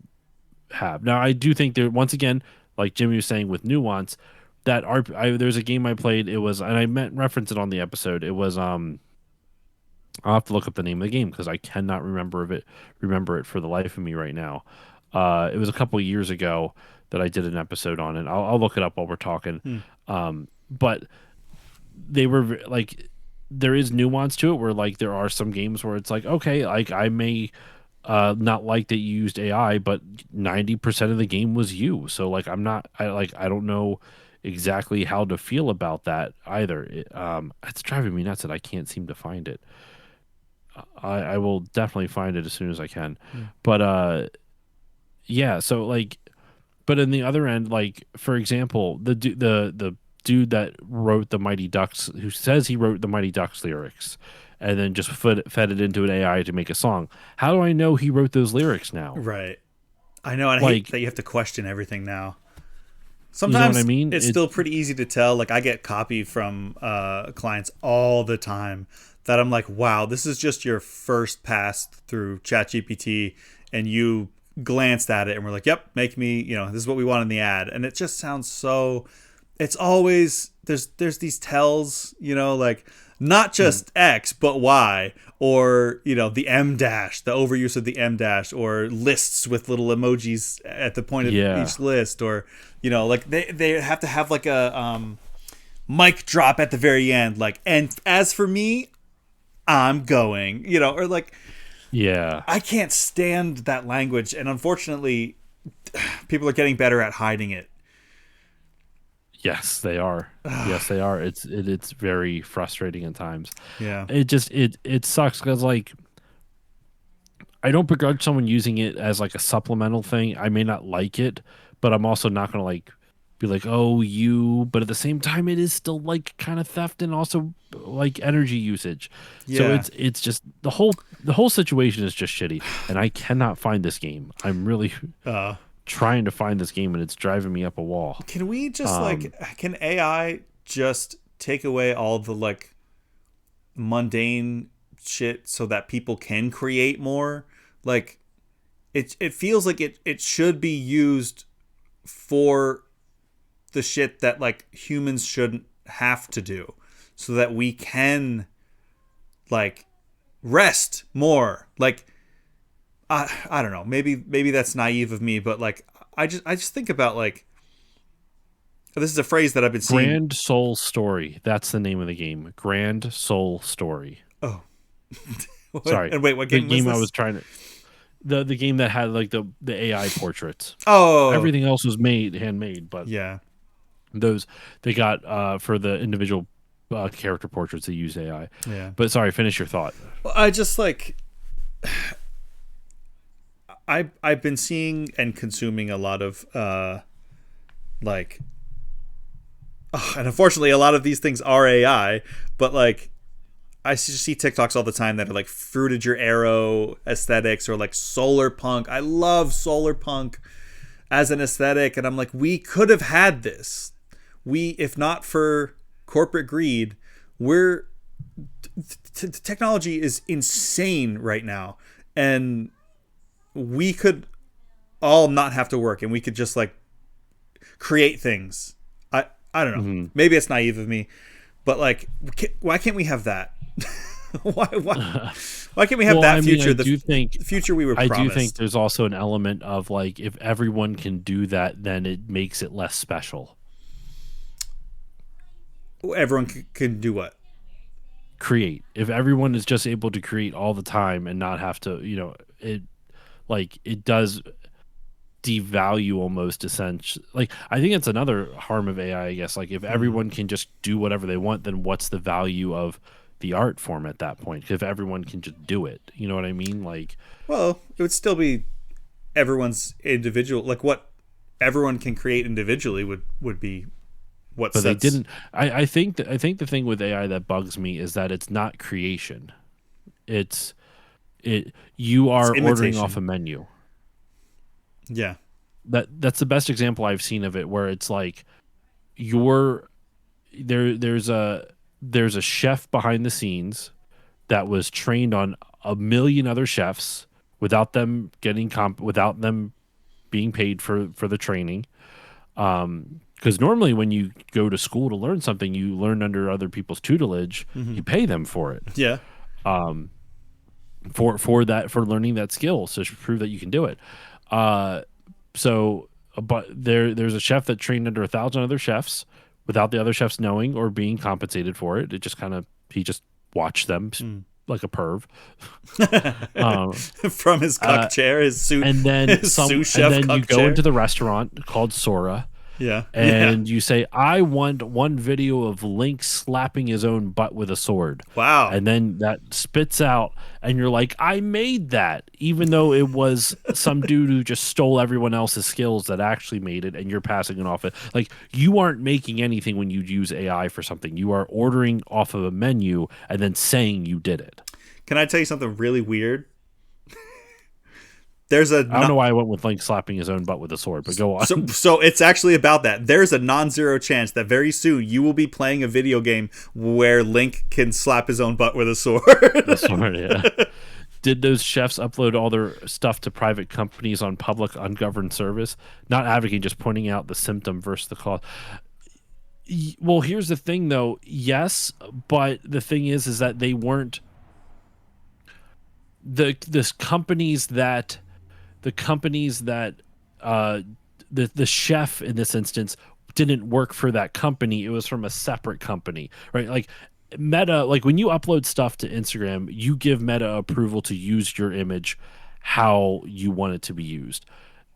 [SPEAKER 2] have? Now, I do think there, once again, like Jimmy was saying with nuance, that there's a game I played. It was, and I meant reference it on the episode. It was I'll have to look up the name of the game because I cannot remember it for the life of me right now. It was a couple of years ago that I did an episode on it. I'll look it up while we're talking. But they were like, there is nuance to it where like there are some games where it's like, okay, like I may not like that you used AI, but 90% of the game was you. So like I don't know exactly how to feel about that either. It's driving me nuts that I can't seem to find it. I will definitely find it as soon as I can. But yeah, so like, but in the other end, like for example, the dude that wrote the Mighty Ducks, who says he wrote the Mighty Ducks lyrics, and then just fed it into an AI to make a song. How do I know he wrote those lyrics now?
[SPEAKER 1] Right. I know, and I
[SPEAKER 2] Like,
[SPEAKER 1] hate that you have to question everything now.
[SPEAKER 2] You know
[SPEAKER 1] Sometimes
[SPEAKER 2] what I mean?
[SPEAKER 1] it's still pretty easy to tell. Like I get copy from clients all the time that I'm like, wow, this is just your first pass through ChatGPT, and you glanced at it and we're like, yep, make me, this is what we want in the ad. And it just sounds so, it's always, there's these tells, like not just X, but Y, or, the M dash, the overuse of the M dash, or lists with little emojis at the point of each list, or, like they have to have like a mic drop at the very end. Like, and as for me, I'm going, or like,
[SPEAKER 2] yeah,
[SPEAKER 1] I can't stand that language, and unfortunately, people are getting better at hiding it.
[SPEAKER 2] Yes, they are. Yes, they are. It's very frustrating at times.
[SPEAKER 1] Yeah.
[SPEAKER 2] It sucks because like I don't begrudge someone using it as like a supplemental thing. I may not like it, but I'm also not gonna like be like, oh, you. But at the same time, it is still like kind of theft and also like energy usage.
[SPEAKER 1] Yeah.
[SPEAKER 2] So it's just the whole situation is just shitty, and I cannot find this game. I'm really trying to find this game, and it's driving me up a wall.
[SPEAKER 1] Can we just can AI just take away all the like mundane shit so that people can create more? Like it feels like it should be used for the shit that like humans shouldn't have to do, so that we can like rest more. Like I don't know, maybe that's naive of me, but like I just think about like, this is a phrase that I've been seeing.
[SPEAKER 2] Grand Soul Story. That's the name of the game. Grand Soul Story.
[SPEAKER 1] Oh.
[SPEAKER 2] Sorry.
[SPEAKER 1] And wait, what game was this?
[SPEAKER 2] I was trying to the game that had like the AI portraits.
[SPEAKER 1] Oh.
[SPEAKER 2] Everything else was handmade, but
[SPEAKER 1] yeah.
[SPEAKER 2] Those they got for the individual character portraits they use AI.
[SPEAKER 1] Yeah.
[SPEAKER 2] But sorry, finish your thought.
[SPEAKER 1] Well, I just like I've been seeing and consuming a lot of like and unfortunately a lot of these things are AI, but like I see TikToks all the time that are like fruited your arrow aesthetics, or like solar punk. I love solar punk as an aesthetic, and I'm like, we could have had this. If not for corporate greed, we're technology is insane right now, and we could all not have to work, and we could just like create things. I don't know.
[SPEAKER 2] Mm-hmm.
[SPEAKER 1] Maybe it's naive of me, but like, why can't we have that? why can't we have that future? The future we were promised.
[SPEAKER 2] I do think there's also an element of like, if everyone can do that, then it makes it less special.
[SPEAKER 1] Everyone can do what?
[SPEAKER 2] Create. If everyone is just able to create all the time and not have to, it does devalue almost essentially. Like, I think it's another harm of AI, I guess. Like, if everyone can just do whatever they want, then what's the value of the art form at that point? If everyone can just do it, you know what I mean? Like,
[SPEAKER 1] well, it would still be everyone's individual. Like, what everyone can create individually would be what.
[SPEAKER 2] But they didn't. I think the thing with AI that bugs me is that it's not creation. You are ordering off a menu.
[SPEAKER 1] Yeah.
[SPEAKER 2] That's the best example I've seen of it, where it's like there's a chef behind the scenes that was trained on a million other chefs without them without them being paid for the training. Because normally when you go to school to learn something, you learn under other people's tutelage. Mm-hmm. You pay them for it.
[SPEAKER 1] Yeah.
[SPEAKER 2] For learning that skill, so to prove that you can do it. But there's a chef that trained under 1,000 other chefs without the other chefs knowing or being compensated for it. It just he just watched them like a perv
[SPEAKER 1] from his cuck chair, his sous,
[SPEAKER 2] and then
[SPEAKER 1] his sous chef.
[SPEAKER 2] And then you go
[SPEAKER 1] chair.
[SPEAKER 2] into the restaurant called Sora.
[SPEAKER 1] Yeah.
[SPEAKER 2] And you say, I want one video of Link slapping his own butt with a sword.
[SPEAKER 1] Wow.
[SPEAKER 2] And then that spits out, and you're like, I made that, even though it was some dude who just stole everyone else's skills that actually made it, and you're passing it off. Like, you aren't making anything when you use AI for something. You are ordering off of a menu and then saying you did it.
[SPEAKER 1] Can I tell you something really weird?
[SPEAKER 2] I don't know why I went with Link slapping his own butt with a sword, but go on.
[SPEAKER 1] So it's actually about that. There's a non-zero chance that very soon you will be playing a video game where Link can slap his own butt with a sword.
[SPEAKER 2] The sword, yeah. Did those chefs upload all their stuff to private companies on public ungoverned service? Not advocating, just pointing out the symptom versus the cause. Well, here's the thing, though. Yes, but the thing is that they weren't the companies that the chef in this instance didn't work for that company. It was from a separate company, right? Like Meta, like when you upload stuff to Instagram, you give Meta approval to use your image how you want it to be used.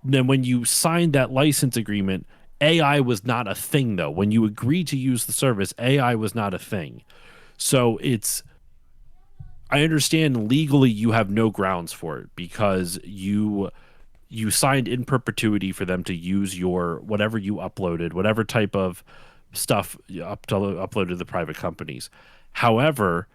[SPEAKER 2] Then when you signed that license agreement, AI was not a thing, though. When you agreed to use the service, AI was not a thing. So I understand legally you have no grounds for it because you signed in perpetuity for them to use your whatever you uploaded, whatever type of stuff uploaded to the private companies. However,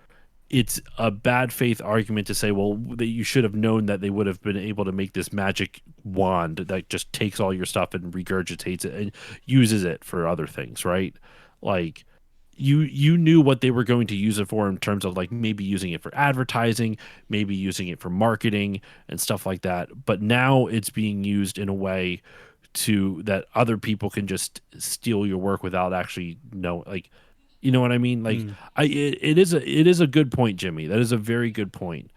[SPEAKER 2] it's a bad faith argument to say, well, that you should have known that they would have been able to make this magic wand that just takes all your stuff and regurgitates it and uses it for other things, right? Like, you knew what they were going to use it for in terms of like maybe using it for advertising, maybe using it for marketing and stuff like that. But now it's being used in a way that other people can just steal your work without actually know, like, you know what I mean? Like, it is a good point, Jimmy. That is a very good point.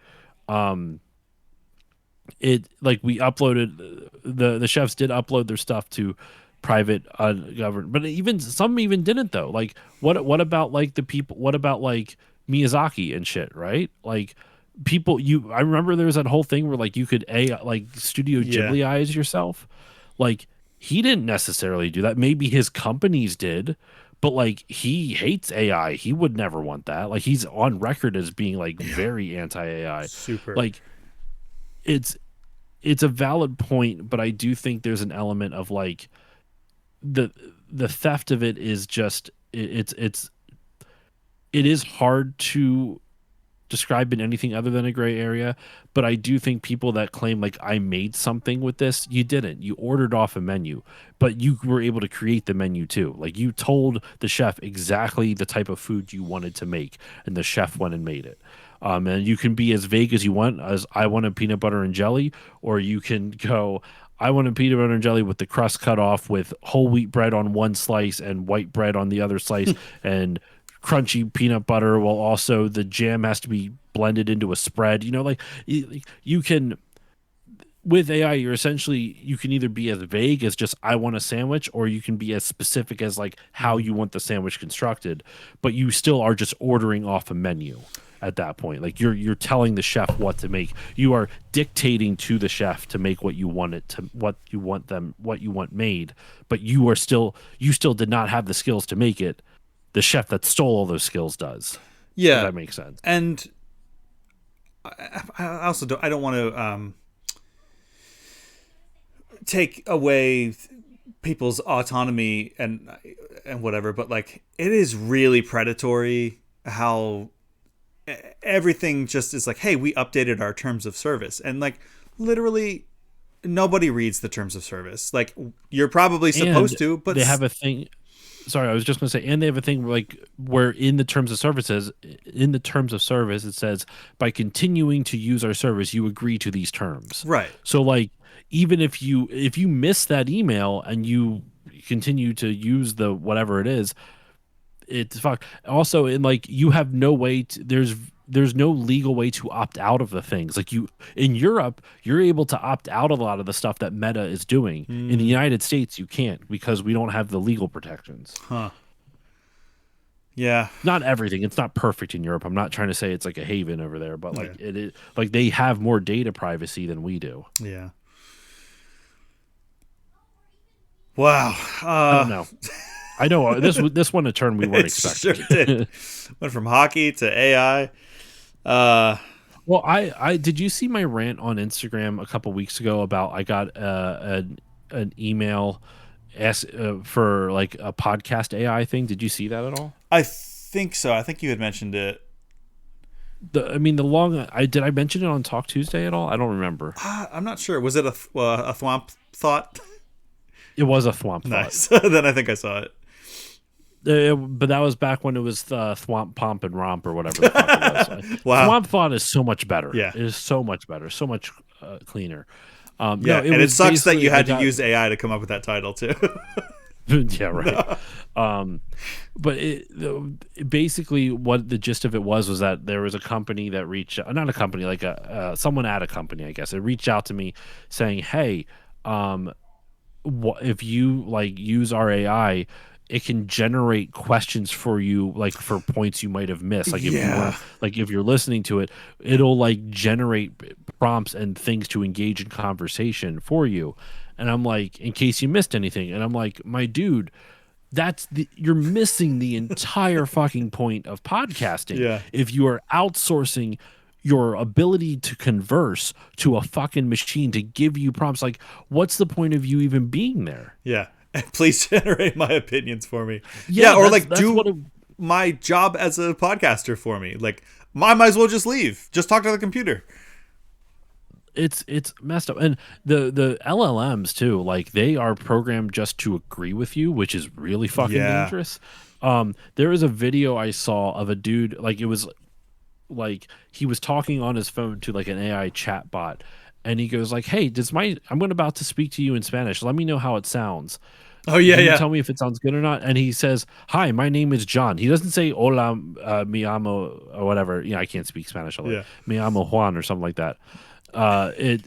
[SPEAKER 2] It like we uploaded the chefs did upload their stuff to private government, but some didn't though. Like what about like the people? What about like Miyazaki and shit? Right? Like people. I remember there was that whole thing where like you could like Studio Ghibli-ize yourself. Like he didn't necessarily do that. Maybe his companies did. But like he hates AI. He would never want that. Like he's on record as being like very anti-AI.
[SPEAKER 1] Super.
[SPEAKER 2] Like it's a valid point, but I do think there's an element of like the theft of it is just it is hard to describe in anything other than a gray area. But I do think people that claim like I made something with this, you didn't. You ordered off a menu, but you were able to create the menu too. Like you told the chef exactly the type of food you wanted to make, and the chef went and made it. And you can be as vague as you want, as I want a peanut butter and jelly, or you can go, I want a peanut butter and jelly with the crust cut off with whole wheat bread on one slice and white bread on the other slice and crunchy peanut butter, while also the jam has to be blended into a spread. You know, like you can, with AI, you can either be as vague as just I want a sandwich, or you can be as specific as like how you want the sandwich constructed, but you still are just ordering off a menu at that point. Like you're telling the chef what to make. You are dictating to the chef to make what you want what you want made, but you still did not have the skills to make it. The chef that stole all those skills does.
[SPEAKER 1] Yeah,
[SPEAKER 2] if that makes sense.
[SPEAKER 1] And I also don't want to take away people's autonomy and whatever, but like it is really predatory how everything just is like, hey, we updated our terms of service, and like literally nobody reads the terms of service. Like you're probably supposed to, but
[SPEAKER 2] they have a thing. Sorry, I was just going to say, and they have a thing like where in the terms of service it says, by continuing to use our service, you agree to these terms.
[SPEAKER 1] Right.
[SPEAKER 2] So like, even if you miss that email and you continue to use the whatever it is, it's fucked. Also, in like, you have no way to, there's no legal way to opt out of the things. Like in Europe, you're able to opt out of a lot of the stuff that Meta is doing. In the United States, you can't, because we don't have the legal protections.
[SPEAKER 1] Huh. Yeah.
[SPEAKER 2] Not everything. It's not perfect in Europe. I'm not trying to say it's like a haven over there, but like it is, like they have more data privacy than we do.
[SPEAKER 1] Yeah. Wow.
[SPEAKER 2] I don't know. I know this one a turn we weren't expecting.
[SPEAKER 1] Sure did. Went from hockey to AI.
[SPEAKER 2] Well, I did you see my rant on Instagram a couple weeks ago about I got an email for like a podcast AI thing? Did you see that at all?
[SPEAKER 1] I think so. I think you had mentioned it.
[SPEAKER 2] Did I mention it on Talk Tuesday at all? I don't remember.
[SPEAKER 1] I'm not sure. Was it a thwomp thought?
[SPEAKER 2] It was a thwomp
[SPEAKER 1] nice.
[SPEAKER 2] thought.
[SPEAKER 1] Then I think I saw it.
[SPEAKER 2] But that was back when it was Thwomp Pomp and Romp or whatever the fuck it was.
[SPEAKER 1] Wow.
[SPEAKER 2] Thwomp Thought is so much better.
[SPEAKER 1] Yeah.
[SPEAKER 2] It is so much better, so much cleaner.
[SPEAKER 1] Yeah, and it sucks that you had to use AI to come up with that title too.
[SPEAKER 2] Yeah, right. But basically what the gist of it was that there was a company that reached, not a company, like someone at a company, I guess, it reached out to me saying, hey, if you like use our AI, it can generate questions for you, like for points you might have missed. Like if you're listening to it, it'll like generate prompts and things to engage in conversation for you. And I'm like, in case you missed anything. And I'm like, my dude, you're missing the entire fucking point of podcasting.
[SPEAKER 1] Yeah.
[SPEAKER 2] If you are outsourcing your ability to converse to a fucking machine to give you prompts, like what's the point of you even being there?
[SPEAKER 1] Yeah. And please generate my opinions for me. Yeah, or like do my job as a podcaster for me. Like I might as well just leave. Just talk to the computer.
[SPEAKER 2] It's messed up. And the LLMs too, like they are programmed just to agree with you, which is really fucking dangerous. There was a video I saw of a dude, like it was like he was talking on his phone to like an AI chat bot, and he goes like, hey, I'm about to speak to you in Spanish. Let me know how it sounds.
[SPEAKER 1] Oh yeah,
[SPEAKER 2] Can
[SPEAKER 1] yeah.
[SPEAKER 2] you tell me if it sounds good or not? And he says, "Hi, my name is John." He doesn't say "Hola, mi amo" or whatever. You know, I can't speak Spanish. Mi amo Juan or something like that.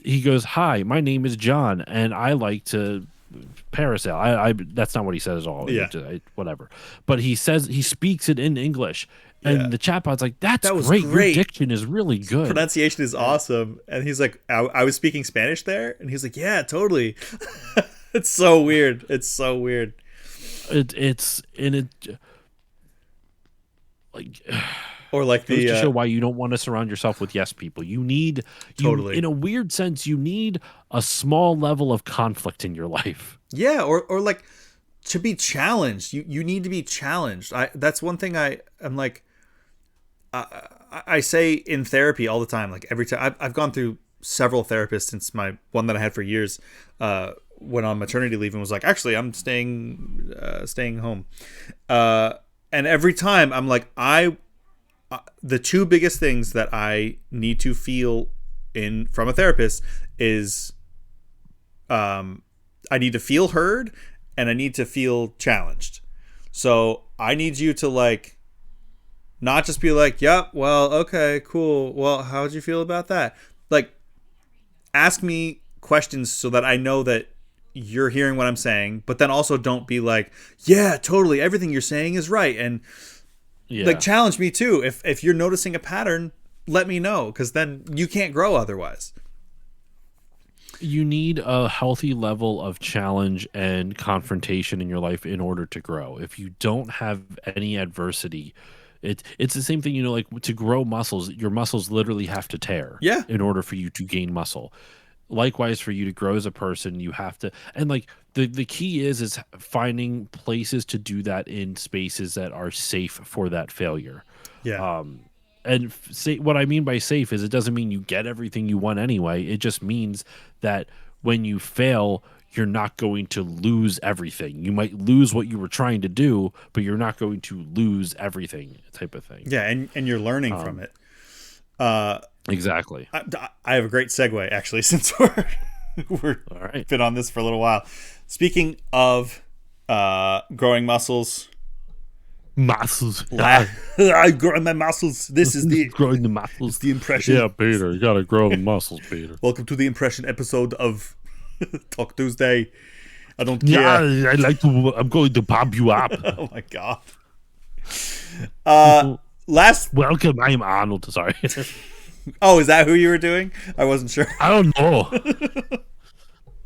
[SPEAKER 2] He goes, "Hi, my name is John, and I like to parasail." I that's not what he says at all.
[SPEAKER 1] Yeah.
[SPEAKER 2] Whatever. But he speaks it in English, and the chatbot's like, "That was great. Your diction is really good.
[SPEAKER 1] Pronunciation is awesome." And he's like, I was speaking Spanish there," and he's like, "Yeah, totally." It's so weird. It's so weird.
[SPEAKER 2] It's like,
[SPEAKER 1] or like
[SPEAKER 2] goes to show why you don't want to surround yourself with yes people. You need
[SPEAKER 1] totally,
[SPEAKER 2] in a weird sense, you need a small level of conflict in your life.
[SPEAKER 1] Yeah, or like to be challenged. You need to be challenged. That's one thing I'm like, I say in therapy all the time, like every time I've gone through several therapists since my one that I had for years went on maternity leave and was like, actually, I'm staying home. And every time I'm like, the two biggest things that I need to feel from a therapist is I need to feel heard and I need to feel challenged. So I need you to like not just be like, yep, well, okay, cool. Well, how'd you feel about that? Like, ask me questions so that I know that you're hearing what I'm saying, but then also don't be like, yeah, totally, everything you're saying is right. And like challenge me too. If you're noticing a pattern, let me know, because then you can't grow otherwise.
[SPEAKER 2] You need a healthy level of challenge and confrontation in your life in order to grow. If you don't have any adversity, it's the same thing, you know, like to grow muscles, your muscles literally have to tear in order for you to gain muscle. Likewise, for you to grow as a person, you have to, and like the key is finding places to do that in spaces that are safe for that failure.
[SPEAKER 1] Yeah.
[SPEAKER 2] And say what I mean by safe is it doesn't mean you get everything you want anyway. It just means that when you fail, you're not going to lose everything. You might lose what you were trying to do, but you're not going to lose everything, type of thing.
[SPEAKER 1] Yeah, and you're learning from it.
[SPEAKER 2] Exactly.
[SPEAKER 1] I have a great segue actually, since we're
[SPEAKER 2] all right.
[SPEAKER 1] been on this for a little while. Speaking of growing muscles. I grow my muscles. This is the
[SPEAKER 2] growing the muscles.
[SPEAKER 1] It's the impression.
[SPEAKER 2] Yeah, Peter, you gotta grow the muscles, Peter.
[SPEAKER 1] Welcome to the impression episode of Talk Tuesday. I don't care.
[SPEAKER 2] Yeah, I'm going to pump you up.
[SPEAKER 1] Oh my god. Welcome.
[SPEAKER 2] I'm Arnold. Sorry.
[SPEAKER 1] Oh, is that who you were doing? I wasn't sure.
[SPEAKER 2] I don't know.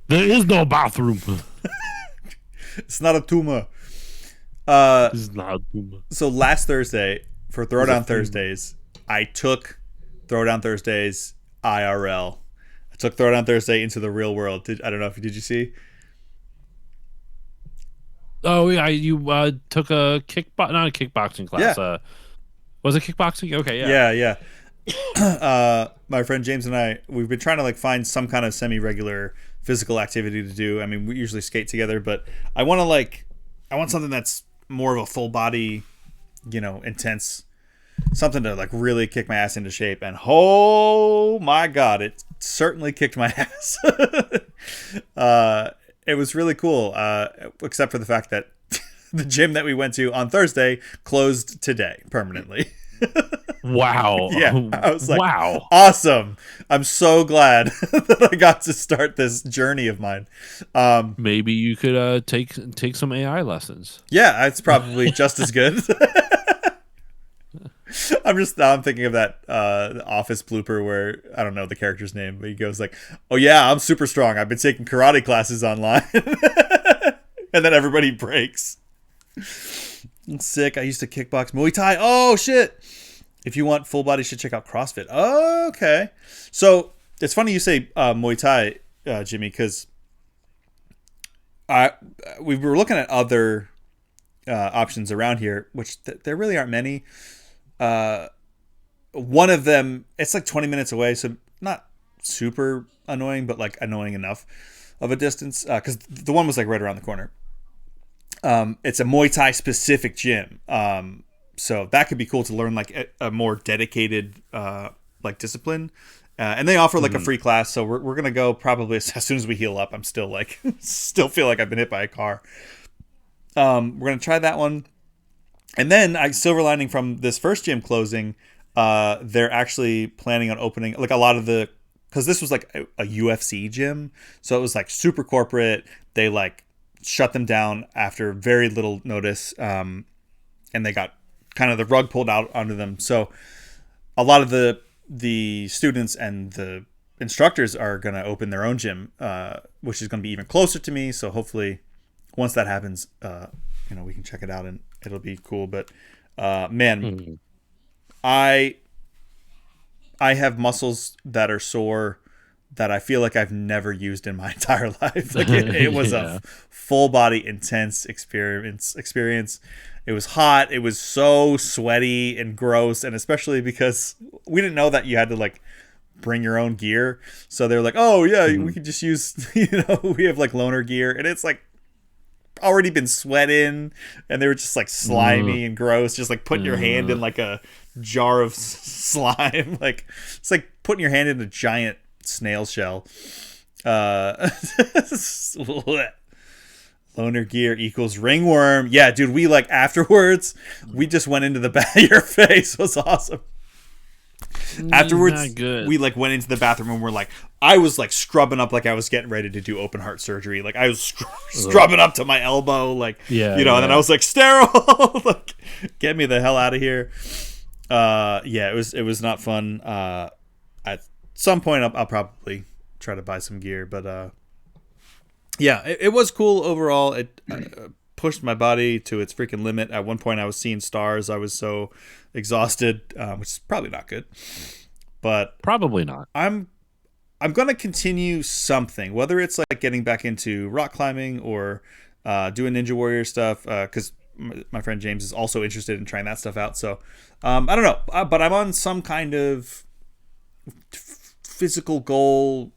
[SPEAKER 2] There is no bathroom.
[SPEAKER 1] It's not a tumor.
[SPEAKER 2] It's not a tumor.
[SPEAKER 1] So last Thursday, for Throwdown Thursdays, I took Throwdown Thursdays IRL. I took Throwdown Thursday into the real world. I don't know if did you see?
[SPEAKER 2] Oh yeah, you took a not a kickboxing class.
[SPEAKER 1] Yeah.
[SPEAKER 2] Was it kickboxing? Okay, yeah.
[SPEAKER 1] Yeah. My friend James and I, we've been trying to like find some kind of semi-regular physical activity to do. I mean, we usually skate together, but I want something that's more of a full body, you know, intense, something to like really kick my ass into shape. And oh my god, it certainly kicked my ass. It was really cool, except for the fact that the gym that we went to on Thursday closed today permanently.
[SPEAKER 2] Wow.
[SPEAKER 1] Yeah, I was like,
[SPEAKER 2] wow,
[SPEAKER 1] awesome. I'm so glad that I got to start this journey of mine.
[SPEAKER 2] Maybe you could take some AI lessons.
[SPEAKER 1] Yeah, it's probably just as good. I'm thinking of that Office blooper where I don't know the character's name, but he goes like, "Oh yeah, I'm super strong. I've been taking karate classes online," and then everybody breaks. It's sick. I used to kickbox, Muay Thai. Oh shit! If you want full body shit, check out CrossFit. Oh, okay. So it's funny you say Muay Thai, Jimmy, because we were looking at other options around here, which there really aren't many. One of them, it's like 20 minutes away, so not super annoying, but like annoying enough of a distance, because the one was like right around the corner. It's a Muay Thai specific gym, so that could be cool to learn like a more dedicated like discipline, and they offer like a free class. So we're gonna go probably as soon as we heal up. I'm still still feel like I've been hit by a car. We're gonna try that one. And then, silver lining from this first gym closing, they're actually planning on opening like a lot of because this was like a UFC gym, so it was like super corporate. They like shut them down after very little notice, and they got kind of the rug pulled out under them. So a lot of the students and the instructors are going to open their own gym, which is going to be even closer to me. So hopefully, once that happens, we can check it out and it'll be cool. But I have muscles that are sore that I feel like I've never used in my entire life. Like it was a full body intense experience. It was hot. It was so sweaty and gross, and especially because we didn't know that you had to like bring your own gear. So they're like, "Oh yeah, we could just use we have like loaner gear," and it's like already been sweat in, and they were just like slimy and gross. Just like putting your hand in like a jar of slime. Like it's like putting your hand in a giant snail shell. Loaner gear equals ringworm. Yeah, dude, we like afterwards, we just went into the bath. Your face was awesome. Afterwards, we like went into the bathroom and we're like, I was like scrubbing up like I was getting ready to do open heart surgery. Like I was scrubbing up to my elbow, like and then I was like sterile. Like, get me the hell out of here. It was not fun. At some point, I'll probably try to buy some gear, but it was cool overall. It pushed my body to its freaking limit. At one point, I was seeing stars. I was so exhausted, which is probably not good. But
[SPEAKER 2] probably not.
[SPEAKER 1] I'm gonna continue something, whether it's like getting back into rock climbing or doing Ninja Warrior stuff, because my friend James is also interested in trying that stuff out. So I don't know, but I'm on some kind of physical goal,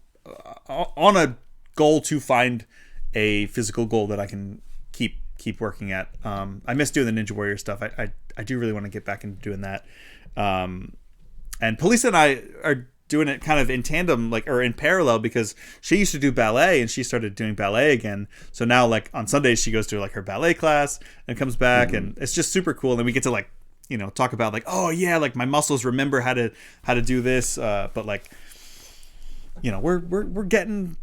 [SPEAKER 1] on a goal to find a physical goal that I can keep working at. I miss doing the Ninja Warrior stuff. I do really want to get back into doing that. And Police and I are doing it kind of in tandem, like, or in parallel, because she used to do ballet and she started doing ballet again. So now, like, on Sundays she goes to like her ballet class and comes back, and it's just super cool. And then we get to like, talk about like, oh yeah, like my muscles remember how to do this. But like, we're getting,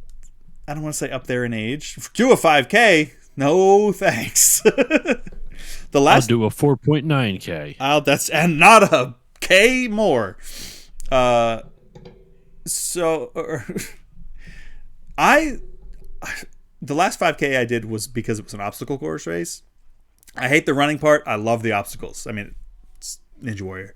[SPEAKER 1] I don't want to say up there in age. Do a 5K. No, thanks.
[SPEAKER 2] I'll do a 4.9K.
[SPEAKER 1] And not a K more. The last 5K I did was because it was an obstacle course race. I hate the running part. I love the obstacles. I mean, it's Ninja Warrior.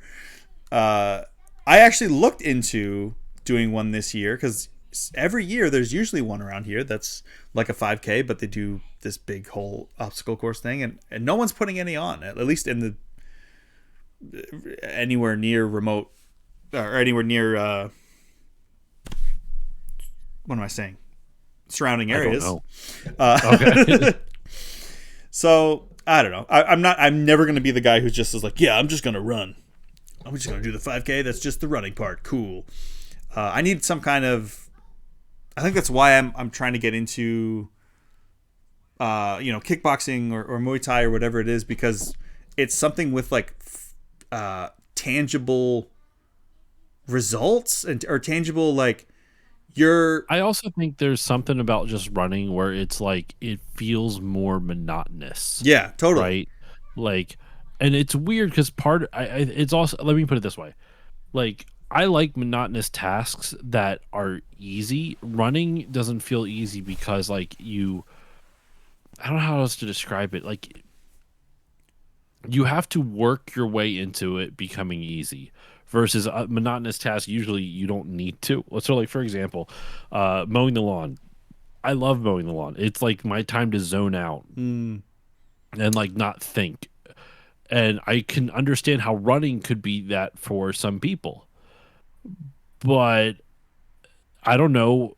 [SPEAKER 1] I actually looked into doing one this year because every year there's usually one around here that's like a 5K, but they do this big whole obstacle course thing, and no one's putting any on, at least in the anywhere near remote or anywhere near what am I saying? Surrounding areas.
[SPEAKER 2] I don't know. Okay.
[SPEAKER 1] So I don't know. I'm never going to be the guy who just is like, yeah, I'm just going to run. I'm just going to do the 5K. That's just the running part. Cool. I need some kind of. I think that's why I'm trying to get into, kickboxing or Muay Thai or whatever it is, because it's something with like tangible results or tangible like
[SPEAKER 2] I also think there's something about just running where it's like it feels more monotonous.
[SPEAKER 1] Yeah, totally.
[SPEAKER 2] Right, like, and it's weird because it's also, let me put it this way, like. I like monotonous tasks that are easy. Running doesn't feel easy because, like, I don't know how else to describe it. Like, you have to work your way into it becoming easy versus a monotonous task. Usually you don't need to. So, like, for example, mowing the lawn. I love mowing the lawn. It's like my time to zone out and, like, not think. And I can understand how running could be that for some people. But I don't know.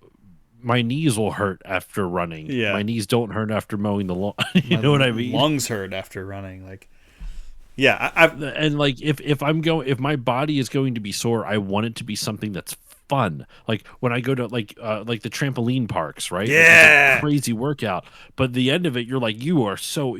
[SPEAKER 2] My knees will hurt after running.
[SPEAKER 1] Yeah.
[SPEAKER 2] My knees don't hurt after mowing the lawn. You know what I mean?
[SPEAKER 1] Lungs hurt after running. Like, yeah.
[SPEAKER 2] And like if my body is going to be sore, I want it to be something that's fun. Like when I go to like the trampoline parks, right?
[SPEAKER 1] Yeah.
[SPEAKER 2] It's a crazy workout. But the end of it, you're like, you hurt so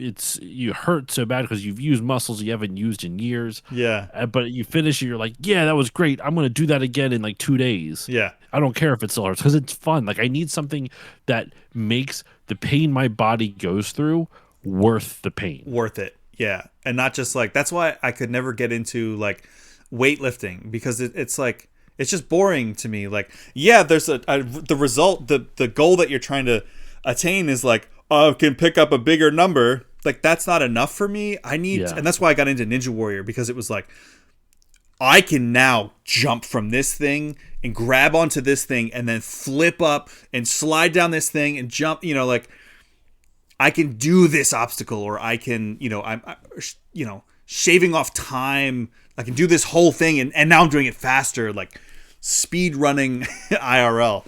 [SPEAKER 2] bad because you've used muscles you haven't used in years.
[SPEAKER 1] Yeah.
[SPEAKER 2] But you finish it, you're like, yeah, that was great. I'm going to do that again in like 2 days.
[SPEAKER 1] Yeah.
[SPEAKER 2] I don't care if it still hurts because it's fun. Like I need something that makes the pain my body goes through worth the pain.
[SPEAKER 1] Worth it. Yeah. And not just like, that's why I could never get into like weightlifting, because it's like, it's just boring to me. Like, yeah, there's the result, the goal that you're trying to attain is like, oh, I can pick up a bigger number. Like, that's not enough for me. And that's why I got into Ninja Warrior, because it was like, I can now jump from this thing and grab onto this thing and then flip up and slide down this thing and jump, like I can do this obstacle, or I can, shaving off time. I can do this whole thing, and now I'm doing it faster, like speed running IRL.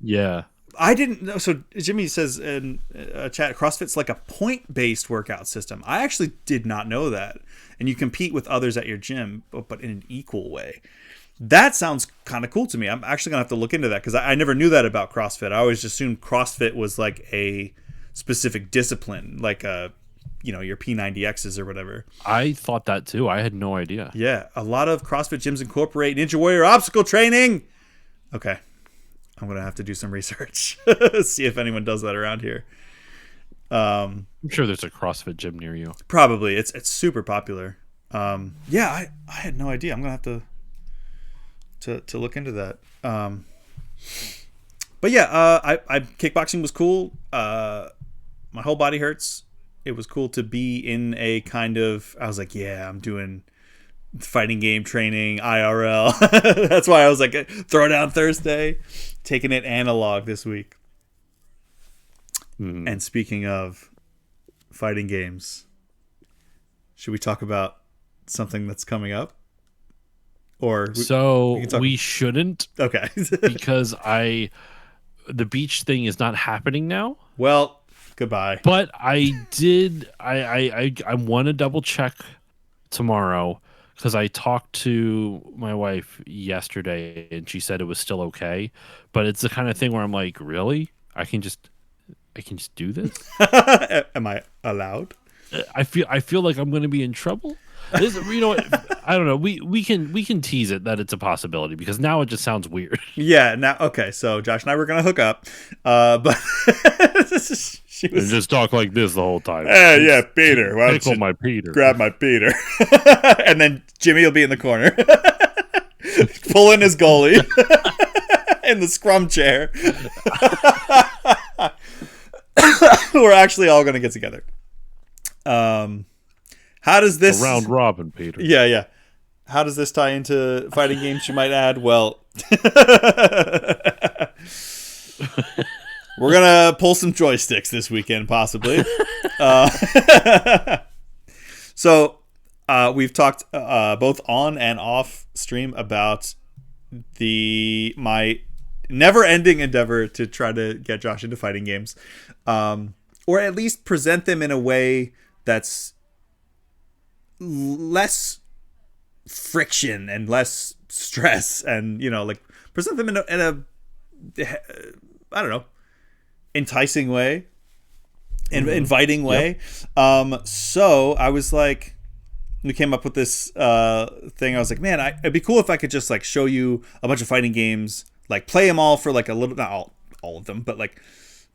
[SPEAKER 2] Yeah.
[SPEAKER 1] I didn't know. So Jimmy says in chat, CrossFit's like a point-based workout system. I actually did not know that. And you compete with others at your gym, but in an equal way. That sounds kind of cool to me. I'm actually going to have to look into that, because I never knew that about CrossFit. I always assumed CrossFit was like a specific discipline, like your P90Xs or whatever.
[SPEAKER 2] I thought that too. I had no idea.
[SPEAKER 1] Yeah, a lot of CrossFit gyms incorporate Ninja Warrior obstacle training. Okay. I'm going to have to do some research. See if anyone does that around here.
[SPEAKER 2] I'm sure there's a CrossFit gym near you.
[SPEAKER 1] Probably. It's super popular. I had no idea. I'm going to have to look into that. But yeah, I kickboxing was cool. My whole body hurts. It was cool to be in a kind of, I was like, yeah, I'm doing fighting game training, IRL. That's why I was like, Throwdown Thursday, taking it analog this week. And speaking of fighting games, should we talk about something that's coming up? Or
[SPEAKER 2] we shouldn't.
[SPEAKER 1] Okay.
[SPEAKER 2] Because the beach thing is not happening now.
[SPEAKER 1] Well, goodbye.
[SPEAKER 2] But I want to double check tomorrow, because I talked to my wife yesterday and she said it was still okay. But it's the kind of thing where I'm like, really? I can just do this?
[SPEAKER 1] Am I allowed?
[SPEAKER 2] I feel like I'm going to be in trouble. You know what? I don't know. We can tease it that it's a possibility, because now it just sounds weird.
[SPEAKER 1] Yeah. Now, okay. So Josh and I were gonna hook up, but she was
[SPEAKER 2] just talk like this the whole time.
[SPEAKER 1] Yeah, Peter. Why don't you
[SPEAKER 2] my Peter?
[SPEAKER 1] Grab my Peter, and then Jimmy will be in the corner, pulling his goalie in the scrum chair. We're actually all gonna get together. How does this
[SPEAKER 2] a round robin, Peter?
[SPEAKER 1] Yeah. How does this tie into fighting games? You might add. Well, we're gonna pull some joysticks this weekend, possibly. So we've talked both on and off stream about my never-ending endeavor to try to get Josh into fighting games, or at least present them in a way that's less friction and less stress, and like present them in a I don't know, enticing way, and inviting way. Yep. So I was like, we came up with this thing. I was like, man, it'd be cool if I could just like show you a bunch of fighting games, like play them all for like a little, not all of them, but like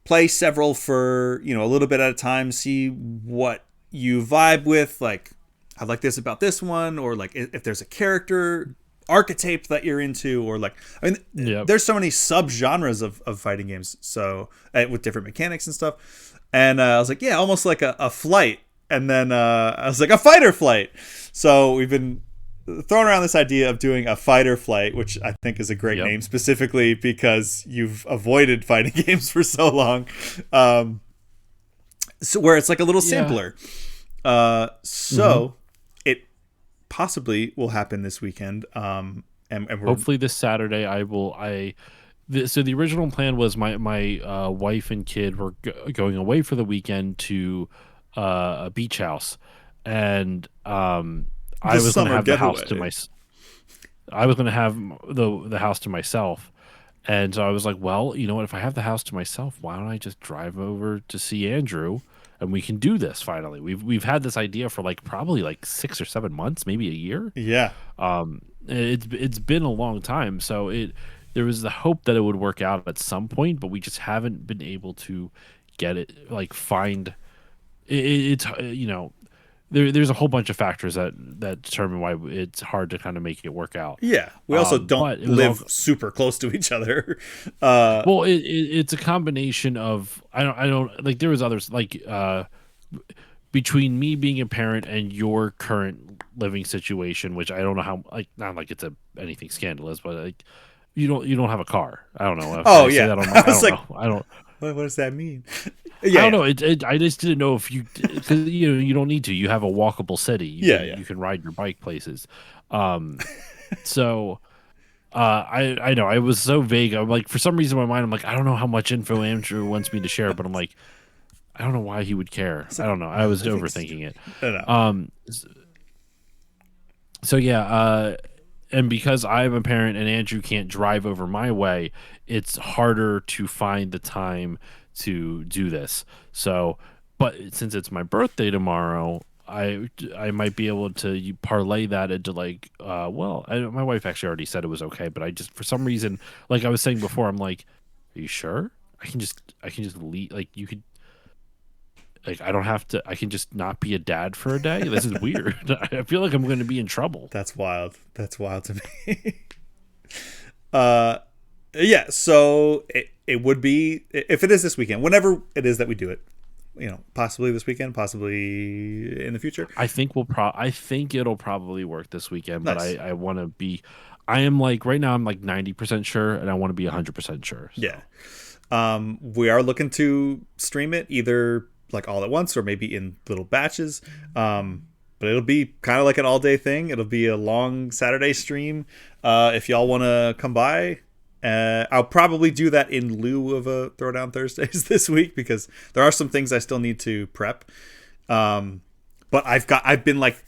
[SPEAKER 1] play several for a little bit at a time, see what you vibe with. Like, I like this about this one, or like if there's a character archetype that you're into, or like, I mean, there's so many sub-genres of fighting games, so with different mechanics and stuff. And I was like, yeah, almost like a flight. And then I was like, a fighter flight. So we've been throwing around this idea of doing a fighter flight, which I think is a great name, specifically because you've avoided fighting games for so long. So where it's like a little sampler. It possibly will happen this weekend. And
[SPEAKER 2] hopefully this Saturday so the original plan was my wife and kid were going away for the weekend to a beach house, and I was going to have the house to I was going to have the house to myself. And so I was like, well, you know what? If I have the house to myself, why don't I just drive over to see Andrew, and we can do this finally. We've had this idea for probably 6 or 7 months, maybe a year.
[SPEAKER 1] Yeah.
[SPEAKER 2] It's been a long time, so there was the hope that it would work out at some point, but we just haven't been able to get it, find it. There's a whole bunch of factors that determine why it's hard to kind of make it work out.
[SPEAKER 1] Yeah, we also don't live super close to each other.
[SPEAKER 2] Well, it's a combination of I don't there was others between me being a parent and your current living situation, which I don't know how, like, not like it's anything scandalous, but like you don't have a car. I don't know. Can
[SPEAKER 1] Oh
[SPEAKER 2] I say
[SPEAKER 1] yeah,
[SPEAKER 2] that on
[SPEAKER 1] I
[SPEAKER 2] mic? I
[SPEAKER 1] was
[SPEAKER 2] don't
[SPEAKER 1] like,
[SPEAKER 2] know. I don't.
[SPEAKER 1] what does that mean?
[SPEAKER 2] I
[SPEAKER 1] Yeah,
[SPEAKER 2] don't
[SPEAKER 1] yeah,
[SPEAKER 2] know. I just didn't know if you, because you don't need to. You have a walkable city.
[SPEAKER 1] yeah, yeah.
[SPEAKER 2] You can ride your bike places. Um, so I know I was so vague. I'm like, for some reason in my mind, I'm like, I don't know how much info Andrew wants me to share, but I'm like, I don't know why he would care.
[SPEAKER 1] It's
[SPEAKER 2] I
[SPEAKER 1] like
[SPEAKER 2] don't know. I
[SPEAKER 1] my
[SPEAKER 2] was
[SPEAKER 1] living
[SPEAKER 2] overthinking
[SPEAKER 1] situation.
[SPEAKER 2] it.
[SPEAKER 1] No, no.
[SPEAKER 2] So yeah, and because I'm a parent and Andrew can't drive over my way, it's harder to find the time to do this. So, but since it's my birthday tomorrow, I might be able to parlay that into like, my wife actually already said it was okay, but I just for some reason, like I was saying before, I'm like, are you sure? I can just leave. Like you could. Like I don't have to. I can just not be a dad for a day. This is weird. I feel like I'm going to be in trouble.
[SPEAKER 1] That's wild. That's wild to me. uh, yeah. So it would be if it is this weekend, whenever it is that we do it. Possibly this weekend, possibly in the future.
[SPEAKER 2] I think it'll probably work this weekend, but
[SPEAKER 1] Nice.
[SPEAKER 2] I want to be. I am like right now. I'm like 90% sure, and I want to be 100% sure. So.
[SPEAKER 1] Yeah. We are looking to stream it either like all at once or maybe in little batches. But it'll be kind of like an all day thing. It'll be a long Saturday stream. If y'all want to come by, I'll probably do that in lieu of a Throwdown Thursdays this week because there are some things I still need to prep. But I've been like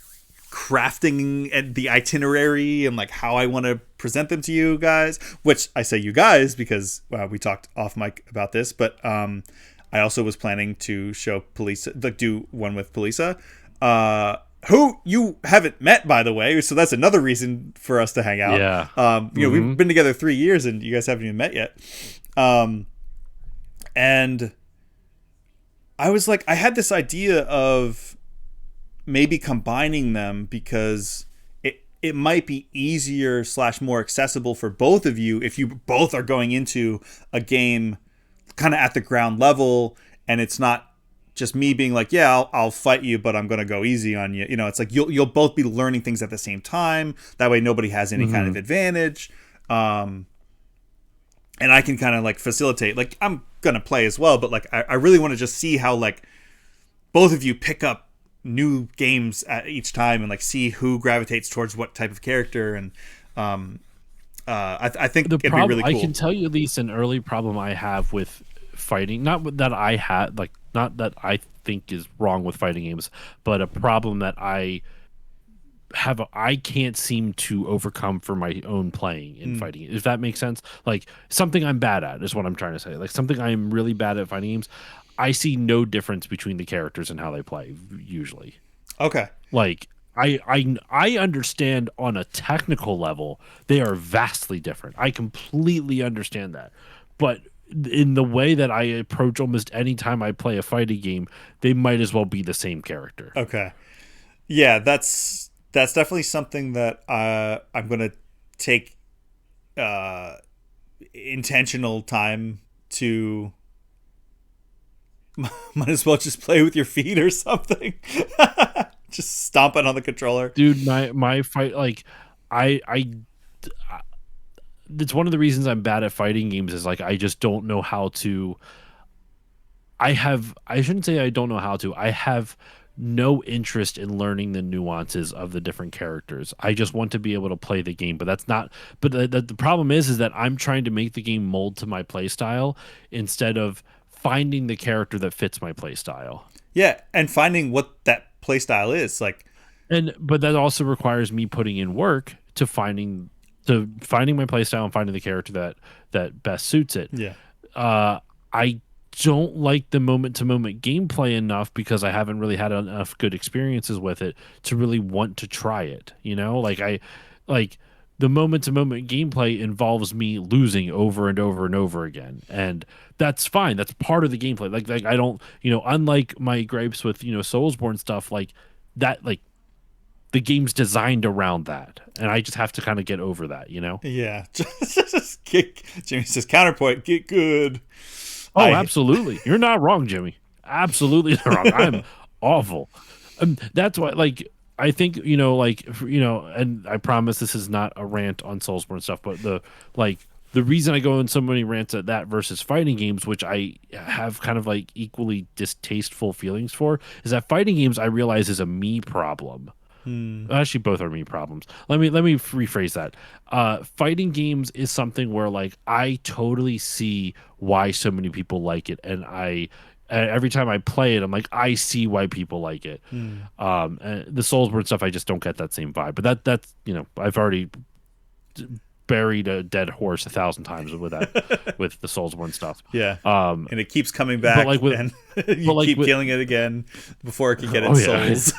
[SPEAKER 1] crafting the itinerary and like how I want to present them to you guys, which I say you guys because we talked off mic about this, but I also was planning to show Polisa, like do one with Polisa, who you haven't met, by the way, so that's another reason for us to hang out.
[SPEAKER 2] Yeah.
[SPEAKER 1] We've been together 3 years and you guys haven't even met yet. And I was like, I had this idea of maybe combining them because it might be easier / more accessible for both of you if you both are going into a game kind of at the ground level and it's not just me being like, yeah, I'll fight you, but I'm going to go easy on you. It's like you'll both be learning things at the same time. That way nobody has any kind of advantage. And I can kind of like facilitate, like I'm going to play as well, but like I really want to just see how like both of you pick up new games at each time and like see who gravitates towards what type of character. And I think it'd be really cool.
[SPEAKER 2] I can tell you at least an early problem I have with fighting, not that I had, like, not that I think is wrong with fighting games, but a problem that I can't seem to overcome for my own playing in fighting. If that makes sense, like something I'm bad at is what I'm trying to say. Like something I'm really bad at fighting games. I see no difference between the characters and how they play usually.
[SPEAKER 1] Okay.
[SPEAKER 2] Like I understand on a technical level they are vastly different. I completely understand that. But in the way that I approach almost any time I play a fighting game, they might as well be the same character.
[SPEAKER 1] Okay. Yeah, that's definitely something that I'm going to take intentional time to might as well just play with your feet or something. Just stomping on the controller.
[SPEAKER 2] Dude, my fight, like I it's one of the reasons I'm bad at fighting games is like I just don't know how to. I shouldn't say I don't know how to. I have no interest in learning the nuances of the different characters. I just want to be able to play the game, but that's not. But the problem is that I'm trying to make the game mold to my play style instead of finding the character that fits my play style.
[SPEAKER 1] Yeah, and finding what that play style is like.
[SPEAKER 2] But that also requires me putting in work to finding my play style and finding the character that best suits it.
[SPEAKER 1] Yeah.
[SPEAKER 2] I don't like the moment to moment gameplay enough because I haven't really had enough good experiences with it to really want to try it. Like the moment to moment gameplay involves me losing over and over and over again. And that's fine. That's part of the gameplay. Like I don't, unlike my gripes with, Soulsborne stuff, like that, like the game's designed around that. And I just have to kind of get over that,
[SPEAKER 1] Yeah. Just kick. Jimmy says counterpoint, get good.
[SPEAKER 2] Oh, absolutely. You're not wrong, Jimmy. Absolutely not wrong. awful. That's why, like, I think, and I promise this is not a rant on Soulsborne stuff, but the reason I go in so many rants at that versus fighting games, which I have kind of like equally distasteful feelings for, is that fighting games I realize is a me problem. Actually, both are me problems. Let me rephrase that. Fighting games is something where like I totally see why so many people like it, and every time I play it, I'm like, I see why people like it. And the Soulsborne stuff, I just don't get that same vibe. But that's I've already buried a dead horse 1,000 times with that with the Soulsborne stuff.
[SPEAKER 1] Yeah. And it keeps coming back, and you keep killing it again before it can get its souls.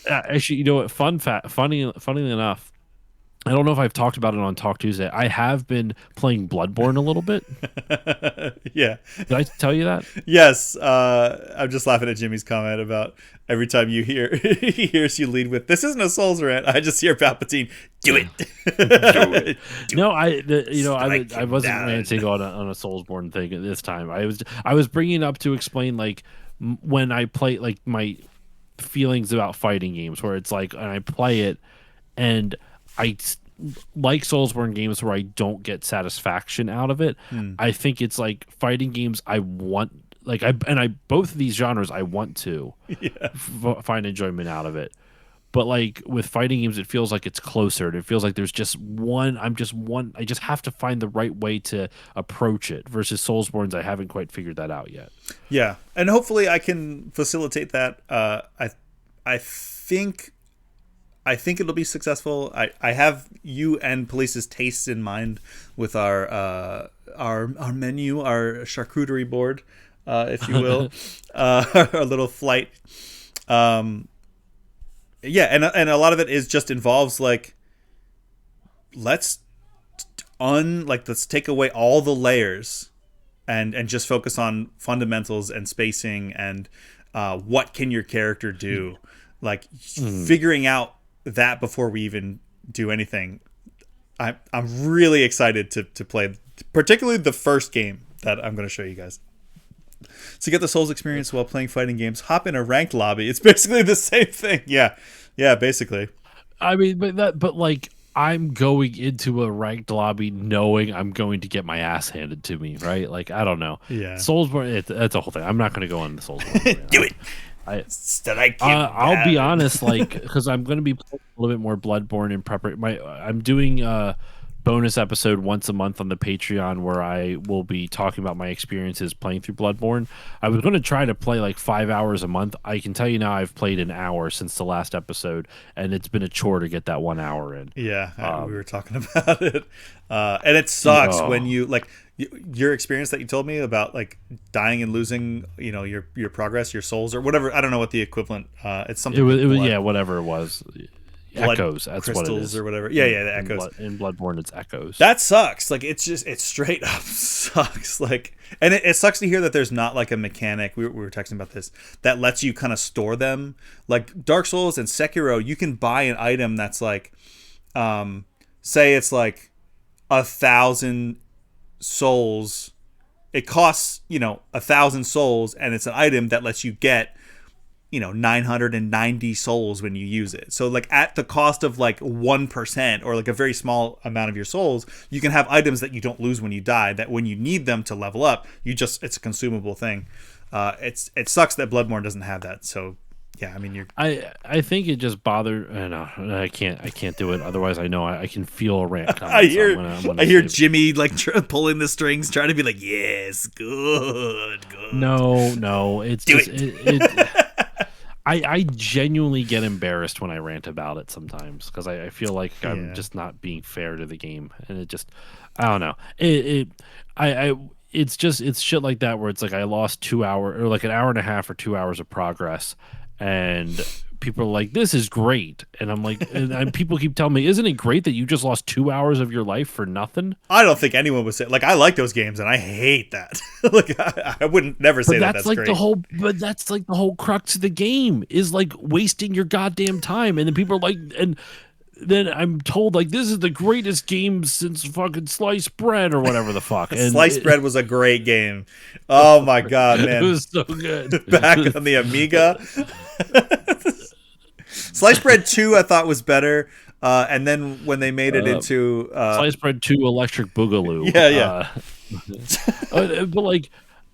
[SPEAKER 2] Actually, you know what? Funnily enough, I don't know if I've talked about it on Talk Tuesday. I have been playing Bloodborne a little bit.
[SPEAKER 1] Yeah.
[SPEAKER 2] Did I tell you that?
[SPEAKER 1] Yes. I'm just laughing at Jimmy's comment about every time you hear he hears you lead with, "This isn't a Souls rant." I just hear Palpatine, "Do it."
[SPEAKER 2] No, I wasn't ranting on a Soulsborne thing at this time. I was bringing it up to explain like when I play like my feelings about fighting games, where it's like, and I play it and I like Soulsborne games where I don't get satisfaction out of it. I think it's like fighting games I want, like both of these genres I want to find enjoyment out of it. But like with fighting games, it feels like it's closer. And it feels like there's just one. I just have to find the right way to approach it. Versus Soulsborne's, I haven't quite figured that out yet.
[SPEAKER 1] Yeah, and hopefully I can facilitate that. I think it'll be successful. I have you and Police's tastes in mind with our menu, our charcuterie board, if you will, our little flight. Yeah, and a lot of it is just involves like, let's take away all the layers, and just focus on fundamentals and spacing and what can your character do, like figuring out that before we even do anything. I'm really excited to play, particularly the first game that I'm going to show you guys. To get the Souls experience while playing fighting games, hop in a ranked lobby. It's basically the same thing. Yeah, basically.
[SPEAKER 2] I mean, but like I'm going into a ranked lobby knowing I'm going to get my ass handed to me, right? Like I don't know.
[SPEAKER 1] Yeah,
[SPEAKER 2] Soulsborne. That's a whole thing. I'm not going to go on the Soulsborne.
[SPEAKER 1] Do it.
[SPEAKER 2] I'll be honest, like, because I'm going to be playing a little bit more Bloodborne in preparation. I'm doing a bonus episode once a month on the Patreon where I will be talking about my experiences playing through Bloodborne. I was going to try to play like 5 hours a month. I can tell you now I've played an hour since the last episode, and it's been a chore to get that 1 hour in.
[SPEAKER 1] Yeah, we were talking about it. And it sucks when you, like, your experience that you told me about like dying and losing, your progress, your souls or whatever. I don't know what the equivalent. It's something.
[SPEAKER 2] It was whatever it was. Echoes. That's what it is.
[SPEAKER 1] Or whatever. Yeah, the echoes.
[SPEAKER 2] In Bloodborne, it's echoes.
[SPEAKER 1] That sucks. Like it straight up sucks. Like, and it sucks to hear that there's not like a mechanic. We were texting about this that lets you kind of store them. Like Dark Souls and Sekiro, you can buy an item that's like, say it's like 1,000 souls. It costs 1,000 souls, and it's an item that lets you get 990 souls when you use it. So like at the cost of like 1% or like a very small amount of your souls, you can have items that you don't lose when you die, that when you need them to level up, it's a consumable thing. It sucks that Bloodborne doesn't have that. So yeah, I mean
[SPEAKER 2] I think it just bothered. I can't do it. Otherwise, I know I can feel a rant.
[SPEAKER 1] I hear Jimmy like pulling the strings, trying to be like, yes, good.
[SPEAKER 2] No, it's
[SPEAKER 1] do
[SPEAKER 2] just
[SPEAKER 1] it.
[SPEAKER 2] I genuinely get embarrassed when I rant about it sometimes because I feel like I'm just not being fair to the game, and it just I don't know. It's shit like that where it's like I lost 2 hours or like an hour and a half or 2 hours of progress, and people are like, "This is great," and I'm like, and people keep telling me, "Isn't it great that you just lost 2 hours of your life for nothing?"
[SPEAKER 1] I don't think anyone would say like I like those games and I hate that. Like I wouldn't never say that's
[SPEAKER 2] like
[SPEAKER 1] great.
[SPEAKER 2] But that's like the whole crux of the game is like wasting your goddamn time, and then people are like, and then I'm told like this is the greatest game since fucking sliced bread or whatever the fuck. And
[SPEAKER 1] Sliced Bread was a great game. Oh my god,
[SPEAKER 2] it
[SPEAKER 1] man!
[SPEAKER 2] was so good.
[SPEAKER 1] Back on the Amiga, Sliced Bread 2 I thought was better, and then when they made it into
[SPEAKER 2] Sliced Bread 2 Electric Boogaloo.
[SPEAKER 1] yeah, yeah.
[SPEAKER 2] But like,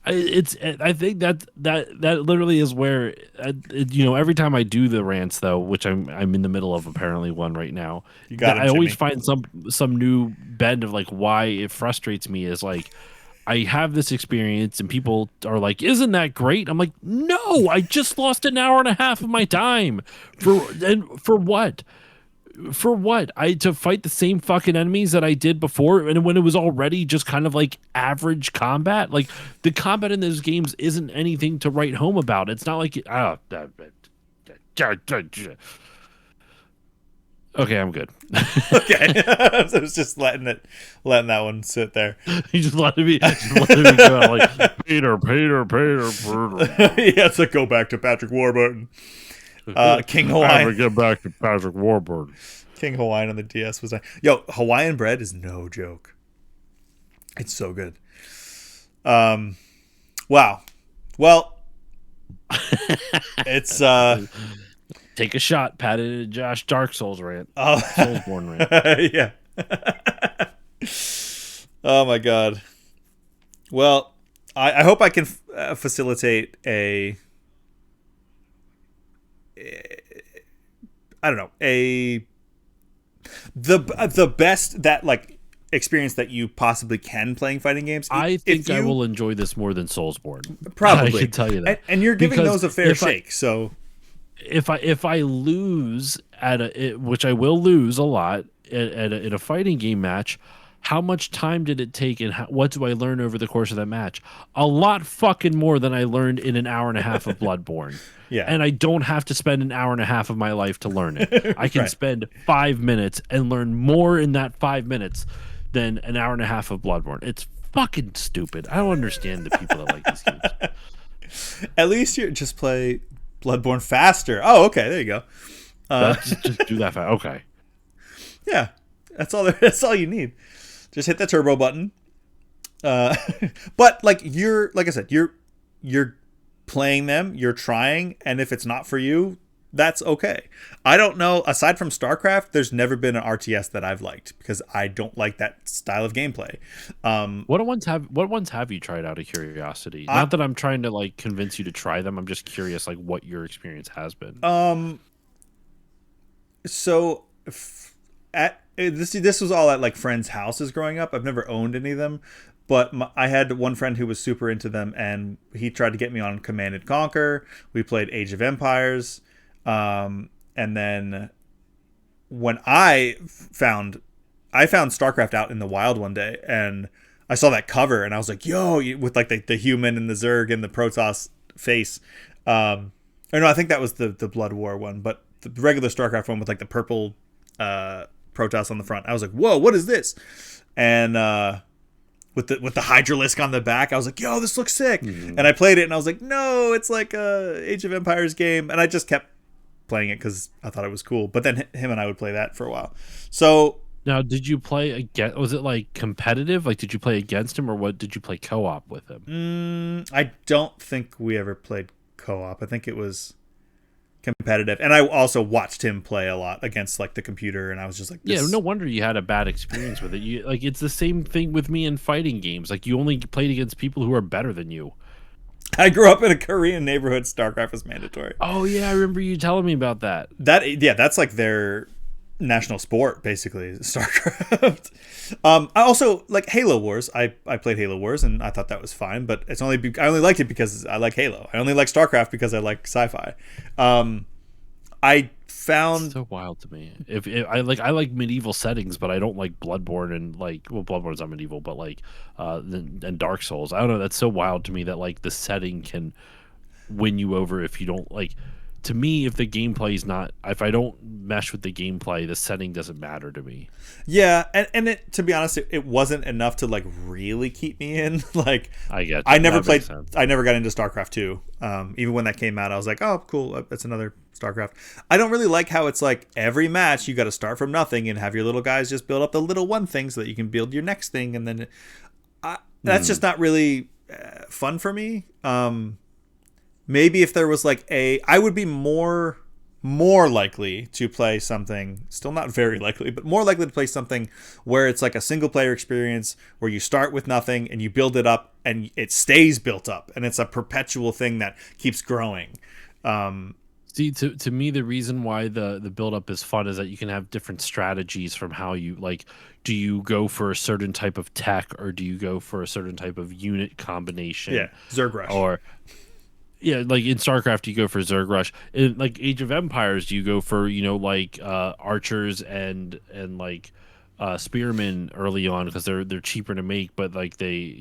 [SPEAKER 2] I think that literally is where every time I do the rants though, which I'm in the middle of apparently one right now.
[SPEAKER 1] You got it,
[SPEAKER 2] I always
[SPEAKER 1] Jimmy.
[SPEAKER 2] find some new bend of like why it frustrates me is like I have this experience and people are like, "Isn't that great?" I'm like, "No, I just lost an hour and a half of my time for what?" For what? To fight the same fucking enemies that I did before, and when it was already just kind of like average combat. Like the combat in those games isn't anything to write home about. It's not like okay, I'm good.
[SPEAKER 1] Okay, I was just letting that one sit there.
[SPEAKER 2] You just let me go out like Peter.
[SPEAKER 1] He has to go back to Patrick Warburton. King
[SPEAKER 2] I have
[SPEAKER 1] Hawaiian.
[SPEAKER 2] to get back to Patrick Warburton.
[SPEAKER 1] King Hawaiian on the DS was like, yo, Hawaiian bread is no joke. It's so good. Wow. Well, it's
[SPEAKER 2] Take a shot, pat it at Josh Dark Souls rant.
[SPEAKER 1] oh,
[SPEAKER 2] Soulsborne rant.
[SPEAKER 1] yeah. Oh my god. Well, I hope I can facilitate I don't know, the best that like experience that you possibly can playing fighting games.
[SPEAKER 2] I think I will enjoy this more than Soulsborne.
[SPEAKER 1] Probably.
[SPEAKER 2] I can tell you that.
[SPEAKER 1] And you're giving
[SPEAKER 2] Because
[SPEAKER 1] those a fair shake, so
[SPEAKER 2] if I lose which I will lose a lot in a fighting game match, how much time did it take and what do I learn over the course of that match? A lot fucking more than I learned in an hour and a half of Bloodborne.
[SPEAKER 1] Yeah.
[SPEAKER 2] And I don't have to spend an hour and a half of my life to learn it. I can
[SPEAKER 1] Right.
[SPEAKER 2] spend 5 minutes and learn more in that 5 minutes than an hour and a half of Bloodborne. It's fucking stupid. I don't understand the people that like these games.
[SPEAKER 1] at least you just play Bloodborne faster. Oh, okay, there you go.
[SPEAKER 2] Just do that fast. Okay.
[SPEAKER 1] Yeah, that's all. That's all you need. Just hit the turbo button. But like like I said, you're playing them. You're trying, and if it's not for you, that's okay. I don't know. Aside from StarCraft, there's never been an RTS that I've liked because I don't like that style of gameplay.
[SPEAKER 2] What ones have you tried out of curiosity? Not that I'm trying to like convince you to try them. I'm just curious, like what your experience has been.
[SPEAKER 1] So this was all at like friends' houses growing up. I've never owned any of them, but I had one friend who was super into them, and he tried to get me on Command and Conquer. We played Age of Empires, and then when I found StarCraft out in the wild one day, and I saw that cover, and I was like, "Yo!" With like the human and the Zerg and the Protoss face. Or no, I think that was the Blood War one, but the regular StarCraft one with like the purple Protoss on the front. I was like, "Whoa, what is this?" And with the Hydralisk on the back, I was like, "Yo, this looks sick!" And I played it, and I was like, "No, it's like a Age of Empires game," and I just kept playing it because I thought it was cool. But then him and I would play that for a while. So
[SPEAKER 2] now, did you play against? Was it like competitive? Like, did you play against him, or what? Did you play co-op with him?
[SPEAKER 1] I don't think we ever played co-op. I think it was competitive, and I also watched him play a lot against like the computer, and I was just like,
[SPEAKER 2] yeah, no wonder you had a bad experience with it. You like it's the same thing with me in fighting games. Like you only played against people who are better than you.
[SPEAKER 1] I grew up in a Korean neighborhood. StarCraft was mandatory.
[SPEAKER 2] Oh yeah, I remember you telling me about that.
[SPEAKER 1] That's like their national sport, basically, StarCraft. I also like Halo Wars. I played Halo Wars, and I thought that was fine, but I only liked it because I like Halo. I only like StarCraft because I like sci-fi. I found
[SPEAKER 2] it's so wild to me. If I like medieval settings, but I don't like Bloodborne and Bloodborne's not medieval, but like and Dark Souls. I don't know. That's so wild to me that like the setting can win you over if you don't like. to me, if the gameplay is not, if I don't mesh with the gameplay, the setting doesn't matter to me.
[SPEAKER 1] Yeah, and it, to be honest, it wasn't enough to like really keep me in. Like,
[SPEAKER 2] I get
[SPEAKER 1] I
[SPEAKER 2] you.
[SPEAKER 1] never
[SPEAKER 2] That
[SPEAKER 1] played,
[SPEAKER 2] makes sense.
[SPEAKER 1] I never got into StarCraft 2. Even when that came out, I was like, oh, cool, it's another StarCraft. I don't really like how it's like every match you got to start from nothing and have your little guys just build up the little one thing so that you can build your next thing, and then that's just not really fun for me. Maybe if there was like I would be more likely to play something, still not very likely, but more likely to play something where it's like a single player experience where you start with nothing and you build it up and it stays built up and it's a perpetual thing that keeps growing.
[SPEAKER 2] See, to me, the reason why the build up is fun is that you can have different strategies from how you like. Do you go for a certain type of tech, or do you go for a certain type of unit combination?
[SPEAKER 1] Yeah, Zerg Rush.
[SPEAKER 2] Or yeah, like in StarCraft, you go for Zerg Rush. In like Age of Empires, you go for like archers and like spearmen early on because they're cheaper to make, but like they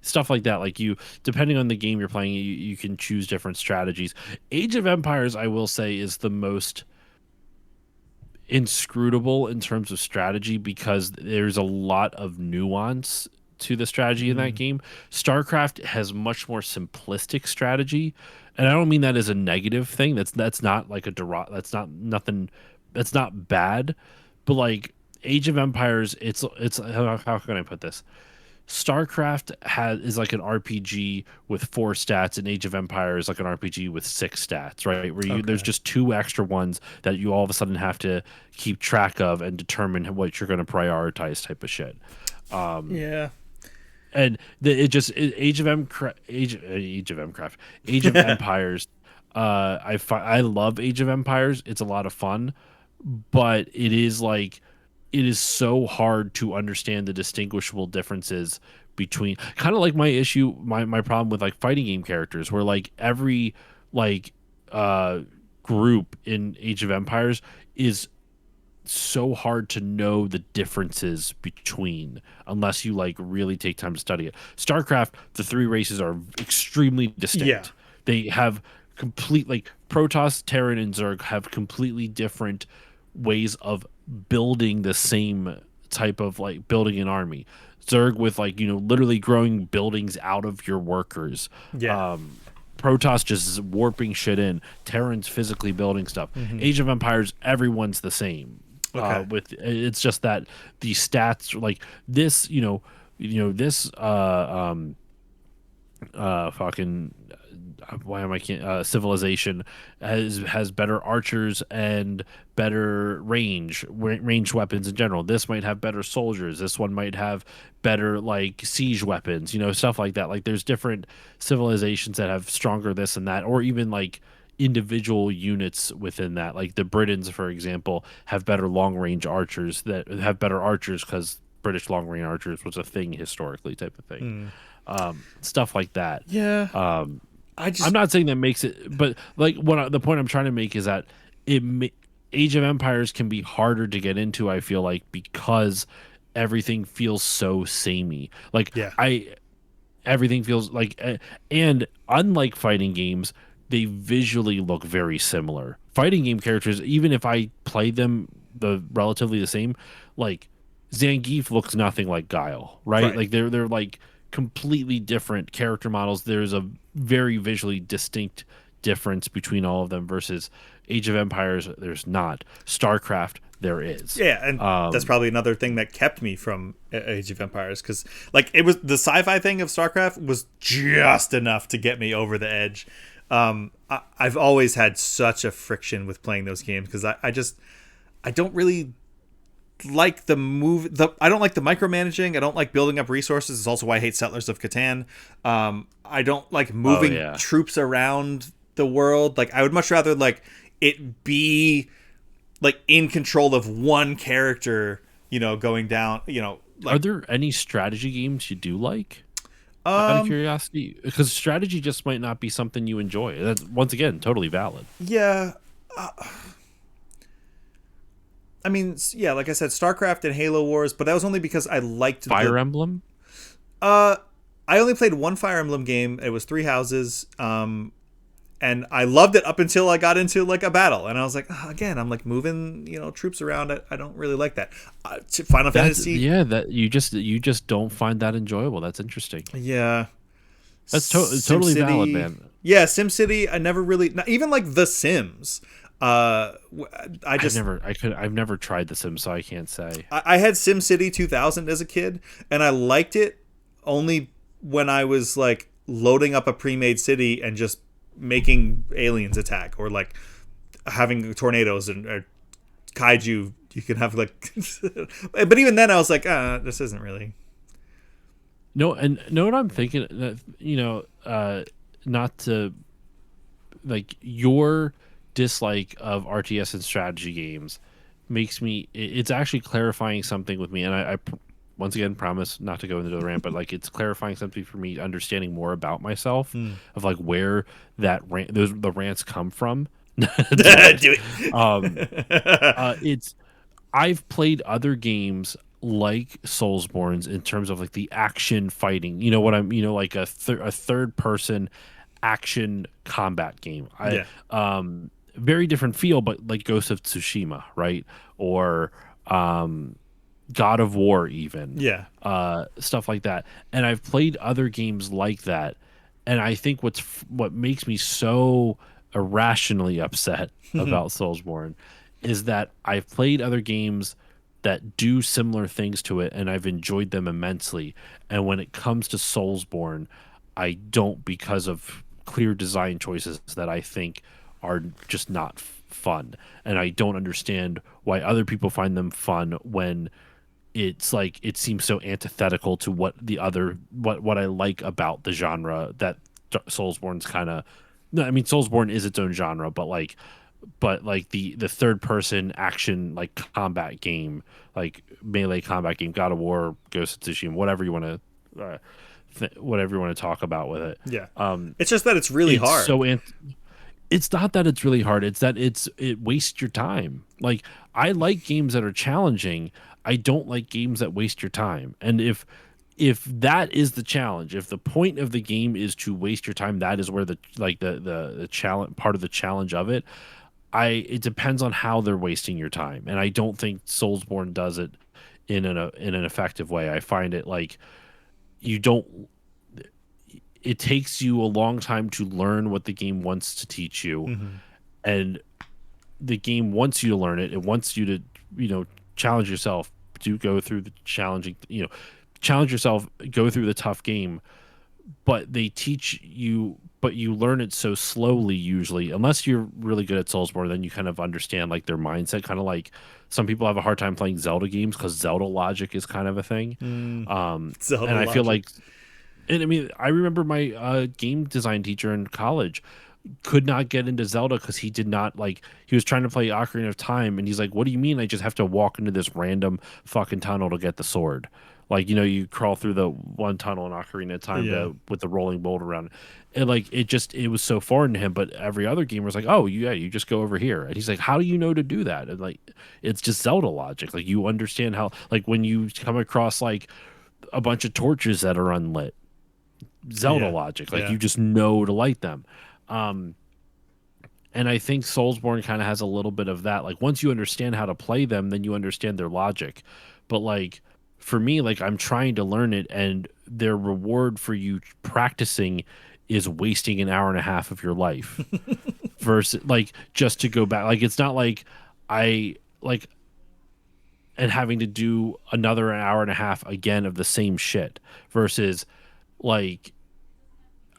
[SPEAKER 2] stuff like that. Like you, depending on the game you're playing, you can choose different strategies. Age of Empires, I will say, is the most inscrutable in terms of strategy because there's a lot of nuance to the strategy in that game. StarCraft has much more simplistic strategy, and I don't mean that as a negative thing. That's not like that's not nothing. That's not bad, but like Age of Empires, it's how can I put this? StarCraft is like an RPG with 4 stats, and Age of Empires like an RPG with 6 stats, right? Where there's just 2 extra ones that you all of a sudden have to keep track of and determine what you're going to prioritize, type of shit.
[SPEAKER 1] Yeah.
[SPEAKER 2] And Age of Empires. I love Age of Empires. It's a lot of fun, but it is so hard to understand the distinguishable differences between, kind of like my problem with like fighting game characters, where like every like group in Age of Empires is so hard to know the differences between unless you like really take time to study it. StarCraft, the 3 races are extremely distinct.
[SPEAKER 1] Yeah.
[SPEAKER 2] They have like Protoss, Terran, and Zerg have completely different ways of building the same type of like building an army. Zerg with like literally growing buildings out of your workers.
[SPEAKER 1] Yeah.
[SPEAKER 2] Protoss just warping shit in. Terran's physically building stuff. Age of Empires, everyone's the same.
[SPEAKER 1] Okay.
[SPEAKER 2] With it's just that the stats like this, this fucking why am I can't civilization has better archers and better ranged weapons in general. This might have better soldiers. This one might have better like siege weapons, stuff like that. Like there's different civilizations that have stronger this and that, or even like individual units within that. Like the Britons, for example, have better long range archers that have better archers because British long range archers was a thing historically, type of thing. Stuff like that.
[SPEAKER 1] Yeah.
[SPEAKER 2] I'm not saying that makes it, but like the point I'm trying to make is that Age of Empires can be harder to get into, I feel like, because everything feels so samey. Like everything feels like, and unlike fighting games, they visually look very similar. Fighting game characters, even if I play them relatively the same, like Zangief looks nothing like Guile, right? Like they're like completely different character models. There's a very visually distinct difference between all of them versus Age of Empires. There's not. StarCraft, there is.
[SPEAKER 1] Yeah, and that's probably another thing that kept me from Age of Empires, because like it was the sci-fi thing of StarCraft was just enough to get me over the edge. I've always had such a friction with playing those games because I don't really like I don't like the micromanaging. I don't like building up resources. It's also why I hate Settlers of Catan. I don't like moving troops around the world. Like I would much rather like it be like in control of one character, going down, like,
[SPEAKER 2] are there any strategy games you do like? Out of curiosity, because strategy just might not be something you enjoy. That's once again totally valid.
[SPEAKER 1] Yeah. I mean, yeah, like I said, StarCraft and Halo Wars, but that was only because I liked
[SPEAKER 2] Fire Emblem.
[SPEAKER 1] I only played one Fire Emblem game. It was Three Houses. and I loved it up until I got into like a battle, and I was like, "Oh, again, I'm like moving, troops around. I don't really like that. Final
[SPEAKER 2] That's
[SPEAKER 1] Fantasy,
[SPEAKER 2] yeah. That you just don't find that enjoyable. That's interesting.
[SPEAKER 1] yeah,
[SPEAKER 2] That's totally valid,
[SPEAKER 1] SimCity,
[SPEAKER 2] man.
[SPEAKER 1] yeah, SimCity. I never really, not even like The Sims. I just
[SPEAKER 2] I've never tried The Sims, so I can't say.
[SPEAKER 1] I had SimCity 2000 as a kid, and I liked it only when I was like loading up a pre-made city and just making aliens attack, or like having tornadoes and or kaiju. You can have like, but even then, I was like, this isn't really.
[SPEAKER 2] No, and know what I'm thinking. Not to like your dislike of RTS and strategy games makes me. It's actually clarifying something with me, and I once again promise not to go into the rant, but like it's clarifying something for me, understanding more about myself of like where the rants come from.
[SPEAKER 1] Do
[SPEAKER 2] Um,
[SPEAKER 1] it.
[SPEAKER 2] it's I've played other games like Soulsborne's in terms of like the action fighting. You know what I'm, like a third person action combat game.
[SPEAKER 1] Yeah.
[SPEAKER 2] Very different feel, but like Ghost of Tsushima, right? Or God of War, even
[SPEAKER 1] Yeah.
[SPEAKER 2] stuff like that. And I've played other games like that, and I think what makes me so irrationally upset about Soulsborne is that I've played other games that do similar things to it, and I've enjoyed them immensely. And when it comes to Soulsborne, I don't, because of clear design choices that I think are just not fun. And I don't understand why other people find them fun when it's like it seems so antithetical to what I like about the genre that Soulsborne's kind of. No, I mean Soulsborne is its own genre, but the third person action like combat game, like melee combat game, God of War, Ghost of Tsushima, whatever you want to talk about with it.
[SPEAKER 1] Yeah. It's just that it's really
[SPEAKER 2] It's
[SPEAKER 1] hard.
[SPEAKER 2] it's not that it's really hard. It's that it wastes your time. Like I like games that are challenging. I don't like games that waste your time. And if that is the challenge, if the point of the game is to waste your time, that is where the challenge part of the challenge of it. It depends on how they're wasting your time, and I don't think Soulsborne does it in an effective way. I find it like you don't. It takes you a long time to learn what the game wants to teach you, and the game wants you to learn it. It wants you to challenge yourself to go through the challenge yourself, go through the tough game, but they teach you, but you learn it so slowly usually, unless you're really good at Soulsborne, then you kind of understand like their mindset, kind of like some people have a hard time playing Zelda games because Zelda logic is kind of a thing.
[SPEAKER 1] Zelda
[SPEAKER 2] And I feel
[SPEAKER 1] logic.
[SPEAKER 2] like, and I mean, I remember my game design teacher in college could not get into Zelda because he did not like, he was trying to play Ocarina of Time, and he's like, what do you mean I just have to walk into this random fucking tunnel to get the sword? Like, you crawl through the one tunnel in Ocarina of Time
[SPEAKER 1] Yeah.
[SPEAKER 2] with the rolling boulder around it. And like it was so foreign to him, but every other gamer was like, oh yeah, you just go over here. And he's like, how do you know to do that? And like it's just Zelda logic. Like you understand how, like when you come across like a bunch of torches that are unlit, Zelda
[SPEAKER 1] Yeah.
[SPEAKER 2] logic. Like
[SPEAKER 1] Yeah.
[SPEAKER 2] you just know to light them. And I think Soulsborne kind of has a little bit of that. Like once you understand how to play them, then you understand their logic. But like for me, like I'm trying to learn it, and their reward for you practicing is wasting an hour and a half of your life versus like just to go back. Like it's not like I like and having to do another hour and a half again of the same shit versus like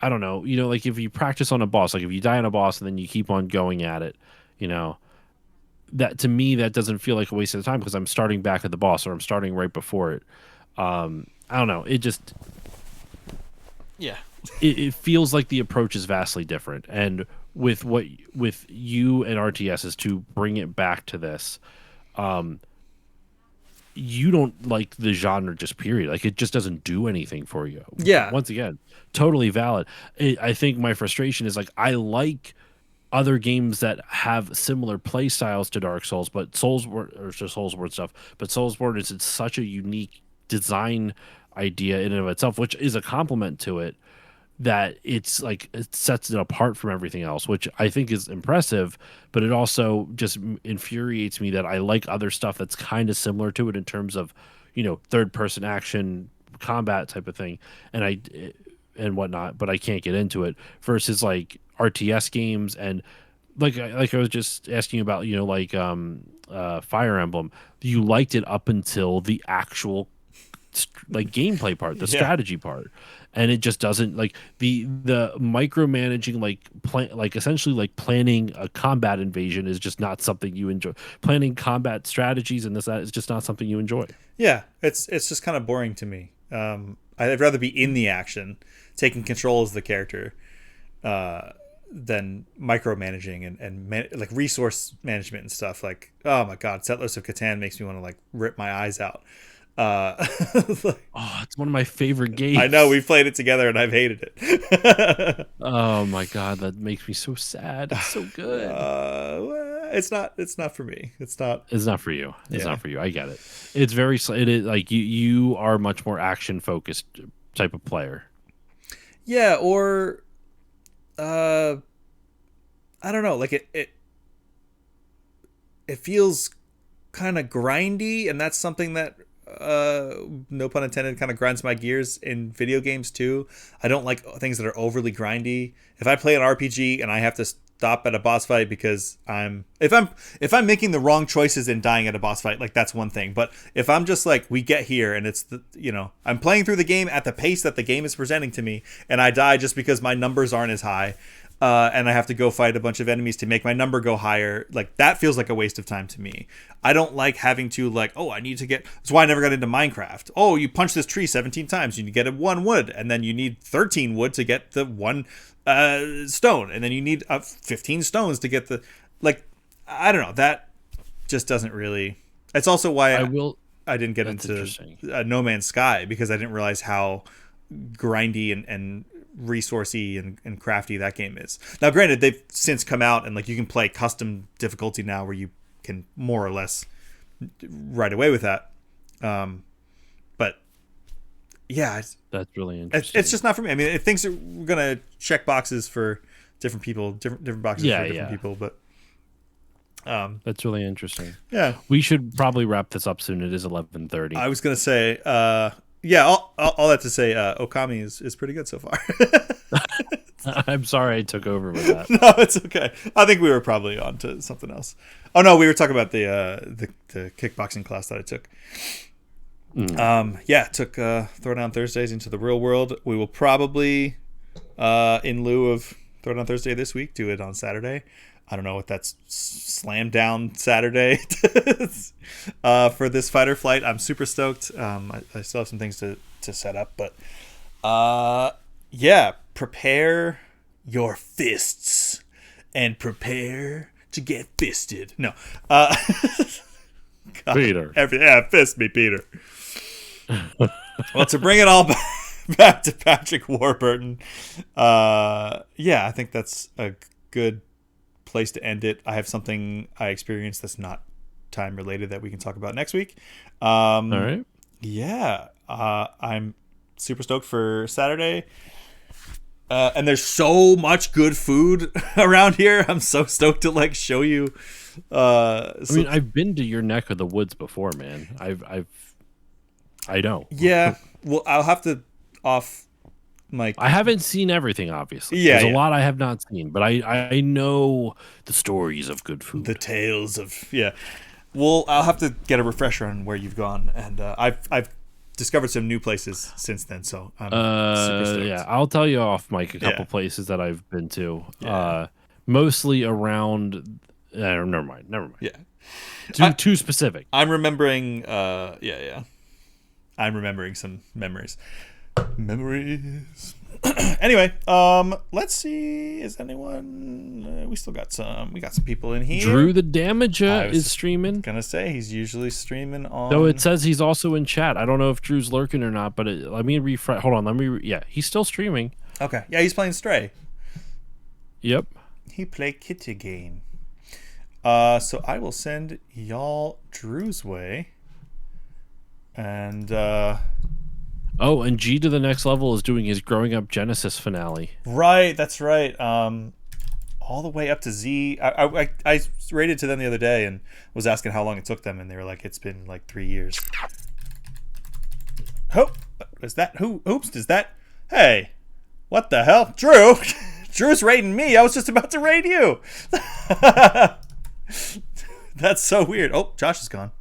[SPEAKER 2] I don't know, like if you practice on a boss, like if you die on a boss and then you keep on going at it, you know, that to me that doesn't feel like a waste of time because I'm starting back at the boss or I'm starting right before it. I don't know. It just
[SPEAKER 1] Yeah.
[SPEAKER 2] it feels like the approach is vastly different. And with you and RTS is to bring it back to this, you don't like the genre just period. Like it just doesn't do anything for you.
[SPEAKER 1] Yeah.
[SPEAKER 2] Once again, totally valid. I think my frustration is like I like other games that have similar play styles to Dark Souls, but Soulsborne stuff. But Soulsborne is it's such a unique design idea in and of itself, which is a compliment to it. that it's like it sets it apart from everything else, which I think is impressive. But it also just infuriates me that I like other stuff that's kind of similar to it in terms of, third person action combat type of thing, and and whatnot. But I can't get into it versus like RTS games and like I was just asking about, Fire Emblem. You liked it up until the actual like gameplay part, the
[SPEAKER 1] Yeah.
[SPEAKER 2] strategy part, and it just doesn't like the micromanaging, like essentially like planning a combat invasion is just not something you enjoy. Planning combat strategies and that is just not something you enjoy.
[SPEAKER 1] Yeah, it's just kind of boring to me. I'd rather be in the action, taking control as the character, than micromanaging and like resource management and stuff. Like, oh my god, Settlers of Catan makes me want to like rip my eyes out. Like,
[SPEAKER 2] Oh, it's one of my favorite games.
[SPEAKER 1] I know we played it together and I've hated it.
[SPEAKER 2] Oh my god, that makes me so sad. It's so good.
[SPEAKER 1] It's not for me. It's not.
[SPEAKER 2] It's not for you. It's
[SPEAKER 1] Yeah.
[SPEAKER 2] not for you. I get it. It's very. It is like you are much more action focused type of player.
[SPEAKER 1] Yeah, or I don't know. Like it feels kind of grindy, and that's something that no pun intended kind of grinds my gears in video games too. I don't like things that are overly grindy. If I play an RPG and I have to stop at a boss fight because if I'm making the wrong choices and dying at a boss fight, like that's one thing. But if I'm just like, we get here and it's I'm playing through the game at the pace that the game is presenting to me, and I die just because my numbers aren't as high, and I have to go fight a bunch of enemies to make my number go higher, like that feels like a waste of time to me. I don't like having to like, oh, I need to get. That's why I never got into Minecraft. Oh, you punch this tree 17 times, you get a 1 wood, and then you need 13 wood to get the 1 stone, and then you need 15 stones to get the, like, I don't know. That just doesn't really. It's also why I didn't get into No Man's Sky, because I didn't realize how grindy and resourcey and crafty that game is. Now, granted, they've since come out and like you can play custom difficulty now where you can more or less right away with that. But yeah,
[SPEAKER 2] that's really interesting.
[SPEAKER 1] It's just not for me. I mean, if things are gonna check boxes for different people, different boxes for different people, but
[SPEAKER 2] that's really interesting.
[SPEAKER 1] Yeah,
[SPEAKER 2] we should probably wrap this up soon. It is 11:30.
[SPEAKER 1] I was gonna say, yeah, all that to say, Okami is pretty good so far.
[SPEAKER 2] I'm sorry I took over with that.
[SPEAKER 1] No, it's okay. I think we were probably on to something else. Oh no, we were talking about the kickboxing class that I took. Took Throwdown Thursdays into the real world. We will probably, in lieu of Throwdown Thursday this week, do it on Saturday. I don't know what that's slam down Saturday for this fight or flight. I'm super stoked. I still have some things to set up, but prepare your fists and prepare to get fisted. No, God,
[SPEAKER 2] Peter.
[SPEAKER 1] Fist me, Peter. Well, to bring it all back to Patrick Warburton, I think that's a good place to end it. I have something I experienced that's not time related that we can talk about next week.
[SPEAKER 2] All right.
[SPEAKER 1] Yeah, I'm super stoked for Saturday. And there's so much good food around here. I'm so stoked to like show you.
[SPEAKER 2] I mean, I've been to your neck of the woods before, man. I know.
[SPEAKER 1] Yeah. Well, I'll have to off mic.
[SPEAKER 2] I haven't seen everything, obviously.
[SPEAKER 1] Yeah,
[SPEAKER 2] There's a lot I have not seen, but I know the stories of good food.
[SPEAKER 1] The tales of Well, I'll have to get a refresher on where you've gone, and I've discovered some new places since then. So I'm super stoked.
[SPEAKER 2] Yeah, I'll tell you off mic a couple places that I've been to.
[SPEAKER 1] Yeah.
[SPEAKER 2] Mostly around. Never mind.
[SPEAKER 1] Yeah.
[SPEAKER 2] Too specific.
[SPEAKER 1] I'm remembering. I'm remembering some memories. Anyway, let's see. Is anyone? We still got some. We got some people in here.
[SPEAKER 2] Drew the Damager is streaming.
[SPEAKER 1] Gonna say he's usually streaming on.
[SPEAKER 2] Though it says he's also in chat. I don't know if Drew's lurking or not. But let me refresh. Hold on. Yeah, he's still streaming.
[SPEAKER 1] Okay. Yeah, he's playing Stray.
[SPEAKER 2] Yep.
[SPEAKER 1] He play kitty game. So I will send y'all Drew's way. And
[SPEAKER 2] Oh, and G to the Next Level is doing his Growing Up Genesis finale.
[SPEAKER 1] Right, that's right. All the way up to Z. I rated to them the other day and was asking how long it took them, and they were like, it's been like 3 years. Oh, is that who? Oops, is that? Hey, what the hell, Drew? Drew's raiding me. I was just about to raid you. That's so weird. Oh, Josh is gone.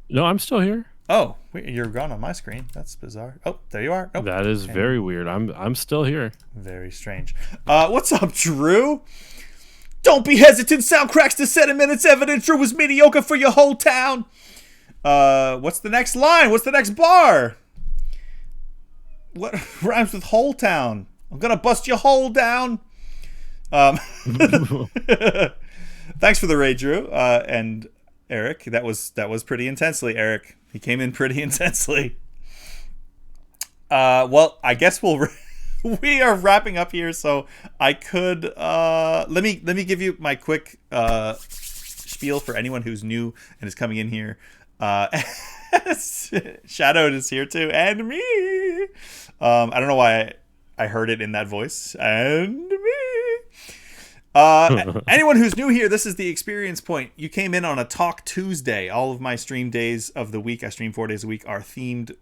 [SPEAKER 2] No, I'm still here.
[SPEAKER 1] Oh, wait, you're gone on my screen. That's bizarre. Oh, there you are. Oh,
[SPEAKER 2] that is very weird. I'm still here.
[SPEAKER 1] Very strange. What's up, Drew? Don't be hesitant. Sound cracks to 7 minutes. Evident Drew was mediocre for your whole town. What's the next line? What's the next bar? What rhymes with whole town? I'm gonna bust your hole down. Thanks for the raid, Drew, and Eric. That was pretty intensely, Eric. He came in pretty intensely. Well, I guess we are wrapping up here, so I could let me give you my quick spiel for anyone who's new and is coming in here. Shadowed is here too, and me. I don't know why I heard it in that voice. And me. Anyone who's new here, this is the experience point. You came in on a Talk Tuesday. All of my stream days of the week, I stream 4 days a week, are themed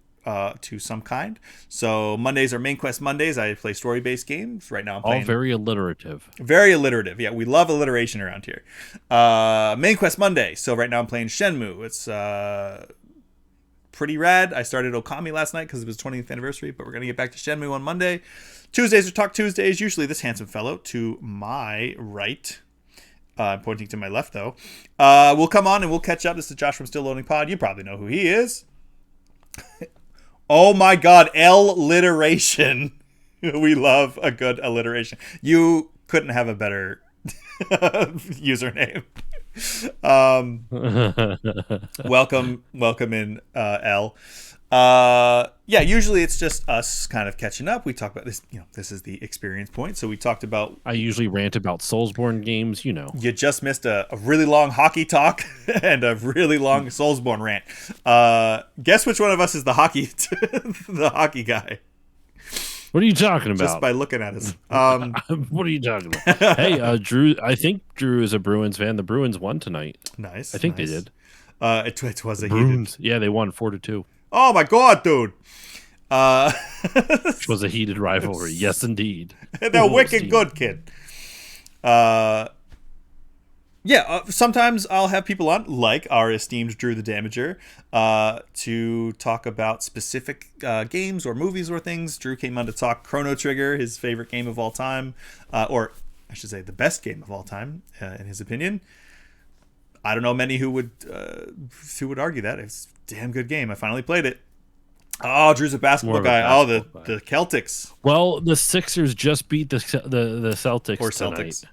[SPEAKER 1] to some kind. So Mondays are Main Quest Mondays. I play story-based games. Right now I'm playing...
[SPEAKER 2] All very alliterative.
[SPEAKER 1] Very alliterative. Yeah, we love alliteration around here. Main Quest Monday. So right now I'm playing Shenmue. It's pretty rad. I started Okami last night because it was 20th anniversary, but we're going to get back to Shenmue on Monday. Tuesdays are Talk Tuesdays. Usually this handsome fellow to my right, pointing to my left though, will come on and we'll catch up. This is Josh from Still Loading Pod. You probably know who he is. Oh my god, alliteration. We love a good alliteration. You couldn't have a better username. Welcome in, L. Yeah, usually it's just us kind of catching up. We talk about this, this is the experience point. So we talked about...
[SPEAKER 2] I usually rant about Soulsborne games,
[SPEAKER 1] You just missed a really long hockey talk and a really long Soulsborne rant. Guess which one of us is the hockey the hockey guy?
[SPEAKER 2] What are you talking about?
[SPEAKER 1] Just by looking at us.
[SPEAKER 2] What are you talking about? Hey, Drew, I think Drew is a Bruins fan. The Bruins won tonight.
[SPEAKER 1] Nice.
[SPEAKER 2] I think they did.
[SPEAKER 1] It was a
[SPEAKER 2] Bruins.
[SPEAKER 1] heated...
[SPEAKER 2] Yeah, they won 4-2.
[SPEAKER 1] Oh my god, dude.
[SPEAKER 2] Which was a heated rivalry. Yes, indeed.
[SPEAKER 1] They're wicked good, kid. Sometimes I'll have people on, like our esteemed Drew the Damager, to talk about specific games or movies or things. Drew came on to talk Chrono Trigger, his favorite game of all time, or I should say the best game of all time, in his opinion. I don't know many who would argue that. It's a damn good game. I finally played it. Oh, Drew's a basketball guy. The Celtics.
[SPEAKER 2] Well, the Sixers just beat the Celtics
[SPEAKER 1] or
[SPEAKER 2] tonight.
[SPEAKER 1] Celtics.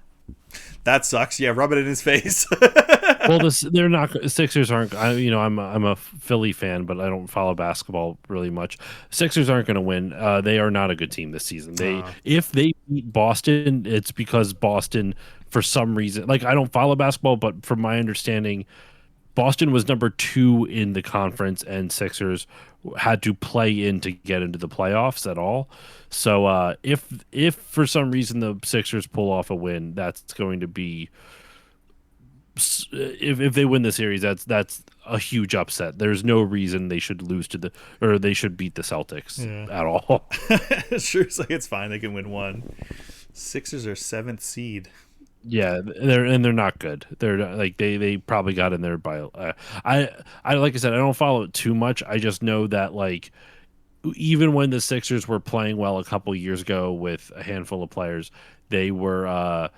[SPEAKER 1] That sucks. Yeah, rub it in his face.
[SPEAKER 2] Well, they're not. Sixers aren't. I'm a Philly fan, but I don't follow basketball really much. Sixers aren't going to win. They are not a good team this season. If they beat Boston, it's because Boston, for some reason, I don't follow basketball, but from my understanding, Boston was number 2 in the conference, and Sixers had to play in to get into the playoffs at all. So if for some reason the Sixers pull off a win, that's going to be, if they win the series, that's a huge upset. There's no reason they should they should beat the Celtics at all.
[SPEAKER 1] Sure, it's fine. They can win one. Sixers are 7th seed.
[SPEAKER 2] Yeah, they're not good. They're they probably got in there by I like I said, I don't follow it too much. I just know that even when the Sixers were playing well a couple years ago with a handful of players, they were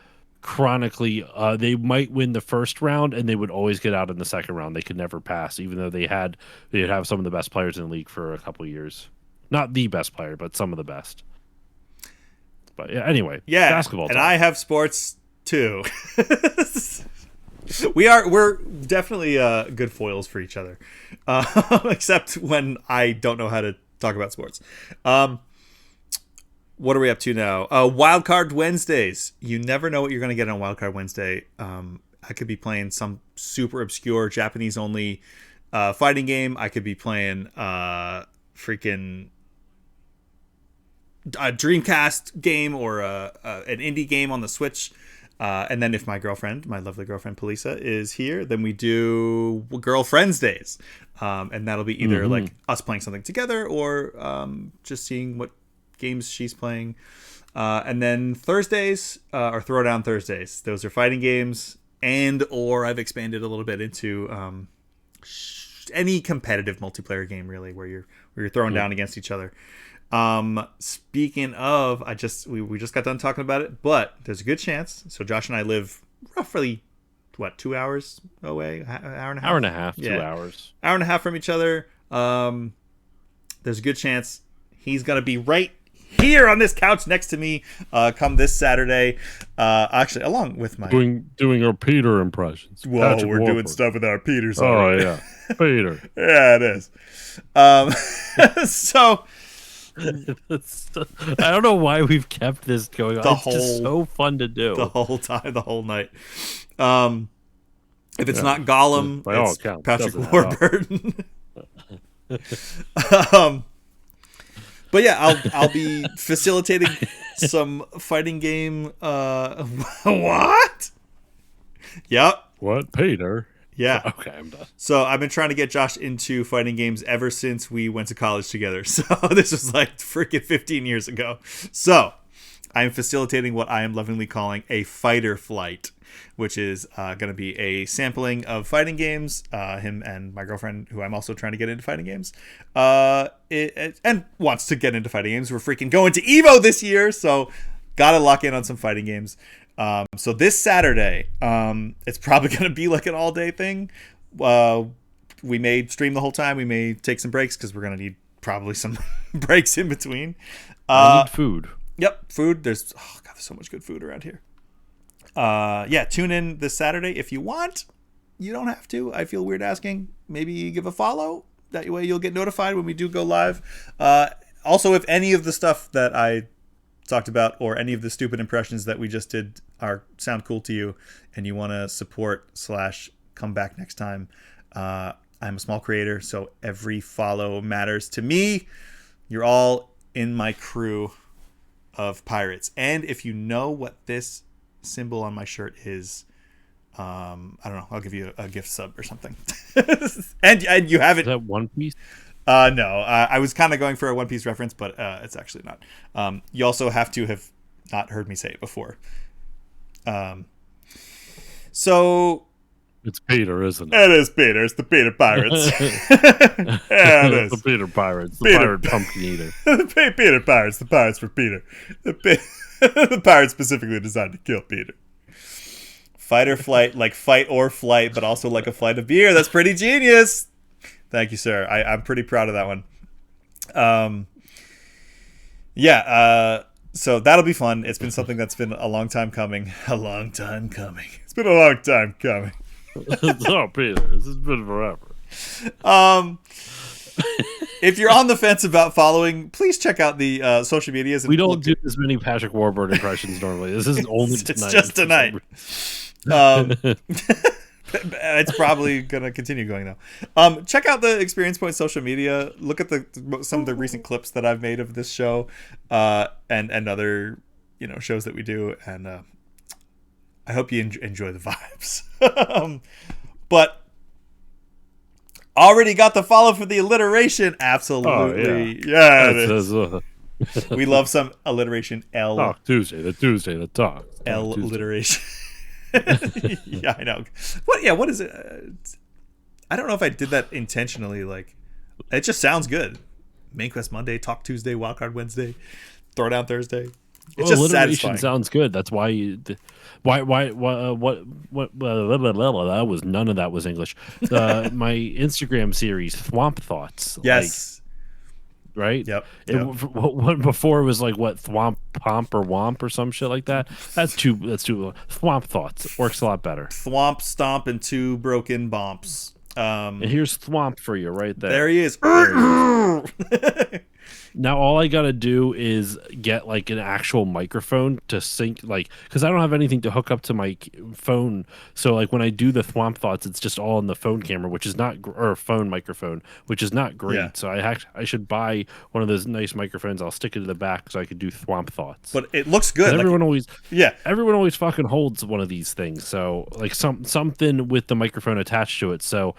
[SPEAKER 2] chronically they might win the first round and they would always get out in the second round. They could never pass, even though they'd have some of the best players in the league for a couple years. Not the best player, but some of the best. But yeah, anyway, basketball.
[SPEAKER 1] And I have sports too. We're definitely good foils for each other, except when I don't know how to talk about sports. What are we up to now? Wildcard Wednesdays. You never know what you're going to get on Wildcard Wednesday. I could be playing some super obscure Japanese only fighting game. I could be playing freaking a Dreamcast game or an indie game on the Switch. And then if my lovely girlfriend Polisa, is here, then we do Girlfriends Days. And that'll be either like us playing something together or just seeing what games she's playing. And then Thursdays are Throwdown Thursdays. Those are fighting games, or I've expanded a little bit into any competitive multiplayer game, really, where you're throwing down against each other. Speaking of, we just got done talking about it, but there's a good chance. So Josh and I live roughly 2 hours away, hour and a half,
[SPEAKER 2] 2 hours,
[SPEAKER 1] hour and a half from each other. There's a good chance he's gonna be right here on this couch next to me come this Saturday, actually along with my
[SPEAKER 2] doing our Peter impressions.
[SPEAKER 1] Whoa, Patrick we're Warford. Doing stuff with our Peters.
[SPEAKER 2] Oh yeah, Peter.
[SPEAKER 1] Yeah, it is. So
[SPEAKER 2] I don't know why we've kept this going on. It's just so fun to do
[SPEAKER 1] the whole time, the whole night. If it's not Gollum, it's Patrick Warburton. But yeah, I'll be facilitating some fighting game. What? Yep.
[SPEAKER 2] What, Peter?
[SPEAKER 1] Yeah.
[SPEAKER 2] Okay, I'm done.
[SPEAKER 1] So I've been trying to get Josh into fighting games ever since we went to college together. So this was like freaking 15 years ago. So I'm facilitating what I am lovingly calling a fighter flight, which is going to be a sampling of fighting games. Him and my girlfriend, who I'm also trying to get into fighting games, and wants to get into fighting games. We're freaking going to Evo this year, so gotta lock in on some fighting games. So this Saturday, it's probably going to be like an all-day thing. We may stream the whole time. We may take some breaks because we're going to need probably some breaks in between.
[SPEAKER 2] I need food.
[SPEAKER 1] Yep, food. There's so much good food around here. Yeah, tune in this Saturday if you want. You don't have to. I feel weird asking. Maybe give a follow. That way you'll get notified when we do go live. Also, if any of the stuff that I talked about or any of the stupid impressions that we just did sound cool to you and you want to support / come back next time, I'm a small creator, so every follow matters to me. You're all in my crew of pirates. And if you know what this symbol on my shirt is, I don't know, I'll give you a gift sub or something. and you have it.
[SPEAKER 2] Is that One Piece?
[SPEAKER 1] No, I was kind of going for a One Piece reference, but it's actually not. You also have to have not heard me say it before. So
[SPEAKER 2] it's Peter, isn't it?
[SPEAKER 1] It is Peter. It's the Peter Pirates. Yeah, it is.
[SPEAKER 2] The Peter Pirates. The Pirate Pumpkin Eater.
[SPEAKER 1] The Peter Pirates. The Pirates for Peter. The Pirates specifically designed to kill Peter. Fight or flight, like fight or flight, but also like a flight of beer. That's pretty genius. Thank you, sir. I'm pretty proud of that one. So that'll be fun. It's been something that's been a long time coming. A long time coming. It's been a long time coming.
[SPEAKER 2] Oh, Peter, this has been forever.
[SPEAKER 1] If you're on the fence about following, please check out the social medias. And
[SPEAKER 2] we don't do as many Patrick Warburton impressions normally. This is only tonight.
[SPEAKER 1] It's just tonight. It's probably gonna continue going though. Check out the Experience Point social media. Look at some of the recent clips that I've made of this show, and other shows that we do. And I hope you enjoy the vibes. But already got the follow for the alliteration. Absolutely, yeah it is. We love some alliteration.
[SPEAKER 2] Talk Tuesday, the Tuesday that talks.
[SPEAKER 1] Alliteration. Yeah, I know. What is it? I don't know if I did that intentionally. Like, it just sounds good. Main Quest Monday, Talk Tuesday, Wildcard Wednesday, Throwdown Thursday. It's just satisfying.
[SPEAKER 2] Sounds good. That's why you. What? That was none of that was English. My Instagram series, Thwomp Thoughts.
[SPEAKER 1] Yes.
[SPEAKER 2] Right?
[SPEAKER 1] Yep.
[SPEAKER 2] Before it was like what, Thwomp Pomp or Womp or some shit like that. That's too Thwomp Thoughts works a lot better.
[SPEAKER 1] Thwomp Stomp and 2 broken bomps.
[SPEAKER 2] And here's Thwomp for you right there.
[SPEAKER 1] There he is.
[SPEAKER 2] Now all I gotta do is get like an actual microphone to sync, like, because I don't have anything to hook up to my phone. So like when I do the Thwomp Thoughts, it's just all on the phone camera, which is not or phone microphone, which is not great.
[SPEAKER 1] Yeah.
[SPEAKER 2] So I should buy one of those nice microphones. I'll stick it to the back so I could do Thwomp Thoughts.
[SPEAKER 1] But it looks good. Like,
[SPEAKER 2] Everyone always fucking holds one of these things. So like something with the microphone attached to it. So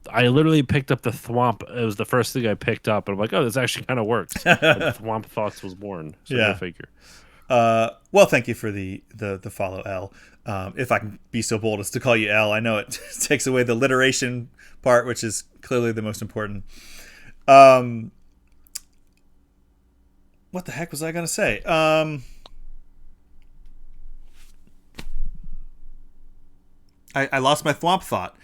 [SPEAKER 2] I literally picked up the Thwomp. It was the first thing I picked up, and I'm like, "Oh, this actually kind of works." And Thwomp Thoughts was born. So
[SPEAKER 1] Yeah.
[SPEAKER 2] go figure.
[SPEAKER 1] Well, thank you for the follow, L. If I can be so bold as to call you L, I know it takes away the alliteration part, which is clearly the most important. What the heck was I going to say? I lost my Thwomp thought.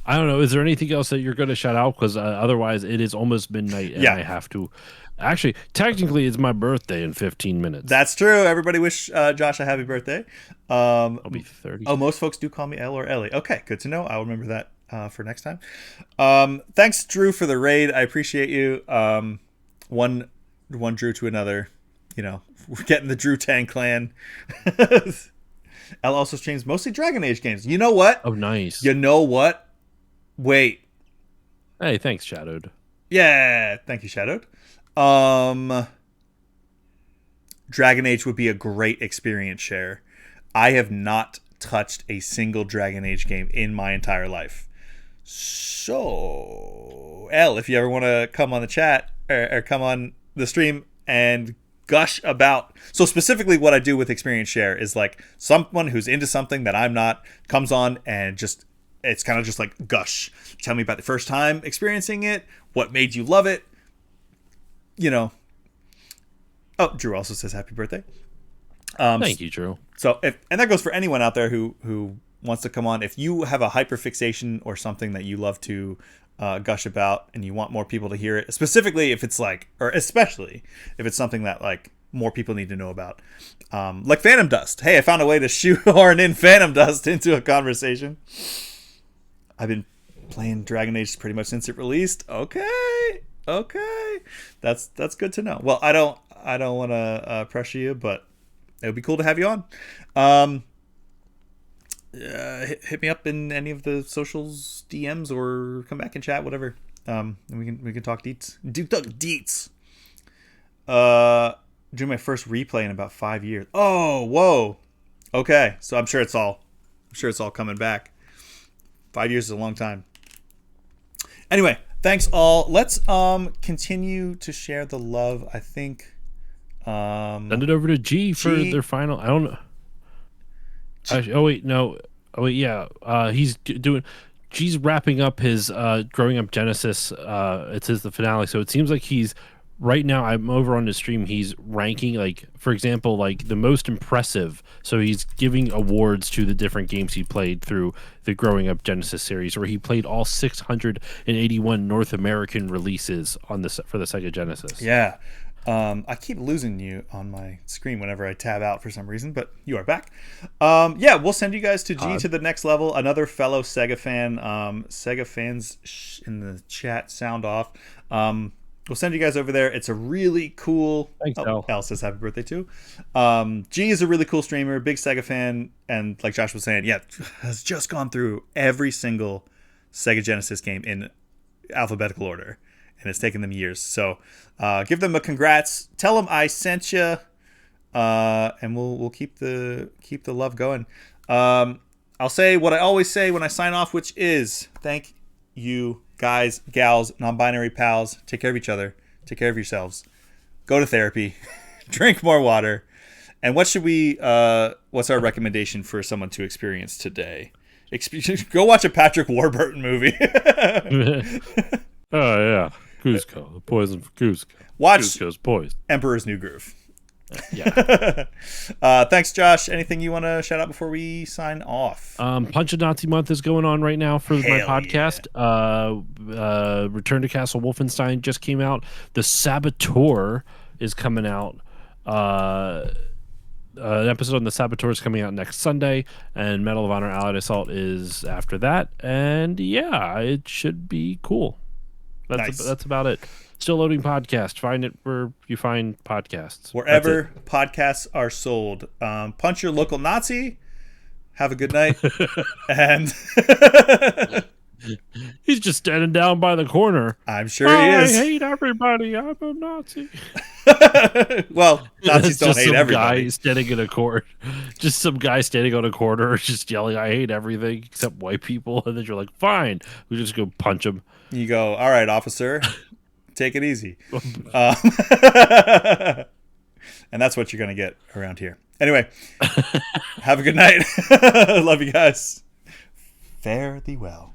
[SPEAKER 2] I don't know. Is there anything else that you're going to shout out? Because otherwise, it is almost midnight, and I have to. Actually, technically, it's my birthday in 15 minutes.
[SPEAKER 1] That's true. Everybody wish Josh a happy birthday.
[SPEAKER 2] I'll be 30.
[SPEAKER 1] Oh, most folks do call me Elle or Ellie. Okay, good to know. I'll remember that for next time. Thanks, Drew, for the raid. I appreciate you. One Drew to another. You know, we're getting the Drew Tang clan. Elle also streams mostly Dragon Age games. You know what?
[SPEAKER 2] Oh, nice.
[SPEAKER 1] You know what? Wait.
[SPEAKER 2] Hey, thanks, Shadowed.
[SPEAKER 1] Yeah, thank you, Shadowed. Dragon Age would be a great experience share. I have not touched a single Dragon Age game in my entire life. So, Elle, if you ever want to come on the chat or come on the stream and gush about, so specifically what I do with experience share is like someone who's into something that I'm not comes on and just, it's kind of just like gush. Tell me about the first time experiencing it, what made you love it, you know. Oh, Drew also says happy birthday.
[SPEAKER 2] Thank you, Drew.
[SPEAKER 1] So, and that goes for anyone out there who wants to come on. If you have a hyperfixation or something that you love to gush about, and you want more people to hear it, specifically if it's like, or especially if it's something that like more people need to know about, like Phantom Dust. Hey, I found a way to shoehorn in Phantom Dust into a conversation. I've been playing Dragon Age pretty much since it released. Okay, that's good to know. Well, I don't want to pressure you, but it would be cool to have you on. Hit me up in any of the socials, DMs, or come back and chat, whatever. And we can talk deets. Deets. Doing my first replay in about 5 years. Oh, whoa. Okay, so I'm sure it's all coming back. 5 years is a long time. Anyway, thanks all. Let's continue to share the love. I think.
[SPEAKER 2] Send it over to G for their final. I don't know. He's doing. G's wrapping up his growing up Genesis. It's the finale, so it seems like he's right now. I'm over on the stream. He's ranking, like, for example, like the most impressive. So he's giving awards to the different games he played through the growing up Genesis series, where he played all 681 North American releases on for the Sega Genesis.
[SPEAKER 1] Yeah. I keep losing you on my screen whenever I tab out for some reason, but you are back. Yeah, we'll send you guys to G to the next level. Another fellow Sega fan. Sega fans in the chat, sound off. We'll send you guys over there. It's a really cool.
[SPEAKER 2] Thanks, Al.
[SPEAKER 1] Al says happy birthday too. G is a really cool streamer, big Sega fan, and like Josh was saying, yeah, has just gone through every single Sega Genesis game in alphabetical order. And it's taken them years. So give them a congrats. Tell them I sent you, and we'll keep the love going. I'll say what I always say when I sign off, which is thank you, guys, gals, non-binary pals. Take care of each other. Take care of yourselves. Go to therapy. Drink more water. And what's our recommendation for someone to experience today? Go watch a Patrick Warburton movie.
[SPEAKER 2] Oh yeah. Cusco, the poison for Cusco.
[SPEAKER 1] Watch
[SPEAKER 2] Cusco's poison.
[SPEAKER 1] Emperor's New Groove.
[SPEAKER 2] Yeah.
[SPEAKER 1] Thanks, Josh. Anything you want to shout out before we sign off?
[SPEAKER 2] Punch a Nazi Month is going on right now for my podcast.
[SPEAKER 1] Yeah.
[SPEAKER 2] Return to Castle Wolfenstein just came out. The Saboteur is coming out. An episode on the Saboteur is coming out next Sunday, and Medal of Honor Allied Assault is after that. And yeah, it should be cool. That's about it. Still Loading Podcast. Find it where you find podcasts.
[SPEAKER 1] Wherever podcasts are sold. Punch your local Nazi. Have a good night. And
[SPEAKER 2] he's just standing down by the corner.
[SPEAKER 1] I'm sure he is.
[SPEAKER 2] I hate everybody. I'm a Nazi.
[SPEAKER 1] Well, Nazis don't hate everybody.
[SPEAKER 2] Guy standing in a corner. Just some guy standing on a corner just yelling, I hate everything except white people. And then you're like, fine. We just go punch him.
[SPEAKER 1] You go, all right, officer. Take it easy. And that's what you're going to get around here. Anyway, have a good night. Love you guys. Fare thee well.